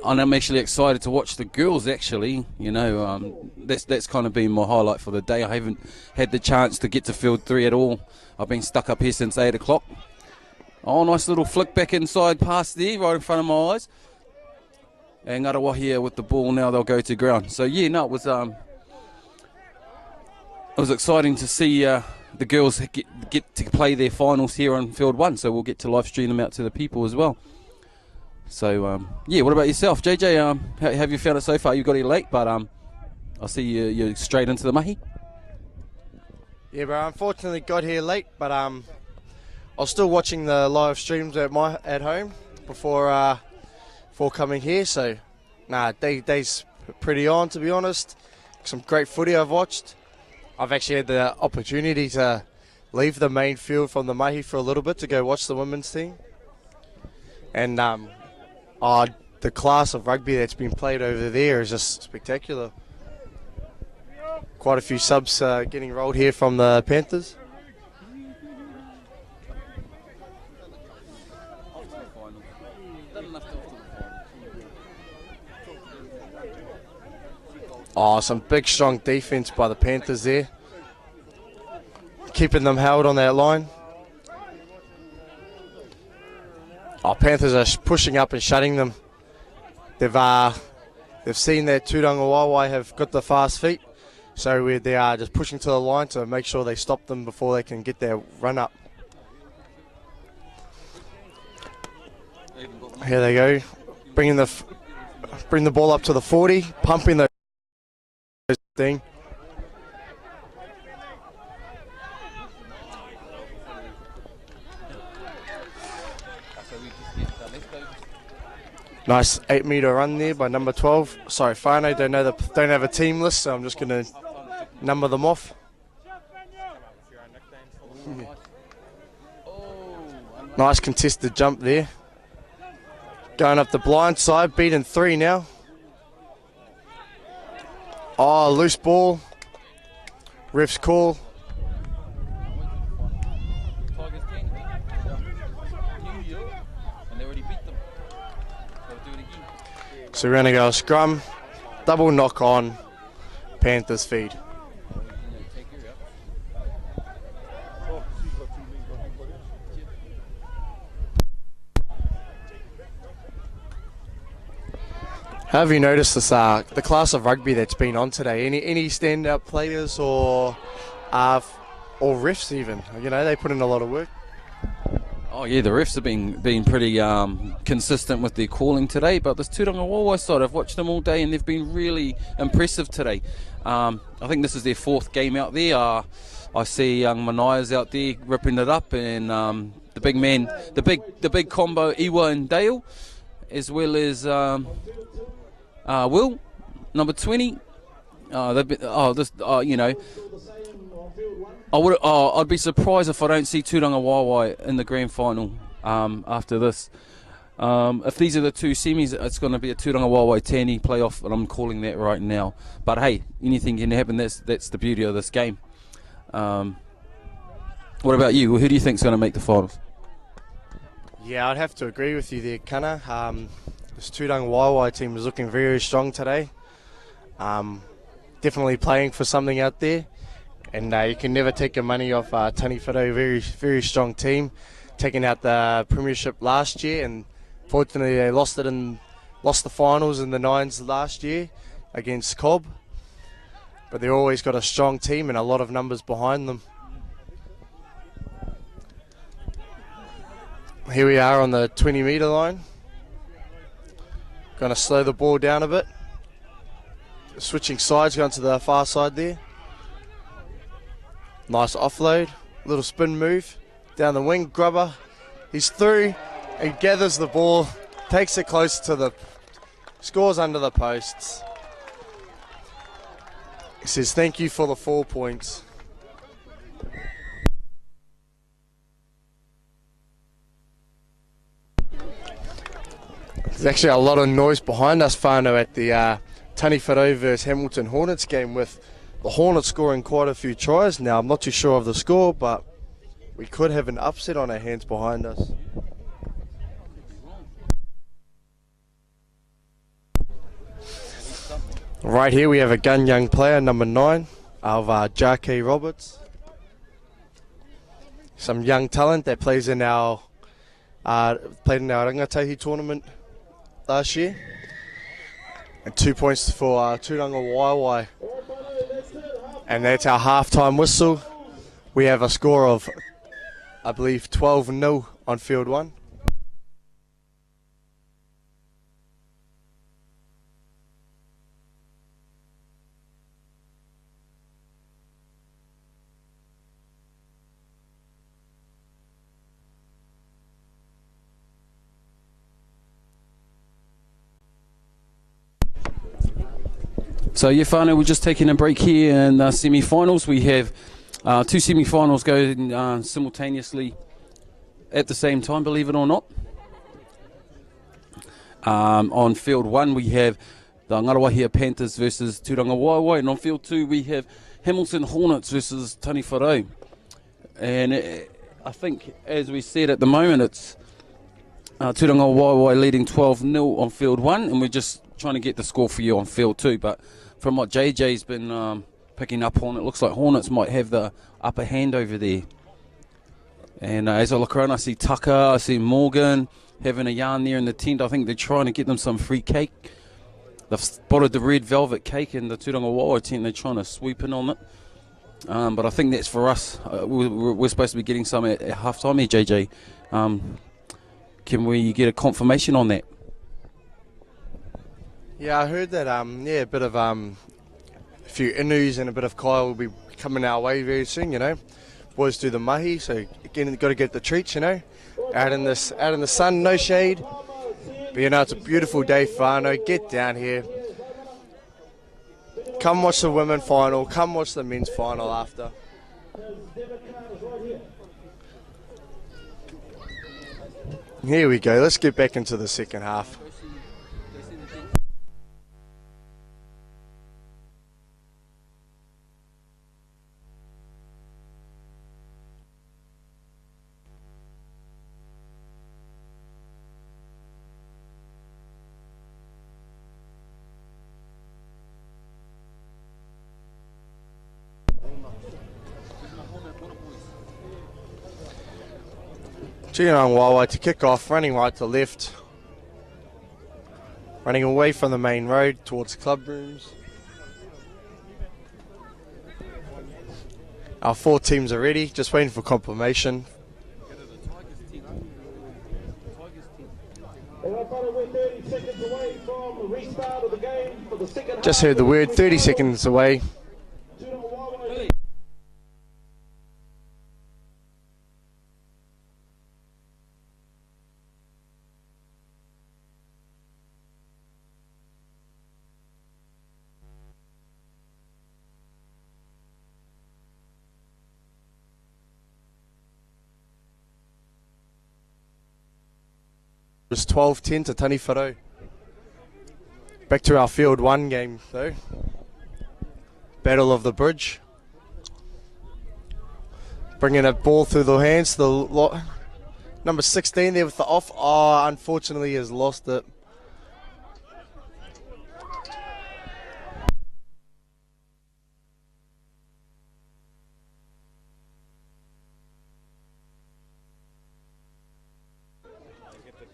[SPEAKER 10] I'm actually excited to watch the girls, actually. You know, that's kind of been my highlight for the day. I haven't had the chance to get to field 3 at all. I've been stuck up here since 8 o'clock. Oh, nice little flick back inside pass there, right in front of my eyes. And Ngarawa here with the ball now, they'll go to ground. So yeah, no, it was exciting to see the girls get to play their finals here on field 1. So we'll get to live stream them out to the people as well. So yeah, what about yourself, JJ? How have you found it so far? You got here late, but I see you're straight into the mahi.
[SPEAKER 7] Yeah, bro. Unfortunately, got here late, but I was still watching the live streams at home before coming here. So, day's pretty on, to be honest. Some great footy I've watched. I've actually had the opportunity to leave the main field from the mahi for a little bit to go watch the women's team. And the class of rugby that's been played over there is just spectacular. Quite a few subs getting rolled here from the Panthers. Oh, some big strong defense by the Panthers there. Keeping them held on that line. Oh, Panthers are pushing up and shutting them. They've seen that Tūranga Waewae have got the fast feet. So they are just pushing to the line to make sure they stop them before they can get their run up. Here they go. Bring the ball up to the 40. Pumping the thing. Nice 8-metre run there by number 12. Sorry, whānau don't have a team list, so I'm just going to number them off. Nice contested jump there. Going up the blind side, beaten 3 now. Oh, loose ball. Ref's call.
[SPEAKER 10] Tigers 10. New York. And they already beat them. Got to do it again.
[SPEAKER 7] So we're going to go scrum, double knock on, Panthers feed. Have you noticed this, the class of rugby that's been on today? Any standout players or refs even? You know, they put in a lot of work.
[SPEAKER 10] Oh yeah, the refs have been pretty consistent with their calling today. But this Tūranga Wawa side, I've watched them all day and they've been really impressive today. I think this is their 4th game out there. I see young Manaia's out there ripping it up, and the big man, the big combo, Iwa and Dale, as well as Will, number 20. You know, I'd be surprised if I don't see Tūranga Wawa in the grand final after this. If these are the 2 semis, it's going to be a Tūranga Wawa Tani playoff, and I'm calling that right now. But hey, anything can happen. That's the beauty of this game. What about you? Who do you think is going to make the finals?
[SPEAKER 7] Yeah, I'd have to agree with you there, Kana. This Tūranga Wawa team is looking very strong today. Definitely playing for something out there. And you can never take your money off Tani Whare, very, very strong team. Taking out the premiership last year, and fortunately they lost the finals in the 9s last year against Cobb. But they've always got a strong team and a lot of numbers behind them. Here we are on the 20-metre line. Going to slow the ball down a bit. Switching sides, going to the far side there. Nice offload, little spin move. Down the wing, Grubber. He's through. He gathers the ball, takes it close to the... Scores under the posts. He says, thank you for the 4 points. There's actually a lot of noise behind us, whānau, at the Tani Whare versus Hamilton Hornets game, with the Hornets scoring quite a few tries. Now, I'm not too sure of the score, but we could have an upset on our hands behind us. Right here we have a gun young player, number 9, of Jake Roberts. Some young talent that plays in our played in our Rangatahi tournament last year. And 2 points for Tūranga Waiwai. And that's our half-time whistle. We have a score of, I believe, 12-0 on field 1.
[SPEAKER 10] So yeah, whānau, we're just taking a break here in the semi-finals. We have 2 semi-finals going simultaneously at the same time, believe it or not. On field 1 we have the Ngarawahia Panthers versus Tūranga Waiwai, and on field 2 we have Hamilton Hornets versus Tani Whare. And I think, as we said, at the moment it's Tūranga Waiwai leading 12-0 on field 1, and we're just trying to get the score for you on field 2. But from what JJ's been picking up on, it looks like Hornets might have the upper hand over there. And as I look around, I see Tucker, I see Morgan having a yarn there in the tent. I think they're trying to get them some free cake. They've spotted the red velvet cake in the Tūranga Waiwai tent. They're trying to sweep in on it. But I think that's for us. We're supposed to be getting some at half-time here, JJ. Can we get a confirmation on that?
[SPEAKER 7] Yeah, I heard that, a bit of a few inus and a bit of kai will be coming our way very soon, you know. Boys do the mahi, so again, got to get the treats, you know. Out in the sun, no shade. But you know, it's a beautiful day, whānau. Get down here. Come watch the women final, come watch the men's final after. Here we go, let's get back into the second half. Turangawawa Wawa to kick off, running right to left. Running away from the main road towards club rooms. Our 4 teams are ready, just waiting for confirmation. Just heard the word, 30 seconds away. It's 12-10 to Taniwharo. Back to our field 1 game though. Battle of the Bridge. Bringing a ball through the hands. Number 16 there with the off. Oh, unfortunately has lost it.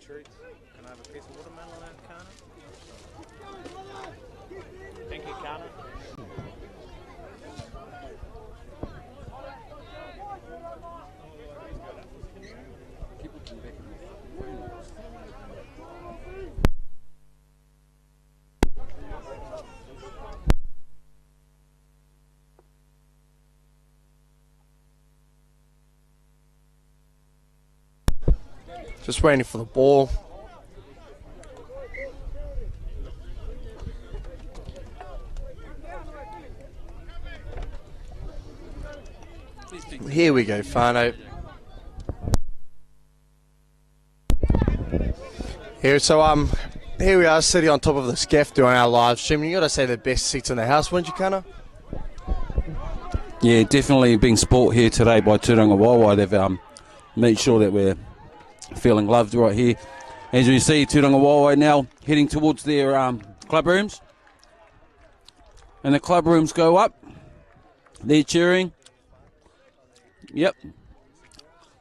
[SPEAKER 8] Can I have a piece of watermelon on that counter? Thank you, counter.
[SPEAKER 7] Just waiting for the ball. Here we go, Fano. Here we are sitting on top of the scaff doing our live stream. You got to say the best seats in the house, wouldn't you, Kana?
[SPEAKER 10] Yeah, definitely being sport here today by Turangawawa. They've made sure that we're feeling loved right here. As you see, Turangawawa now heading towards their club rooms. And the club rooms go up. They're cheering. Yep.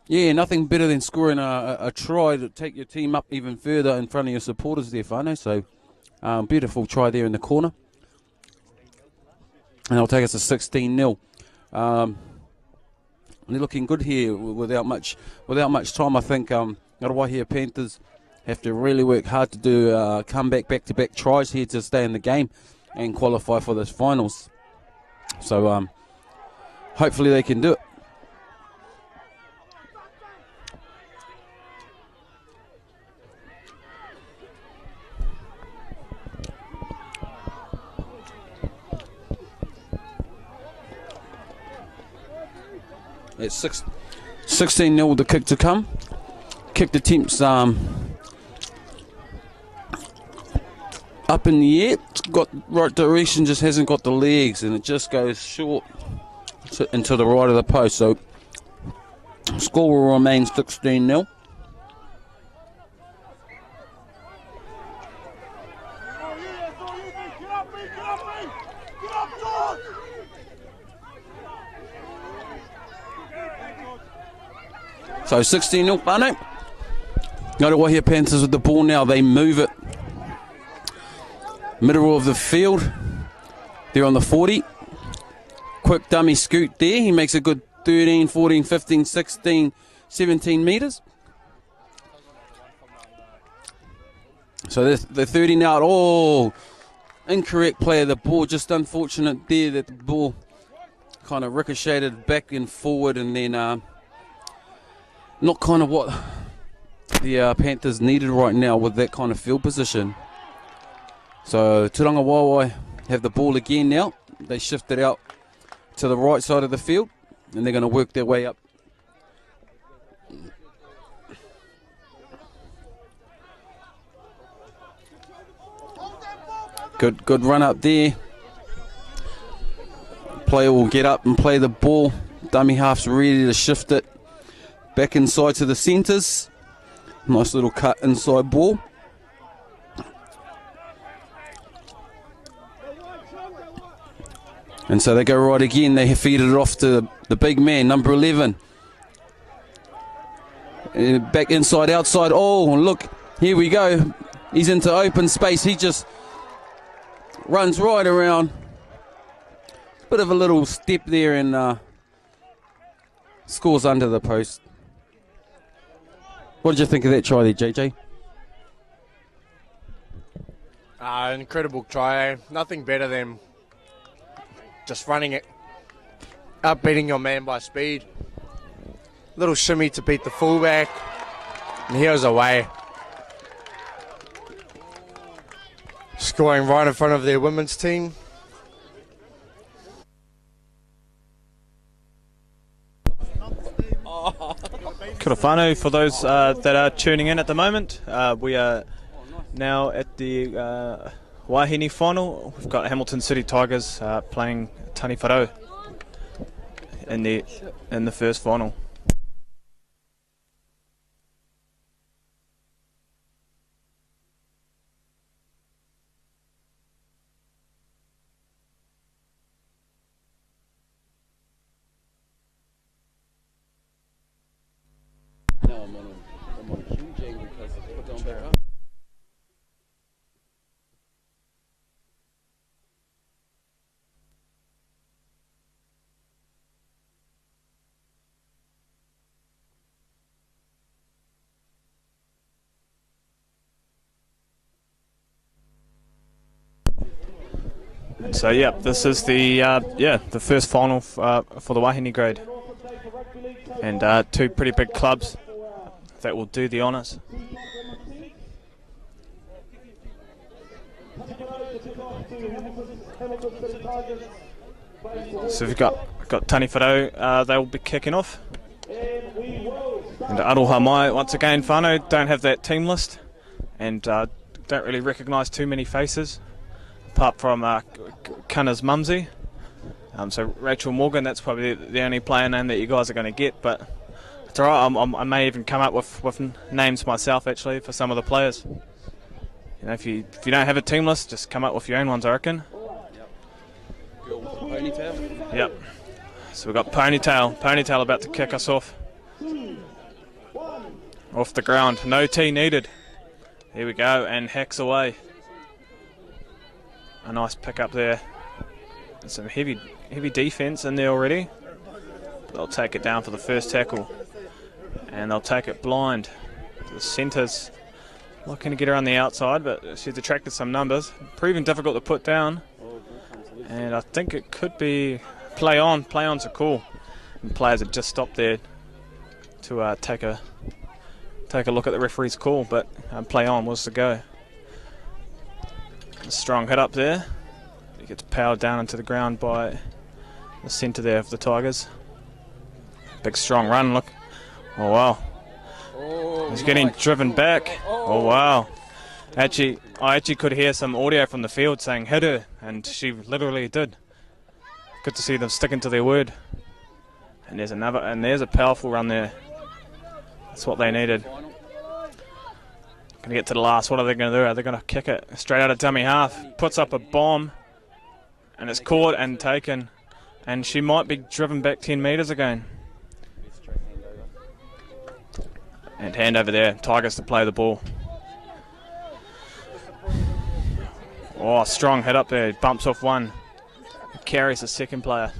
[SPEAKER 10] Yeah, nothing better than scoring a try to take your team up even further in front of your supporters there, Fano. So, beautiful try there in the corner. And it'll take us to 16-0. They're looking good here without much time. I think Ngaruawahia Panthers have to really work hard to do comeback back-to-back tries here to stay in the game and qualify for this finals. So hopefully they can do it. It's 16-0 the kick to come. Kick the team's up in the air. It's got right direction, just hasn't got the legs, and it just goes short into the right of the post. So score will remain 16-0. So 16-0, Bano. Ngaruawahia Panthers with the ball now. They move it. Middle of the field. They're on the 40. Quick dummy scoot there. He makes a good 13, 14, 15, 16, 17 metres. So they're 30 now. Oh, incorrect play of the ball. Just unfortunate there that the ball kind of ricocheted back and forward, and then not kind of what the Panthers needed right now with that kind of field position. So Turangawawa have the ball again now. They shift it out to the right side of the field, and they're going to work their way up. Good run up there. Player will get up and play the ball. Dummy half's ready to shift it back inside to the centres. Nice little cut inside ball. And so they go right again. They feed it off to the big man, number 11. Back inside, outside. Oh, look, here we go. He's into open space. He just runs right around. Bit of a little step there and scores under the post. What did you think of that try there, JJ?
[SPEAKER 7] Incredible try. Nothing better than just running it, outbeating your man by speed. Little shimmy to beat the fullback, and he was away. Scoring right in front of their women's team.
[SPEAKER 8] Kia ora whānau for those that are tuning in at the moment. We are now at the Wahine final. We've got Hamilton City Tigers playing Taniwharau in the first final. So yeah, this is the first final for the Wahine grade, and two pretty big clubs that will do the honours. So we've got Taniwharau, they will be kicking off, and Aroha Mai once again whānau don't have that team list, and don't really recognise too many faces apart from Kana's mumsy. So Rachel Morgan, that's probably the only player name that you guys are going to get, but it's alright. I may even come up with names myself actually for some of the players. You know, if you don't have a team list, just come up with your own ones, I reckon.
[SPEAKER 10] Girl with the ponytail.
[SPEAKER 8] Yep. So we've got Ponytail about to kick us off. Off the ground, no tee needed. Here we go, and hacks away. A nice pick up there. And some heavy defence in there already. They'll take it down for the first tackle, and they'll take it blind. The centre's looking to get her on the outside, but she's attracted some numbers. Proving difficult to put down, and I think it could be play on. Play-ons are cool, and players have just stopped there to take a look at the referee's call, but play on was the go. A strong hit up there. He gets powered down into the ground by the centre there of the Tigers. Big strong run, look. Oh wow. He's getting driven back. Oh wow. I actually could hear some audio from the field saying hit her, and she literally did. Good to see them sticking to their word. And there's a powerful run there. That's what they needed. Going to get to the last. What are they going to do? Are they going to kick it straight out of dummy half? Puts up a bomb, and it's caught and taken. And she might be driven back 10 metres again. And hand over there. Tigers to play the ball. Oh, strong hit up there. Bumps off one. Carries the second player.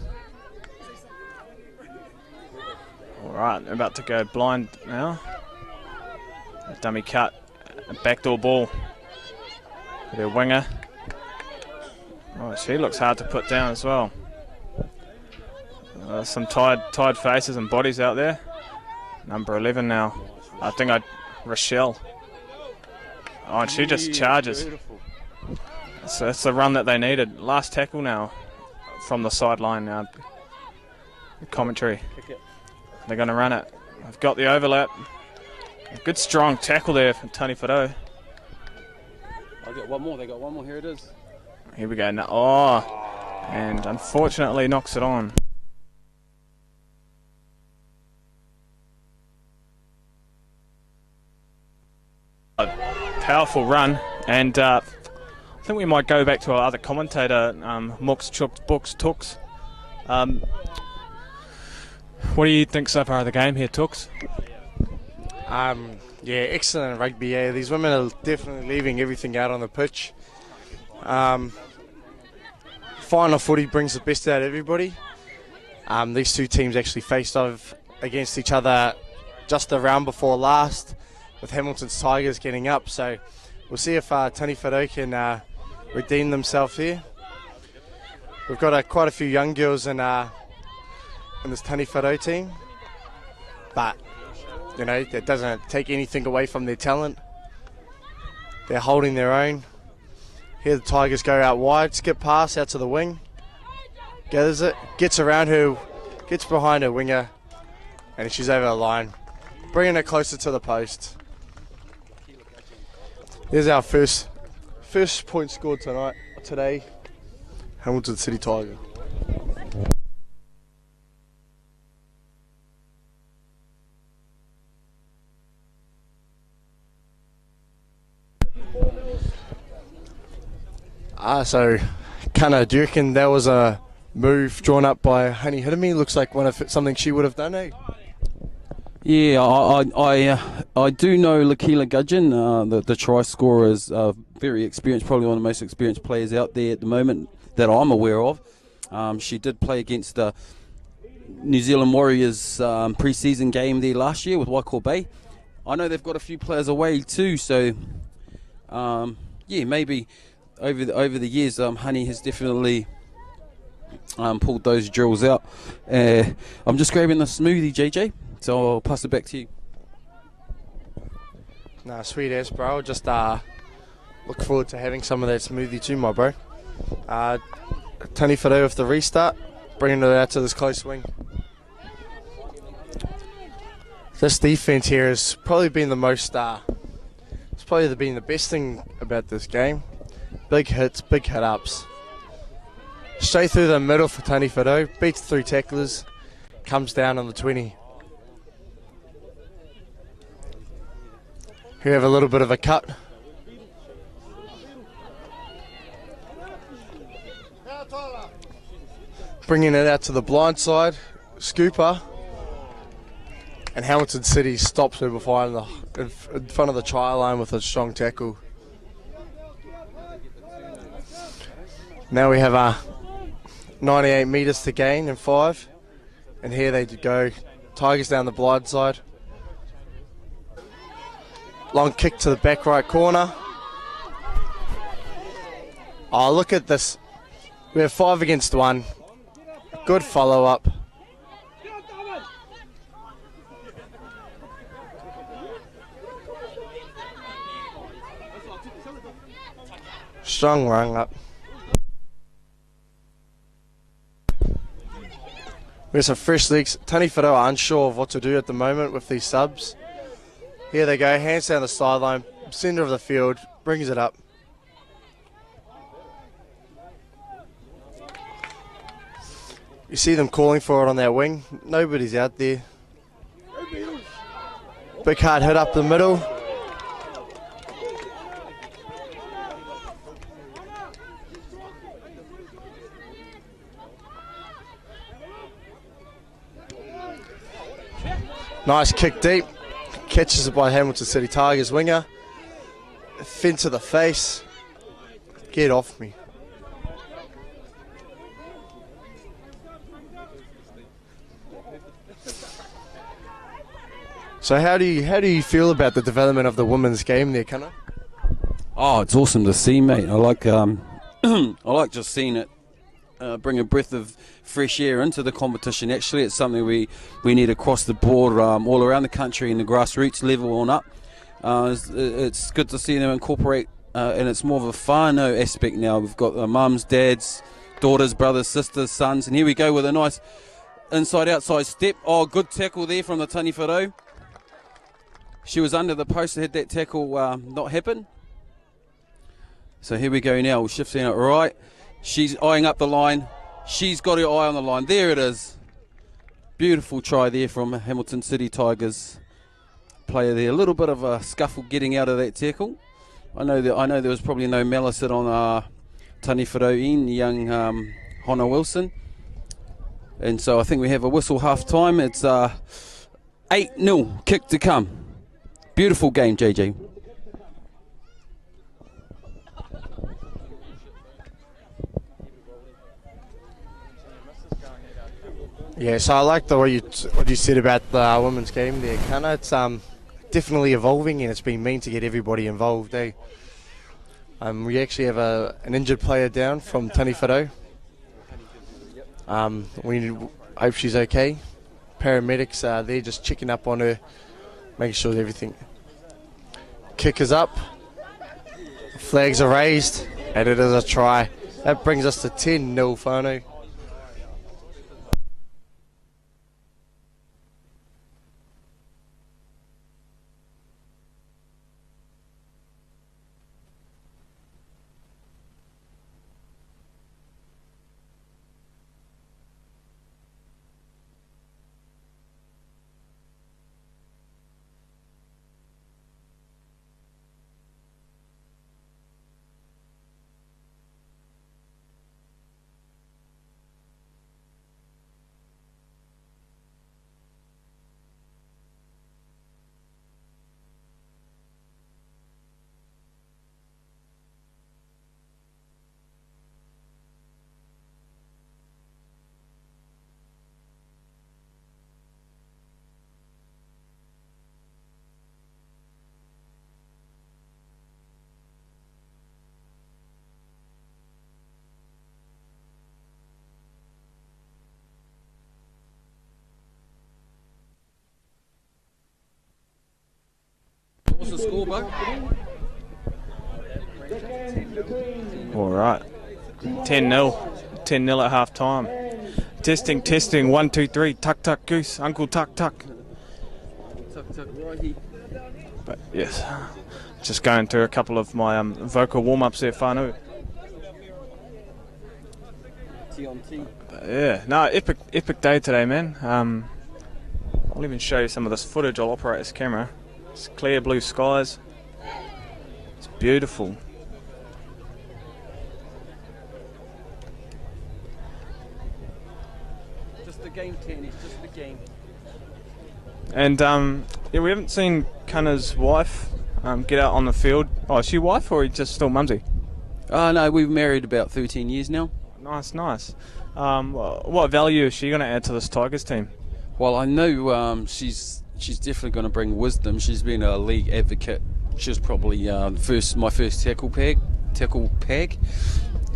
[SPEAKER 8] All right, they're about to go blind now. A dummy cut. A backdoor ball. Their winger. Oh, she looks hard to put down as well. Some tired faces and bodies out there. Number 11 now. I think Rochelle. Oh, and she just charges. So that's the run that they needed. Last tackle now from the sideline now. Commentary. They're going to run it. They've got the overlap. A good strong tackle there from Taniwharau.
[SPEAKER 10] I'll get one more. They got one more. Here it is.
[SPEAKER 8] Here we go. Now, oh, and unfortunately knocks it on. A powerful run, and I think we might go back to our other commentator, Mooks Chooks Books Tooks. What do you think so far of the game here, Tooks?
[SPEAKER 7] Yeah, excellent rugby. Yeah, these women are definitely leaving everything out on the pitch. Final footy brings the best out of everybody. These two teams actually faced off against each other just the round before last, with Hamilton's Tigers getting up. So we'll see if Tani Wharo can redeem themselves here. We've got quite a few young girls in this Tani Wharo team, but you know, that doesn't take anything away from their talent. They're holding their own. Here the Tigers go out wide, skip pass out to the wing, gathers it, gets around her, gets behind her winger, and she's over the line, bringing it closer to the post. There's our first point scored today, Hamilton City Tiger. So, Kana, do you reckon that was a move drawn up by Honey Hirami? Looks like something she would have done, eh?
[SPEAKER 10] Yeah, I do know Lakila Gudgeon, the try scorer, is very experienced, probably one of the most experienced players out there at the moment that I'm aware of. She did play against the New Zealand Warriors pre-season game there last year with Waikato Bay. I know they've got a few players away too, so yeah, maybe over the years, Honey has definitely pulled those drills out. I'm just grabbing the smoothie, JJ, so I'll pass it back to you.
[SPEAKER 7] Nah, sweet as, bro. Just look forward to having some of that smoothie too, my bro. Tani Wharo with the restart, bringing it out to this close wing. This defense here has probably been the most. It's probably been the best thing about this game. Big hits, big hit-ups. Straight through the middle for Tani Wharo, beats 3 tacklers, comes down on the 20. Here we have a little bit of a cut. Bringing it out to the blind side, scooper. And Hamilton City stops her in front of the try line with a strong tackle. Now we have 98 metres to gain in 5. And here they go. Tigers down the blind side. Long kick to the back right corner. Oh, look at this. We have 5 against 1. Good follow up. Strong rung up. We have some fresh legs. Tani Wharo are unsure of what to do at the moment with these subs. Here they go, hands down the sideline, centre of the field, brings it up. You see them calling for it on that wing. Nobody's out there. Big hard hit up the middle. Nice kick deep. Catches it by Hamilton City Tigers winger. Fin to the face. Get off me. So how do you feel about the development of the women's game there, Kana?
[SPEAKER 10] Oh, it's awesome to see, mate. I like I like just seeing it bring a breath of fresh air into the competition. Actually, it's something we need across the board, all around the country, in the grassroots level on up. It's good to see them incorporate, and it's more of a whānau aspect now. We've got mums, dads, daughters, brothers, sisters, sons, and here we go with a nice inside-outside step. Oh, good tackle there from the Tani Wharo. She was under the post and had that tackle not happen. So here we go now. We're shifting it right. She's eyeing up the line. She's got her eye on the line. There it is. Beautiful try there from Hamilton City Tigers player there. A little bit of a scuffle getting out of that tackle. I know there was probably no malice on Tani Wharo in young Honna Wilson. And so I think we have a whistle half time. It's 8-0 kick to come. Beautiful game, JJ.
[SPEAKER 7] Yeah, so I like what you said about the women's game there, Kana. It's definitely evolving, and it's been mean to get everybody involved. We actually have an injured player down from TWW. We hope she's okay. Paramedics are there just checking up on her, making sure that everything. Kick is up, flags are raised, and it is a try. That brings us to 10-0, whānau.
[SPEAKER 10] What's the score, Buck?
[SPEAKER 8] All right. 10-0. 10-0 at half time. Testing. 1, 2, 3. Tuck, tuck, goose. Uncle tuck, tuck.
[SPEAKER 10] Tuck, tuck, righty.
[SPEAKER 8] But yes, just going through a couple of my vocal warm-ups there, whānau.
[SPEAKER 10] T on T.
[SPEAKER 8] But yeah, no, epic day today, man. I'll even show you some of this footage. I'll operate this camera. It's clear blue skies. It's beautiful.
[SPEAKER 10] Just the game, Tanny. Just the game.
[SPEAKER 8] And yeah, we haven't seen Kana's wife get out on the field. Oh, is she wife or just still mumsy?
[SPEAKER 10] No, we've married about 13 years now.
[SPEAKER 8] Nice. What value is she going to add to this Tigers team?
[SPEAKER 10] Well, I know she's definitely going to bring wisdom. She's been a league advocate. She was probably my first tackle peg.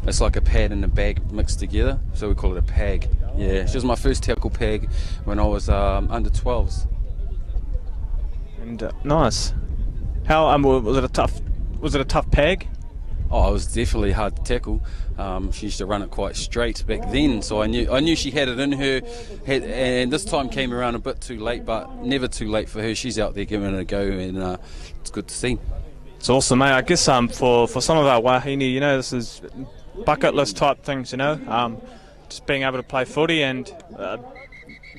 [SPEAKER 10] It's like a pad and a bag mixed together, so we call it a pag. Yeah, she was my first tackle peg when I was under 12s.
[SPEAKER 8] And nice. How was it a tough peg?
[SPEAKER 10] Oh, it was definitely hard to tackle. She used to run it quite straight back then, so I knew she had it in her. And this time came around a bit too late, but never too late for her. She's out there giving it a go, and it's good to see.
[SPEAKER 8] It's awesome, mate. I guess for some of our wahine, you know, this is bucket list type things, you know. Just being able to play footy and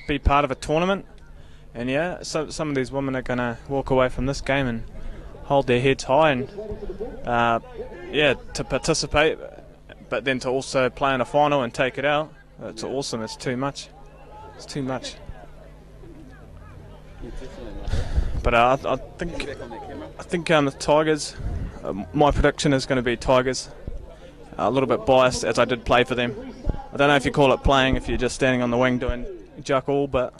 [SPEAKER 8] be part of a tournament. And yeah, so some of these women are going to walk away from this game and hold their heads high and to participate, but then to also play in a final and take it out. It's awesome. It's too much. But I think the Tigers. My prediction is going to be Tigers. A little bit biased as I did play for them. I don't know if you call it playing if you're just standing on the wing doing jack all, but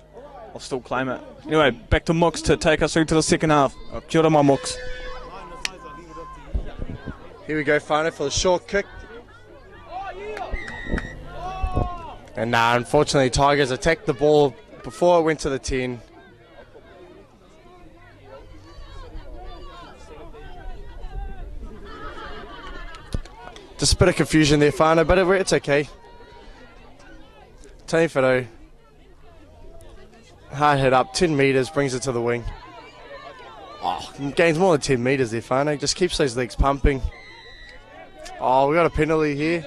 [SPEAKER 8] I'll still claim it. Anyway, back to Mooks to take us through to the second half. Kia ora, my Mooks.
[SPEAKER 7] Here we go, whānau, for the short kick. And unfortunately, Tigers attacked the ball before it went to the 10. Just a bit of confusion there, whānau, but it's okay. Tani Wharo. Hard hit up, 10 metres, brings it to the wing. Oh, gains more than 10 metres there, whānau. Just keeps those legs pumping. Oh, we got a penalty here.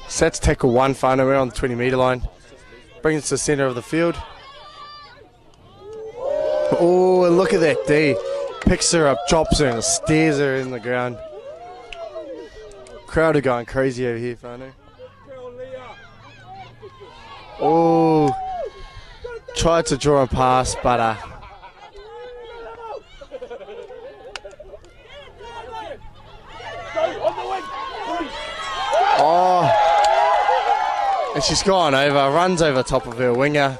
[SPEAKER 7] So that's tackle one, whānau. We're on the 20-metre line. Brings it to the centre of the field. Oh, and look at that D. Picks her up, chops her, and stares her in the ground. Crowd are going crazy over here, whānau. Oh, tried to draw and pass, but and she's gone over, runs over top of her winger,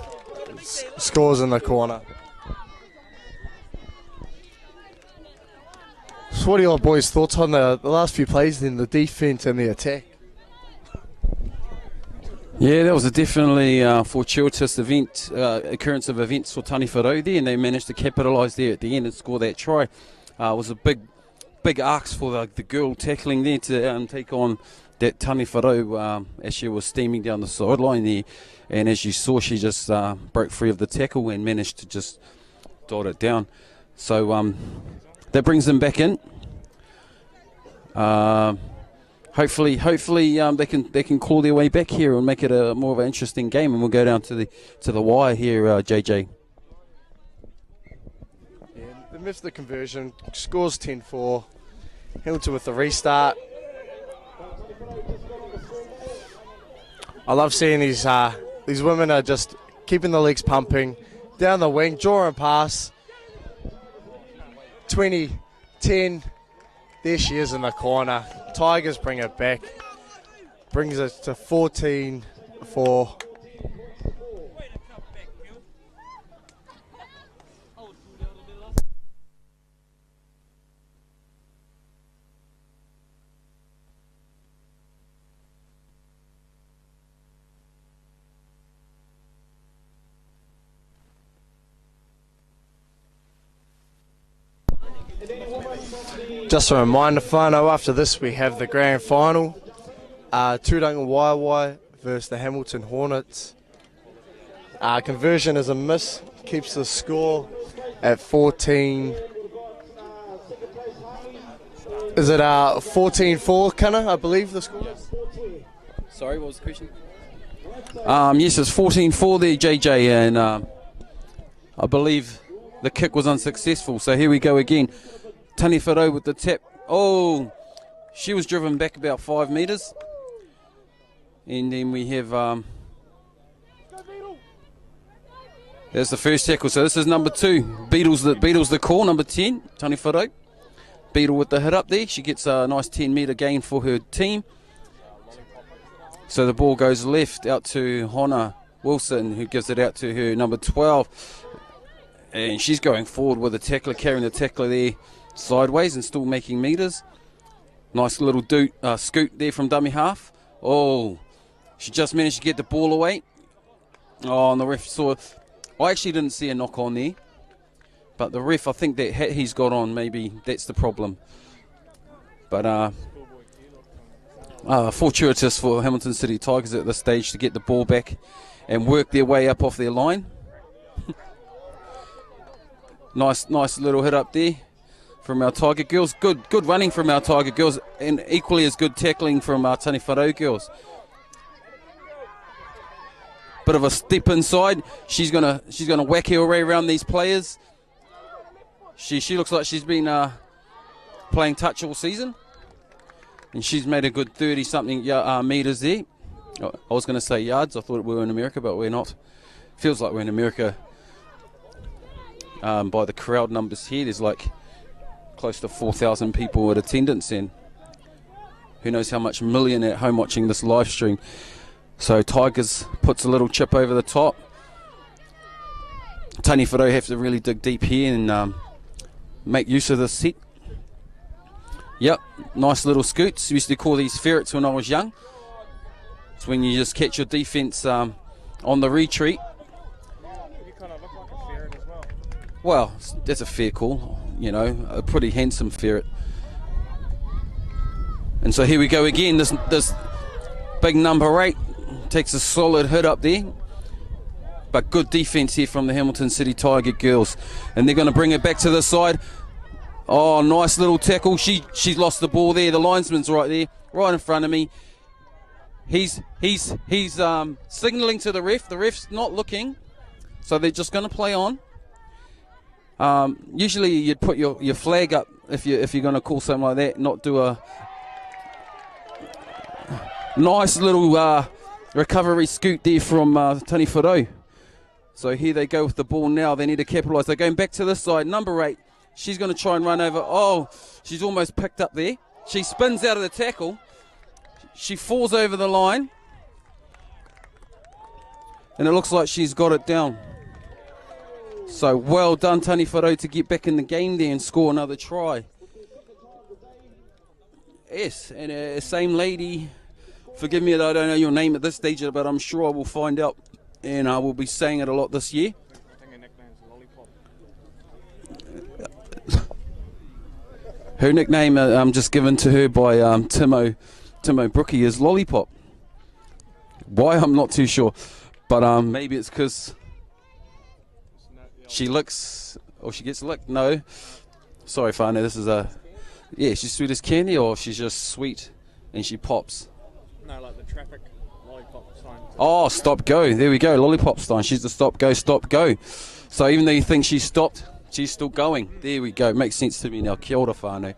[SPEAKER 7] scores in the corner. So what are your boys' thoughts on the last few plays in the defence and the attack?
[SPEAKER 10] Yeah, that was a definitely fortuitous occurrence of events for Taniwharo there, and they managed to capitalise there at the end and score that try. It was a big ask for the girl tackling there to take on that Taniwharo as she was steaming down the sideline there. And as you saw, she just broke free of the tackle and managed to just dot it down. So that brings them back in. Hopefully, they can claw their way back here and make it a more of an interesting game, and we'll go down to the wire here, JJ.
[SPEAKER 7] Yeah, they missed the conversion. Scores 10-4. Hamilton with the restart. I love seeing these women are just keeping the legs pumping down the wing, draw and pass. 20-10. There she is in the corner. Tigers bring it back. Brings it to 14-4. Just a reminder, whānau, after this we have the grand final. Tūranga Waiwai versus the Hamilton Hornets. Conversion is a miss, keeps the score at 14. Is it 14-4, Kana, I believe the score?
[SPEAKER 10] Yes. Sorry, what was the question? Yes, it's 14-4 there, JJ, and I believe the kick was unsuccessful. So here we go again. Taniwharo with the tap. Oh, she was driven back about 5 metres. And then we have, there's the first tackle. So this is number 2. Beetles the call, number 10, Taniwharo. Beetle with the hit up there. She gets a nice 10-metre gain for her team. So the ball goes left out to Honna Wilson, who gives it out to her number 12. And she's going forward with the tackler, carrying the tackler there sideways and still making metres. Nice little scoot there from dummy half. Oh, she just managed to get the ball away. Oh, and the ref saw. I actually didn't see a knock on there, but the ref, I think that hat he's got on, maybe that's the problem. But fortuitous for Hamilton City Tigers at this stage to get the ball back and work their way up off their line. Nice little hit up there from our Tiger girls. Good running from our Tiger girls, and equally as good tackling from our Taniwharo girls. Bit of a step inside. She's gonna whack her way around these players. She looks like she's been playing touch all season, and she's made a good 30-something metres there. I was going to say yards. I thought we were in America, but we're not. Feels like we're in America by the crowd numbers here. There's like close to 4,000 people at attendance, and who knows how much million at home watching this live stream. So Tigers puts a little chip over the top. Taniwharo have to really dig deep here and make use of this set. Yep, nice little scoots. We used to call these ferrets when I was young. It's when you just catch your defence on the retreat.
[SPEAKER 11] You kind of look like a ferret as well.
[SPEAKER 10] Well, that's a fair call, you know, a pretty handsome ferret. And so here we go again. This big number 8 takes a solid hit up there. But good defence here from the Hamilton City Tiger girls. And they're going to bring it back to the side. Oh, nice little tackle. She's lost the ball there. The linesman's right there, right in front of me. He's signalling to the ref. The ref's not looking, so they're just going to play on. Usually you'd put your flag up if you're going to call something like that. Not do a nice little recovery scoot there from Tani Wharo. So here they go with the ball now. They need to capitalise. They're going back to this side. Number 8. She's going to try and run over. Oh, she's almost picked up there. She spins out of the tackle. She falls over the line. And it looks like she's got it down. So well done, Tani Wharo, to get back in the game there and score another try. Yes, and same lady. Forgive me that I don't know your name at this stage, but I'm sure I will find out. And I will be saying it a lot this year.
[SPEAKER 11] I think her nickname's Lollipop.
[SPEAKER 10] Her nickname, just given to her by Timo Brookie, is Lollipop. Why, I'm not too sure. But maybe it's because she licks, or she gets licked. No. Sorry, Whānau, this is a... Yeah, she's sweet as candy, or she's just sweet and she pops.
[SPEAKER 11] No, like the traffic lollipop sign.
[SPEAKER 10] Oh, stop, go. There we go, Lollipop sign. She's the stop, go. So even though you think she's stopped, she's still going. There we go. Makes sense to me now. Kia ora, Whānau.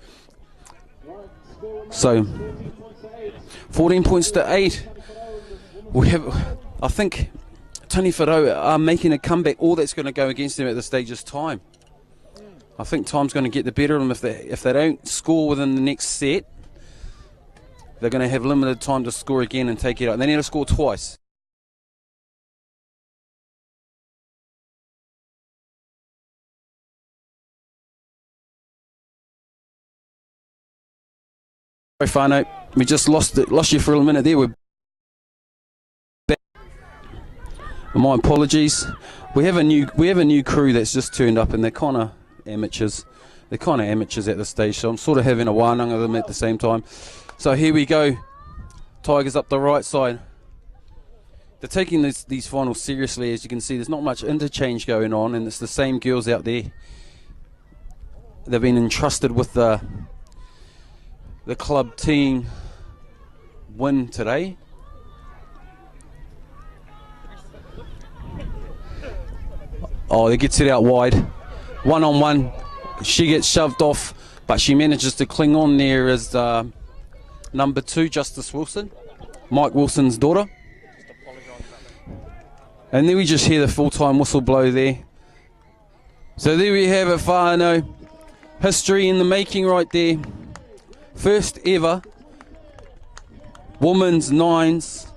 [SPEAKER 10] So, 14 points to 8. We have, I think, Tani Wharo are making a comeback. All that's going to go against them at this stage is time. I think time's going to get the better of them. If they don't score within the next set, they're going to have limited time to score again and take it out. They need to score twice. Sorry, Whānau, we just lost you for a minute there. We're back. My apologies. We have a new crew that's just turned up, and they're kind of amateurs. They're kind of amateurs at this stage, so I'm sort of having a wānanga of them at the same time. So here we go. Tigers up the right side. They're taking these finals seriously. As you can see, there's not much interchange going on, and it's the same girls out there. They've been entrusted with the club team win today. Oh, he gets it out wide. 1-on-1. She gets shoved off, but she manages to cling on there as number 2, Justice Wilson, Mike Wilson's daughter. And then we just hear the full-time whistle blow there. So there we have it, Whānau. History in the making right there. First ever women's nines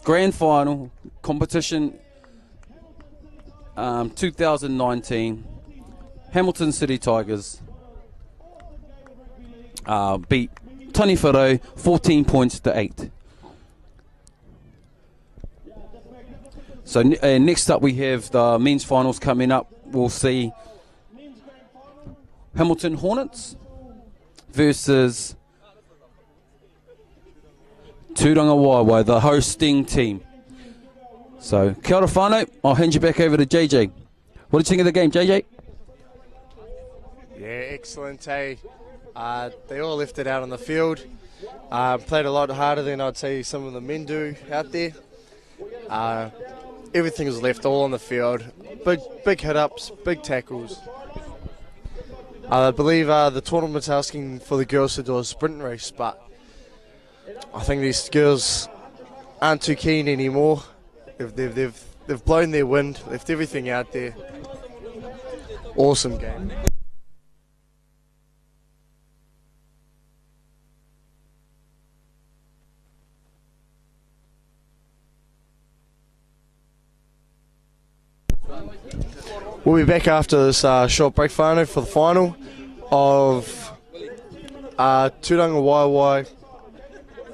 [SPEAKER 10] grand final competition, 2019. Hamilton City Tigers beat Tani Wharo 14 points to 8. So next up we have the men's finals coming up. We'll see Hamilton Hornets versus Tūranga Waiwai, the hosting team. So, kia ora whānau. I'll hand you back over to JJ. What did you think of the game, JJ?
[SPEAKER 7] Yeah, excellent, eh? They all left it out on the field. Played a lot harder than I'd say some of the men do out there. Everything was left all on the field. Big hit-ups, big tackles. I believe the tournament's asking for the girls to do a sprint race, but I think these girls aren't too keen anymore. They've blown their wind, left everything out there. Awesome game. We'll be back after this short break, Whānau, for the final of Tūranga Waiwai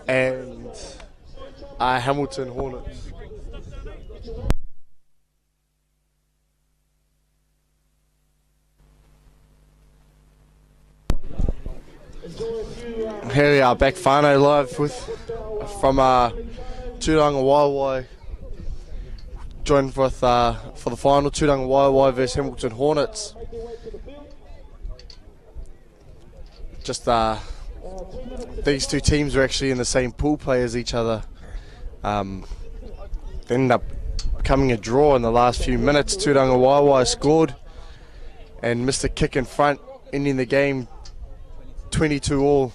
[SPEAKER 7] and Hamilton Hornets. Here we are back, Whānau, live from Tūranga Waiwai. Joined with for the final, Tūranga Waiwai versus Hamilton Hornets. Just these two teams are actually in the same pool play as each other. They ended up becoming a draw in the last few minutes. Tūranga Waiwai scored and missed a kick in front, ending the game 22-all.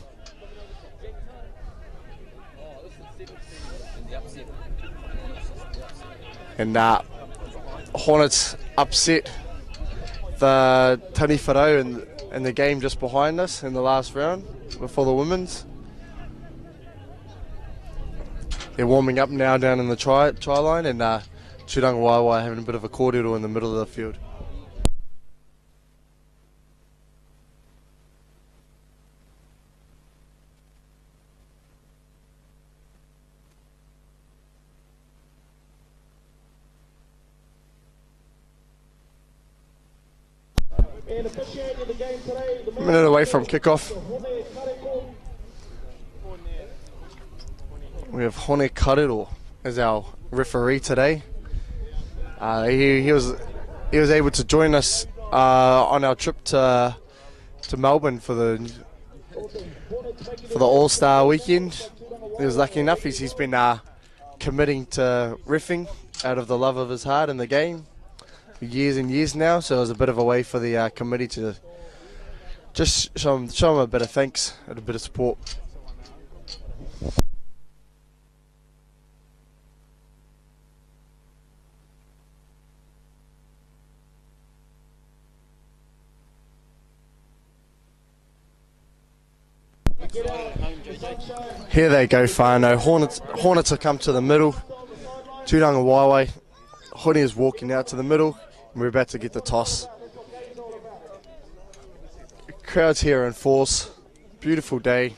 [SPEAKER 7] And Hornets upset the TWW in the game just behind us in the last round before the women's. They're warming up now down in the try line, and Turanga Waiwai having a bit of a kōrero in the middle of the field. A minute away from kickoff. We have Hone Karero as our referee today. He was able to join us on our trip to Melbourne for the All-Star weekend. He was lucky enough. He's been committing to reffing out of the love of his heart in the game for years and years now. So it was a bit of a way for the committee to just show him a bit of thanks and a bit of support. Here they go, whānau. Hornets have come to the middle. Turanga Waiwai. Hone is walking out to the middle, and we're about to get the toss. Crowds here in force. Beautiful day.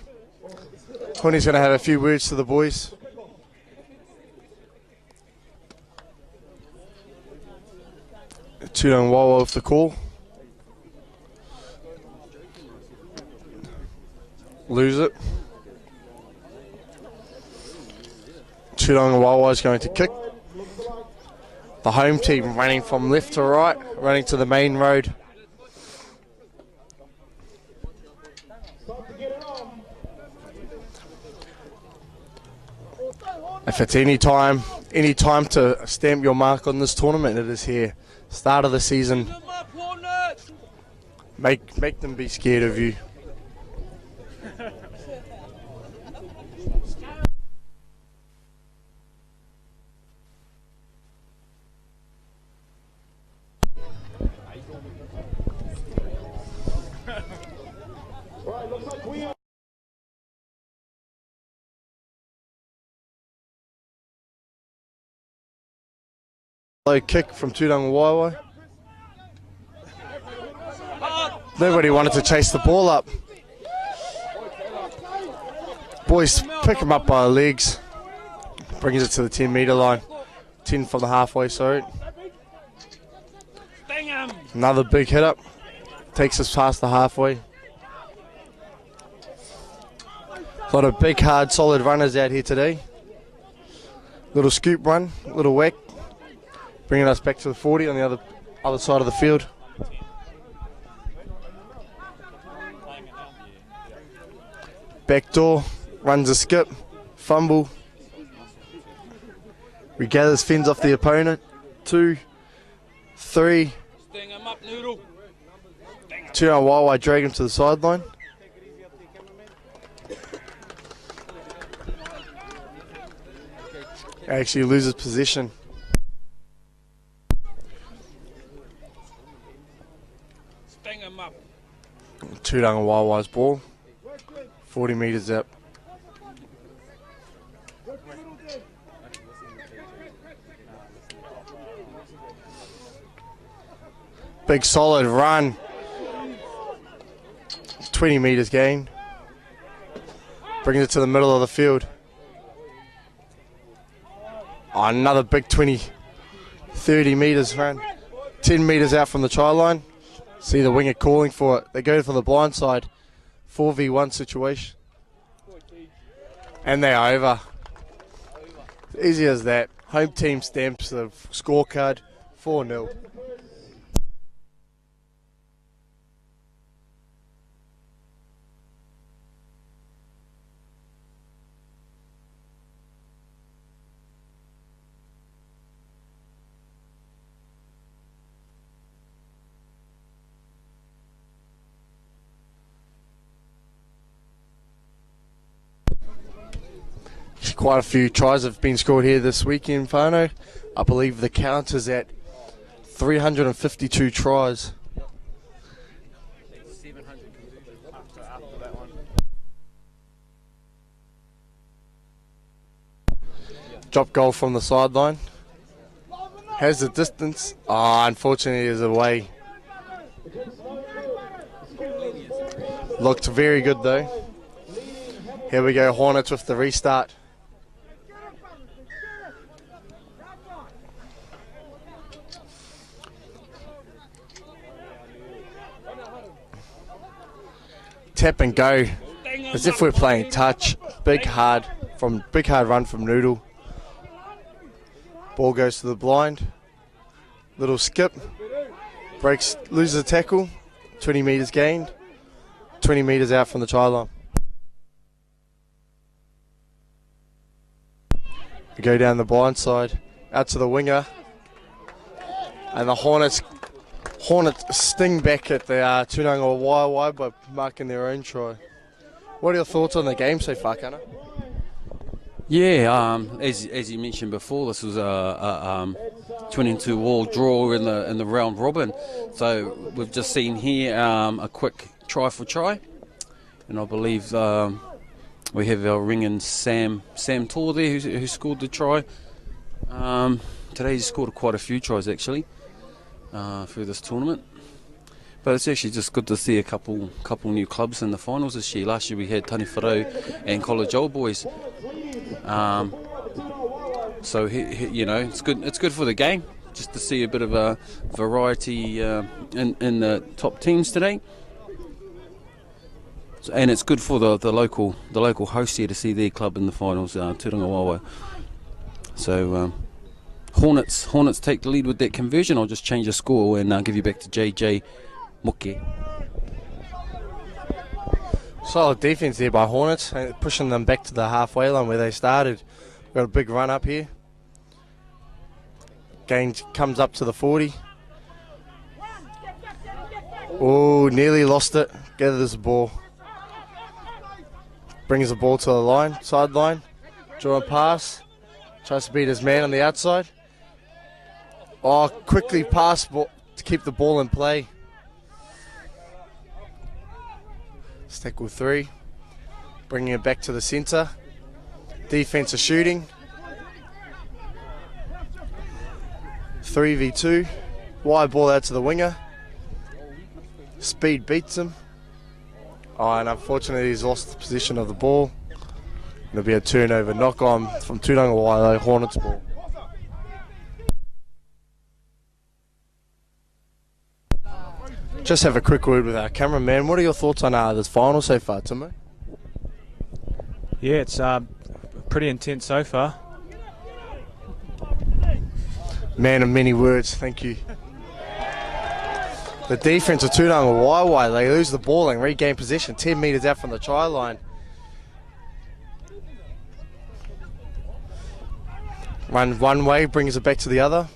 [SPEAKER 7] Hone's going to have a few words to the boys. Turanga Waiwai with the call. Lose it. Turanga Waiwai is going to kick. The home team running from left to right, running to the main road. If it's any time to stamp your mark on this tournament, it is here. Start of the season. Make them be scared of you. Low kick from Turanga Waiwai. Nobody wanted to chase the ball up. Boys pick him up by the legs. Brings it to the 10-metre line. 10 from the halfway, sorry. Another big hit up. Takes us past the halfway. A lot of big, hard, solid runners out here today. Little scoop run, little whack. Bringing us back to the 40 on the other side of the field. Backdoor, runs a skip, fumble. Regathers, fends off the opponent. 2, 3. Turanga Waiwai drag him to the sideline. Actually loses possession. Turanga Waiwai's ball. 40 metres up. Big solid run. 20 metres gain. Brings it to the middle of the field. Oh, another big 20, 30 metres run. 10 metres out from the try line. See the winger calling for it. They go for the blind side. 4v1 situation. And they're over. Easy as that. Home team stamps the scorecard. 4-0. Quite a few tries have been scored here this weekend, Whānau. I believe the count is at 352 tries. Drop goal from the sideline. Has the distance. Unfortunately, is away. Looked very good though. Here we go, Hornets with the restart. Tap and go, as if we're playing touch. Big hard run from Noodle. Ball goes to the blind. Little skip. Breaks, loses a tackle. 20 metres gained. 20 metres out from the try line. We go down the blind side, out to the winger. And the Hornets sting back at the Tūnanga Waiwai by marking their own try. What are your thoughts on the game so far, Kana?
[SPEAKER 10] Yeah, as you mentioned before, this was a 22-all draw in the round robin. So we've just seen here a quick try for try, and I believe we have our ringing Sam Tor there who scored the try. Today he's scored quite a few tries actually through this tournament. But it's actually just good to see a couple new clubs in the finals this year. Last year we had Tani Wharau and College Old Boys. So it's good. It's good for the game just to see a bit of a variety in the top teams today. And it's good for the local hosts here to see their club in the finals, Tūranga Wawa. So Hornets take the lead with that conversion. I'll just change the score and give you back to JJ Muke.
[SPEAKER 7] Solid defence there by Hornets, pushing them back to the halfway line where they started. Got a big run up here. Gain comes up to the 40. Oh, nearly lost it. Gathers the ball. Brings the ball to the line, sideline. Draw a pass. Tries to beat his man on the outside. Oh, quickly pass to keep the ball in play. Tackle 3. Bringing it back to the centre. Defence is shooting. 3v2. Wide ball out to the winger. Speed beats him. Oh, and unfortunately he's lost the position of the ball. It'll be a turnover. Knock on from Tūranga Waiwai, Hornets ball. Just have a quick word with our cameraman. What are your thoughts on this final so far, Timo?
[SPEAKER 12] Yeah, it's pretty intense so far.
[SPEAKER 7] Man of many words, thank you. The defense of Tūranga Waiwai, they lose the ball and regain possession 10 metres out from the try line. Run one way, brings it back to the other.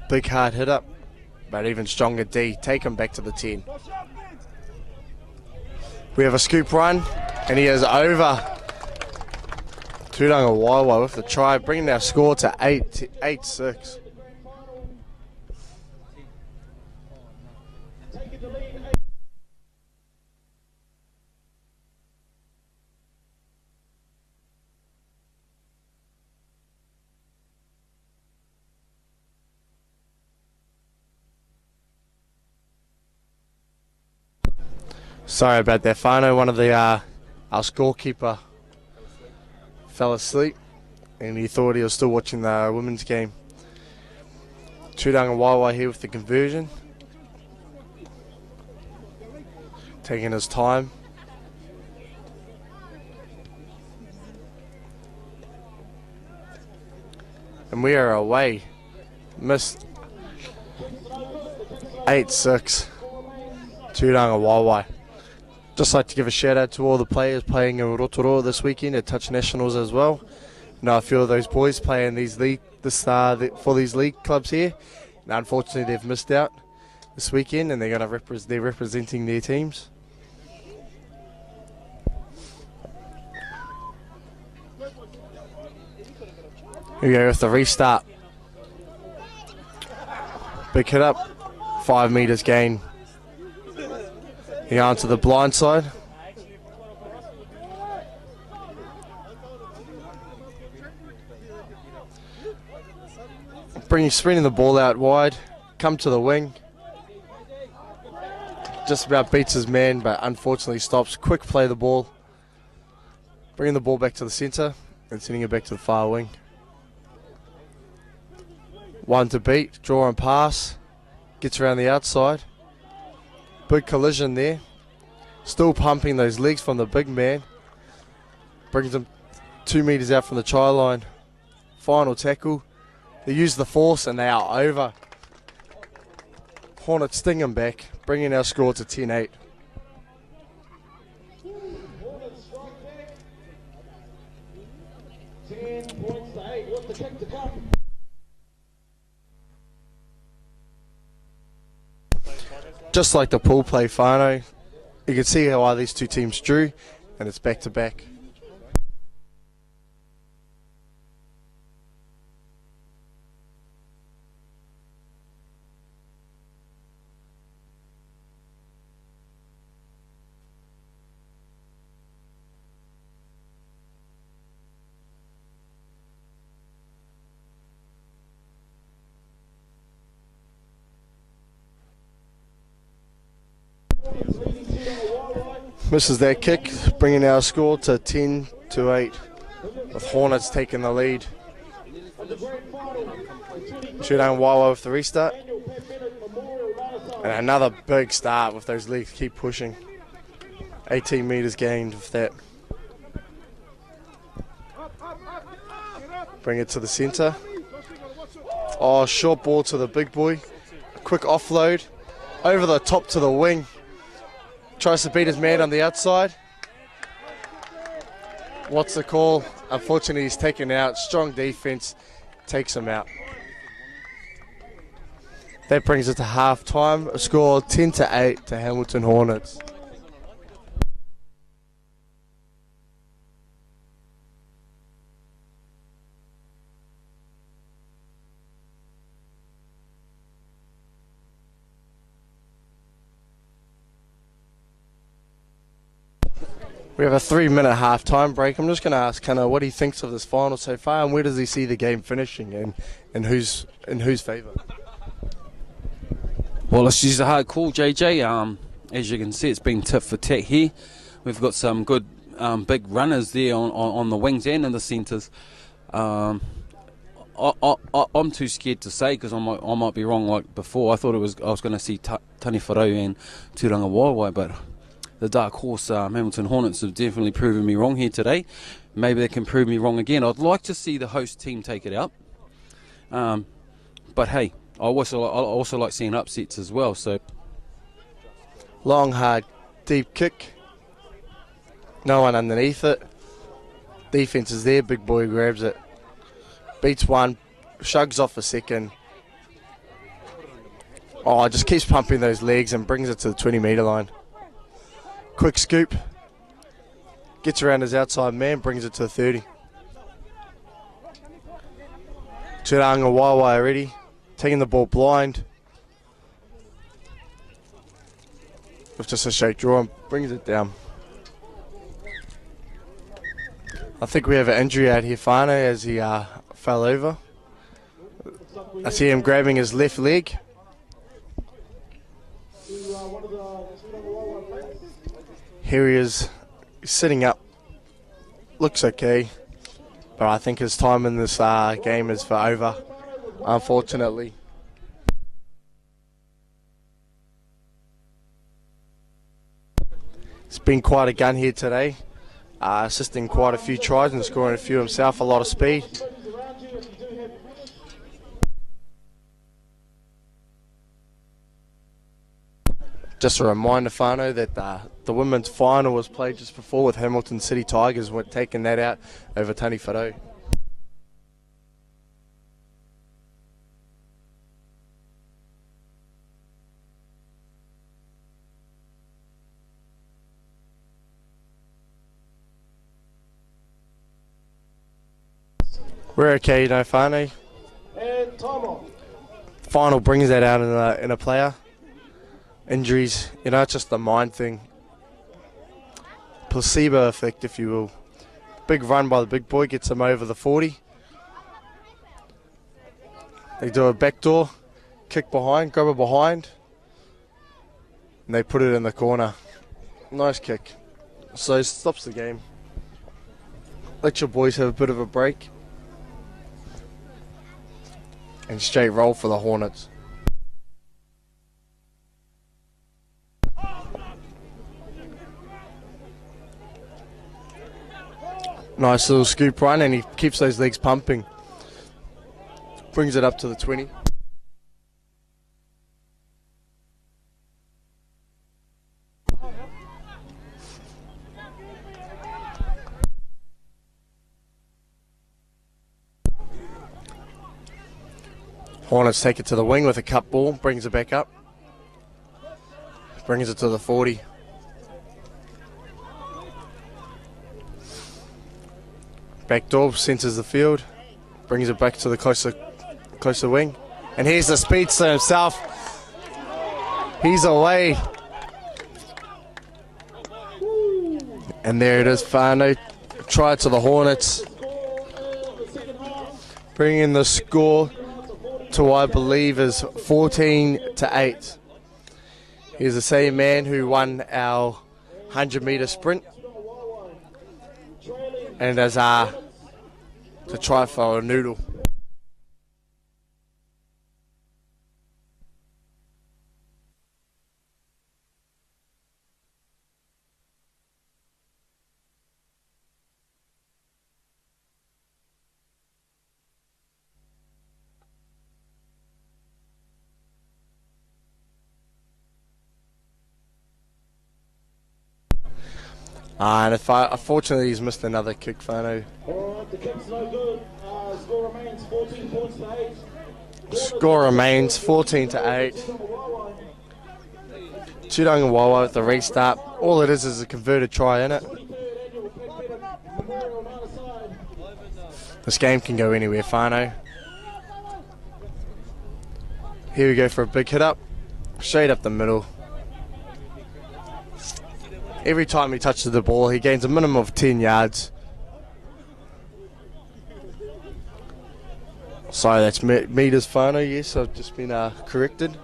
[SPEAKER 7] Big hard hit up, but even stronger D. Take him back to the 10. We have a scoop run, and he is over. Tūranga Waiwai with the try, bringing our score to 8-6. Sorry about that, Whānau. One of the our scorekeeper fell asleep and he thought he was still watching the women's game. Tūranga Waiwai here with the conversion. Taking his time. And we are away. Missed 8-6. Tūranga Waiwai. Just like to give a shout out to all the players playing in Rotorua this weekend at Touch Nationals as well. Now a few of those boys playing these for these league clubs here. Now unfortunately they've missed out this weekend and they're representing their teams. Here we go with the restart. Big hit up. 5 metres gain. Here onto the blind side. Sprinting the ball out wide. Come to the wing. Just about beats his man, but unfortunately stops. Quick play the ball. Bringing the ball back to the centre and sending it back to the far wing. 1 to beat. Draw and pass. Gets around the outside. Big collision there. Still pumping those legs from the big man. Brings him 2 metres out from the try line. Final tackle. They use the force and they are over. Hornets sting him back, bringing our score to 10-8. Just like the pool play, Fano, you can see why these two teams drew, and it's back to back. Misses that kick, bringing our score to 10-8, with Hornets taking the lead. Shoodown Wawa with the restart. And another big start with those legs keep pushing. 18 metres gained with that. Bring it to the centre. Oh, short ball to the big boy. Quick offload. Over the top to the wing. Tries to beat his man on the outside. What's the call? Unfortunately, he's taken out. Strong defense takes him out. That brings it to half time. A score 10-8 to Hamilton Hornets. We have a 3-minute half-time break. I'm just going to ask Connor what he thinks of this final so far, and where does he see the game finishing, and in whose favour?
[SPEAKER 10] Well, it's just a hard call, JJ. As you can see, it's been tit for tat here. We've got some good big runners there on the wings and in the centres. I'm too scared to say because I might be wrong. Like before, I thought I was going to see Tani Wharau and Turanga Waiwai, but the dark horse Hamilton Hornets have definitely proven me wrong here today. Maybe they can prove me wrong again. I'd like to see the host team take it out. But hey, I also like seeing upsets as well. So
[SPEAKER 7] long, hard, deep kick. No one underneath it. Defense is there. Big boy grabs it. Beats one. Shrugs off a second. Oh, just keeps pumping those legs and brings it to the 20-metre line. Quick scoop. Gets around his outside man, brings it to the 30. Turanga Waiwai already. Taking the ball blind. With just a shake draw and brings it down. I think we have an injury out here, Fano, as he fell over. I see him grabbing his left leg. Here he is, sitting up. Looks okay, but I think his time in this game is over, unfortunately. It's been quite a gun here today, assisting quite a few tries and scoring a few himself, a lot of speed. Just a reminder, Fano, that the women's final was played just before with Hamilton City Tigers taking that out over Tani Wharau. We're okay, no whānau.
[SPEAKER 6] And time off.
[SPEAKER 7] Final brings that out in a player. Injuries, it's just the mind thing. Placebo effect, if you will. Big run by the big boy gets him over the 40. They do a backdoor, kick behind, grab it behind, and they put it in the corner. Nice kick. So it stops the game. Let your boys have a bit of a break. And straight roll for the Hornets. Nice little scoop run, and he keeps those legs pumping. Brings it up to the 20. Hornets take it to the wing with a cut ball, brings it back up. Brings it to the 40. Backdoor, centres the field, brings it back to the closer wing. And here's the speedster himself. He's away. And there it is, whānau. Try to the Hornets. Bringing the score to, I believe, is 14-8. He's the same man who won our 100-metre sprint. And as to try for a noodle. And unfortunately he's missed another kick, whānau.
[SPEAKER 6] Alright, the kick's no good. Score remains 14 points to 8.
[SPEAKER 7] Score remains 14-8. Tudong Wawa with the restart. All it is a converted try in it. This game can go anywhere, whānau. Here we go for a big hit up. Straight up the middle. Every time he touches the ball, he gains a minimum of 10 yards. Sorry, that's meters, whānau. Yes, I've just been corrected.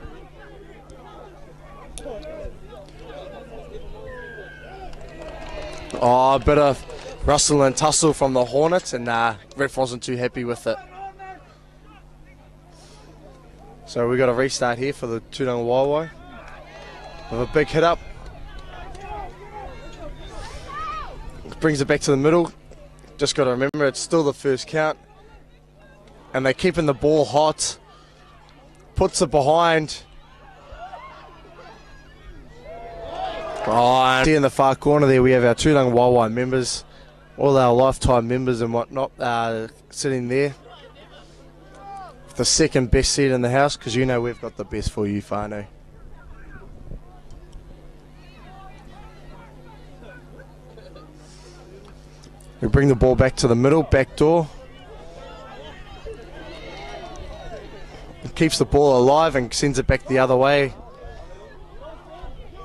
[SPEAKER 7] Oh, a bit of rustle and tussle from the Hornets, and ref wasn't too happy with it. So we got a restart here for the Tudong Wawa with a big hit up. Brings it back to the middle. Just got to remember, it's still the first count. And they're keeping the ball hot. Puts it behind. Oh, and see in the far corner there we have our Tudong Wawa members. All our lifetime members and whatnot sitting there. The second best seat in the house, because you know we've got the best for you, whānau. We bring the ball back to the middle, back door. It keeps the ball alive and sends it back the other way.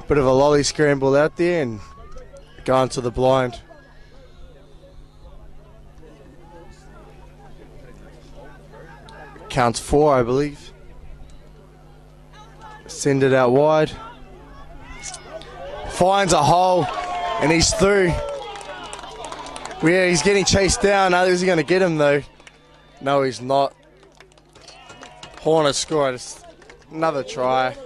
[SPEAKER 7] Bit of a lolly scramble out there and going to the blind. Counts 4, I believe. Send it out wide. Finds a hole and he's through. Yeah, he's getting chased down. Is he going to get him though? No, he's not. Hornets scored another try.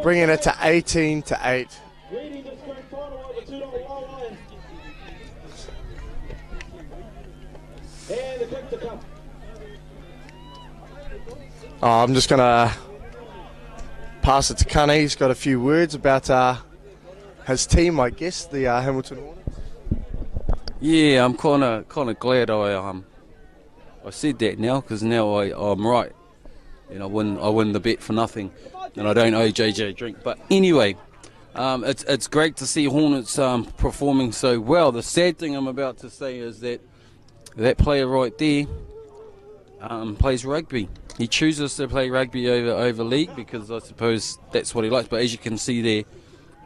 [SPEAKER 7] Bringing it to 18-8. I'm just going to pass it to Cunny. He's got a few words about his team, I guess, the Hamilton Hornets.
[SPEAKER 10] Yeah, I'm kind of glad I said that now, because now I'm right, and I win the bet for nothing, and I don't owe JJ a drink. But anyway, It's great to see Hornets performing so well. The sad thing I'm about to say is that player right there plays rugby. He chooses to play rugby over league because I suppose that's what he likes. But as you can see there,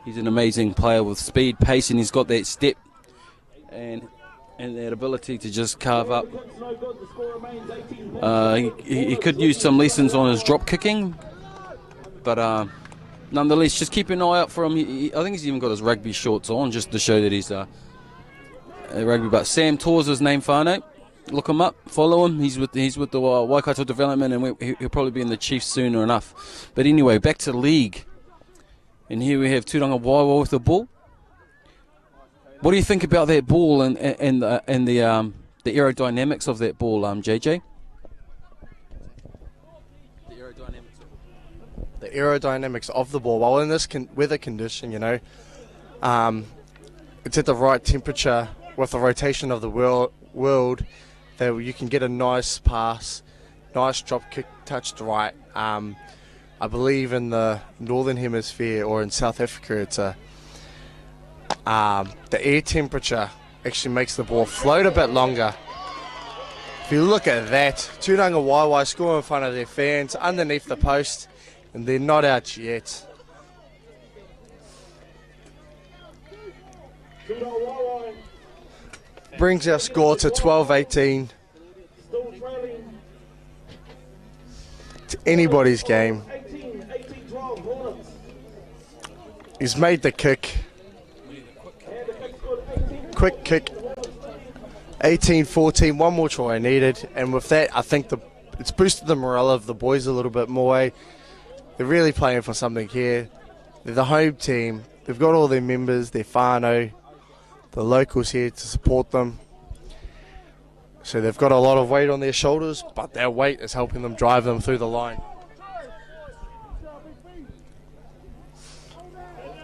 [SPEAKER 10] he's an amazing player with speed, pace, and he's got that step and that ability to just carve up. He could use some lessons on his drop kicking, but nonetheless, just keep an eye out for him. I think he's even got his rugby shorts on just to show that he's a rugby. But Sam Tor's his name, whānau. Look him up, follow him. He's with the Waikato Development, and he'll probably be in the Chiefs soon enough. But anyway, back to league. And here we have Tūranga Waiwa with the ball. What do you think about that ball and the aerodynamics of that ball, JJ?
[SPEAKER 7] The aerodynamics of the ball. Well, in this weather condition, it's at the right temperature with the rotation of the world that you can get a nice pass, nice drop kick touched right. I believe in the Northern Hemisphere or in South Africa, it's the air temperature actually makes the ball float a bit longer. If you look at that, Tūranga Waiwa score in front of their fans underneath the post, and they're not out yet. Brings our score to 12-18. It's anybody's game. He's made the kick. Quick kick. 18-14. One more try needed. And with that, I think it's boosted the morale of the boys a little bit more. They're really playing for something here. They're the home team. They've got all their members, their whānau, the locals here to support them. So they've got a lot of weight on their shoulders, but that weight is helping them drive them through the line.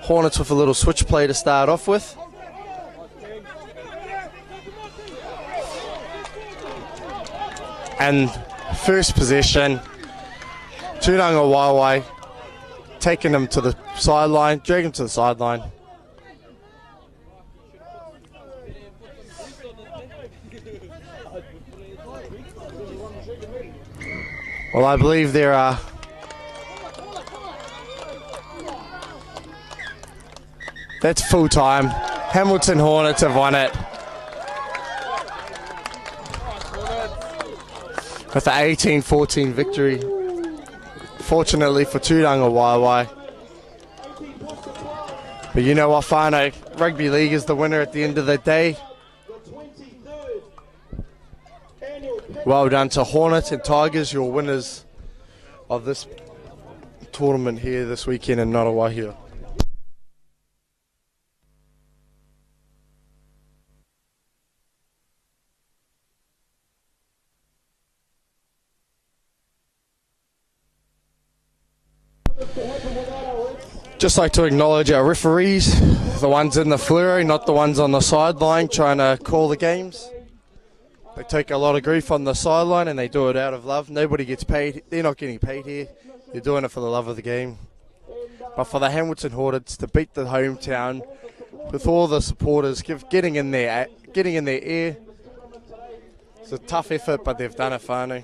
[SPEAKER 7] Hornets with a little switch play to start off with. And first possession, Tūranga Waiwa taking them to the sideline, dragging them to the sideline. Well, I believe there are that's full time. Hamilton Hornets have won it with the 18-14 victory. Fortunately for Tūranga Waiwa. But you know what, whānau, Rugby League is the winner at the end of the day. Well done to Hornets and Tigers, your winners of this tournament here this weekend in Ngaruawahia. Just like to acknowledge our referees, the ones in the fluoro, not the ones on the sideline trying to call the games. They take a lot of grief on the sideline and they do it out of love. Nobody gets paid. They're not getting paid here. They're doing it for the love of the game. But for the Hamilton Hornets to beat the hometown with all the supporters getting in their ear, it's a tough effort, but they've done it, whānau.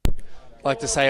[SPEAKER 7] I'd like to say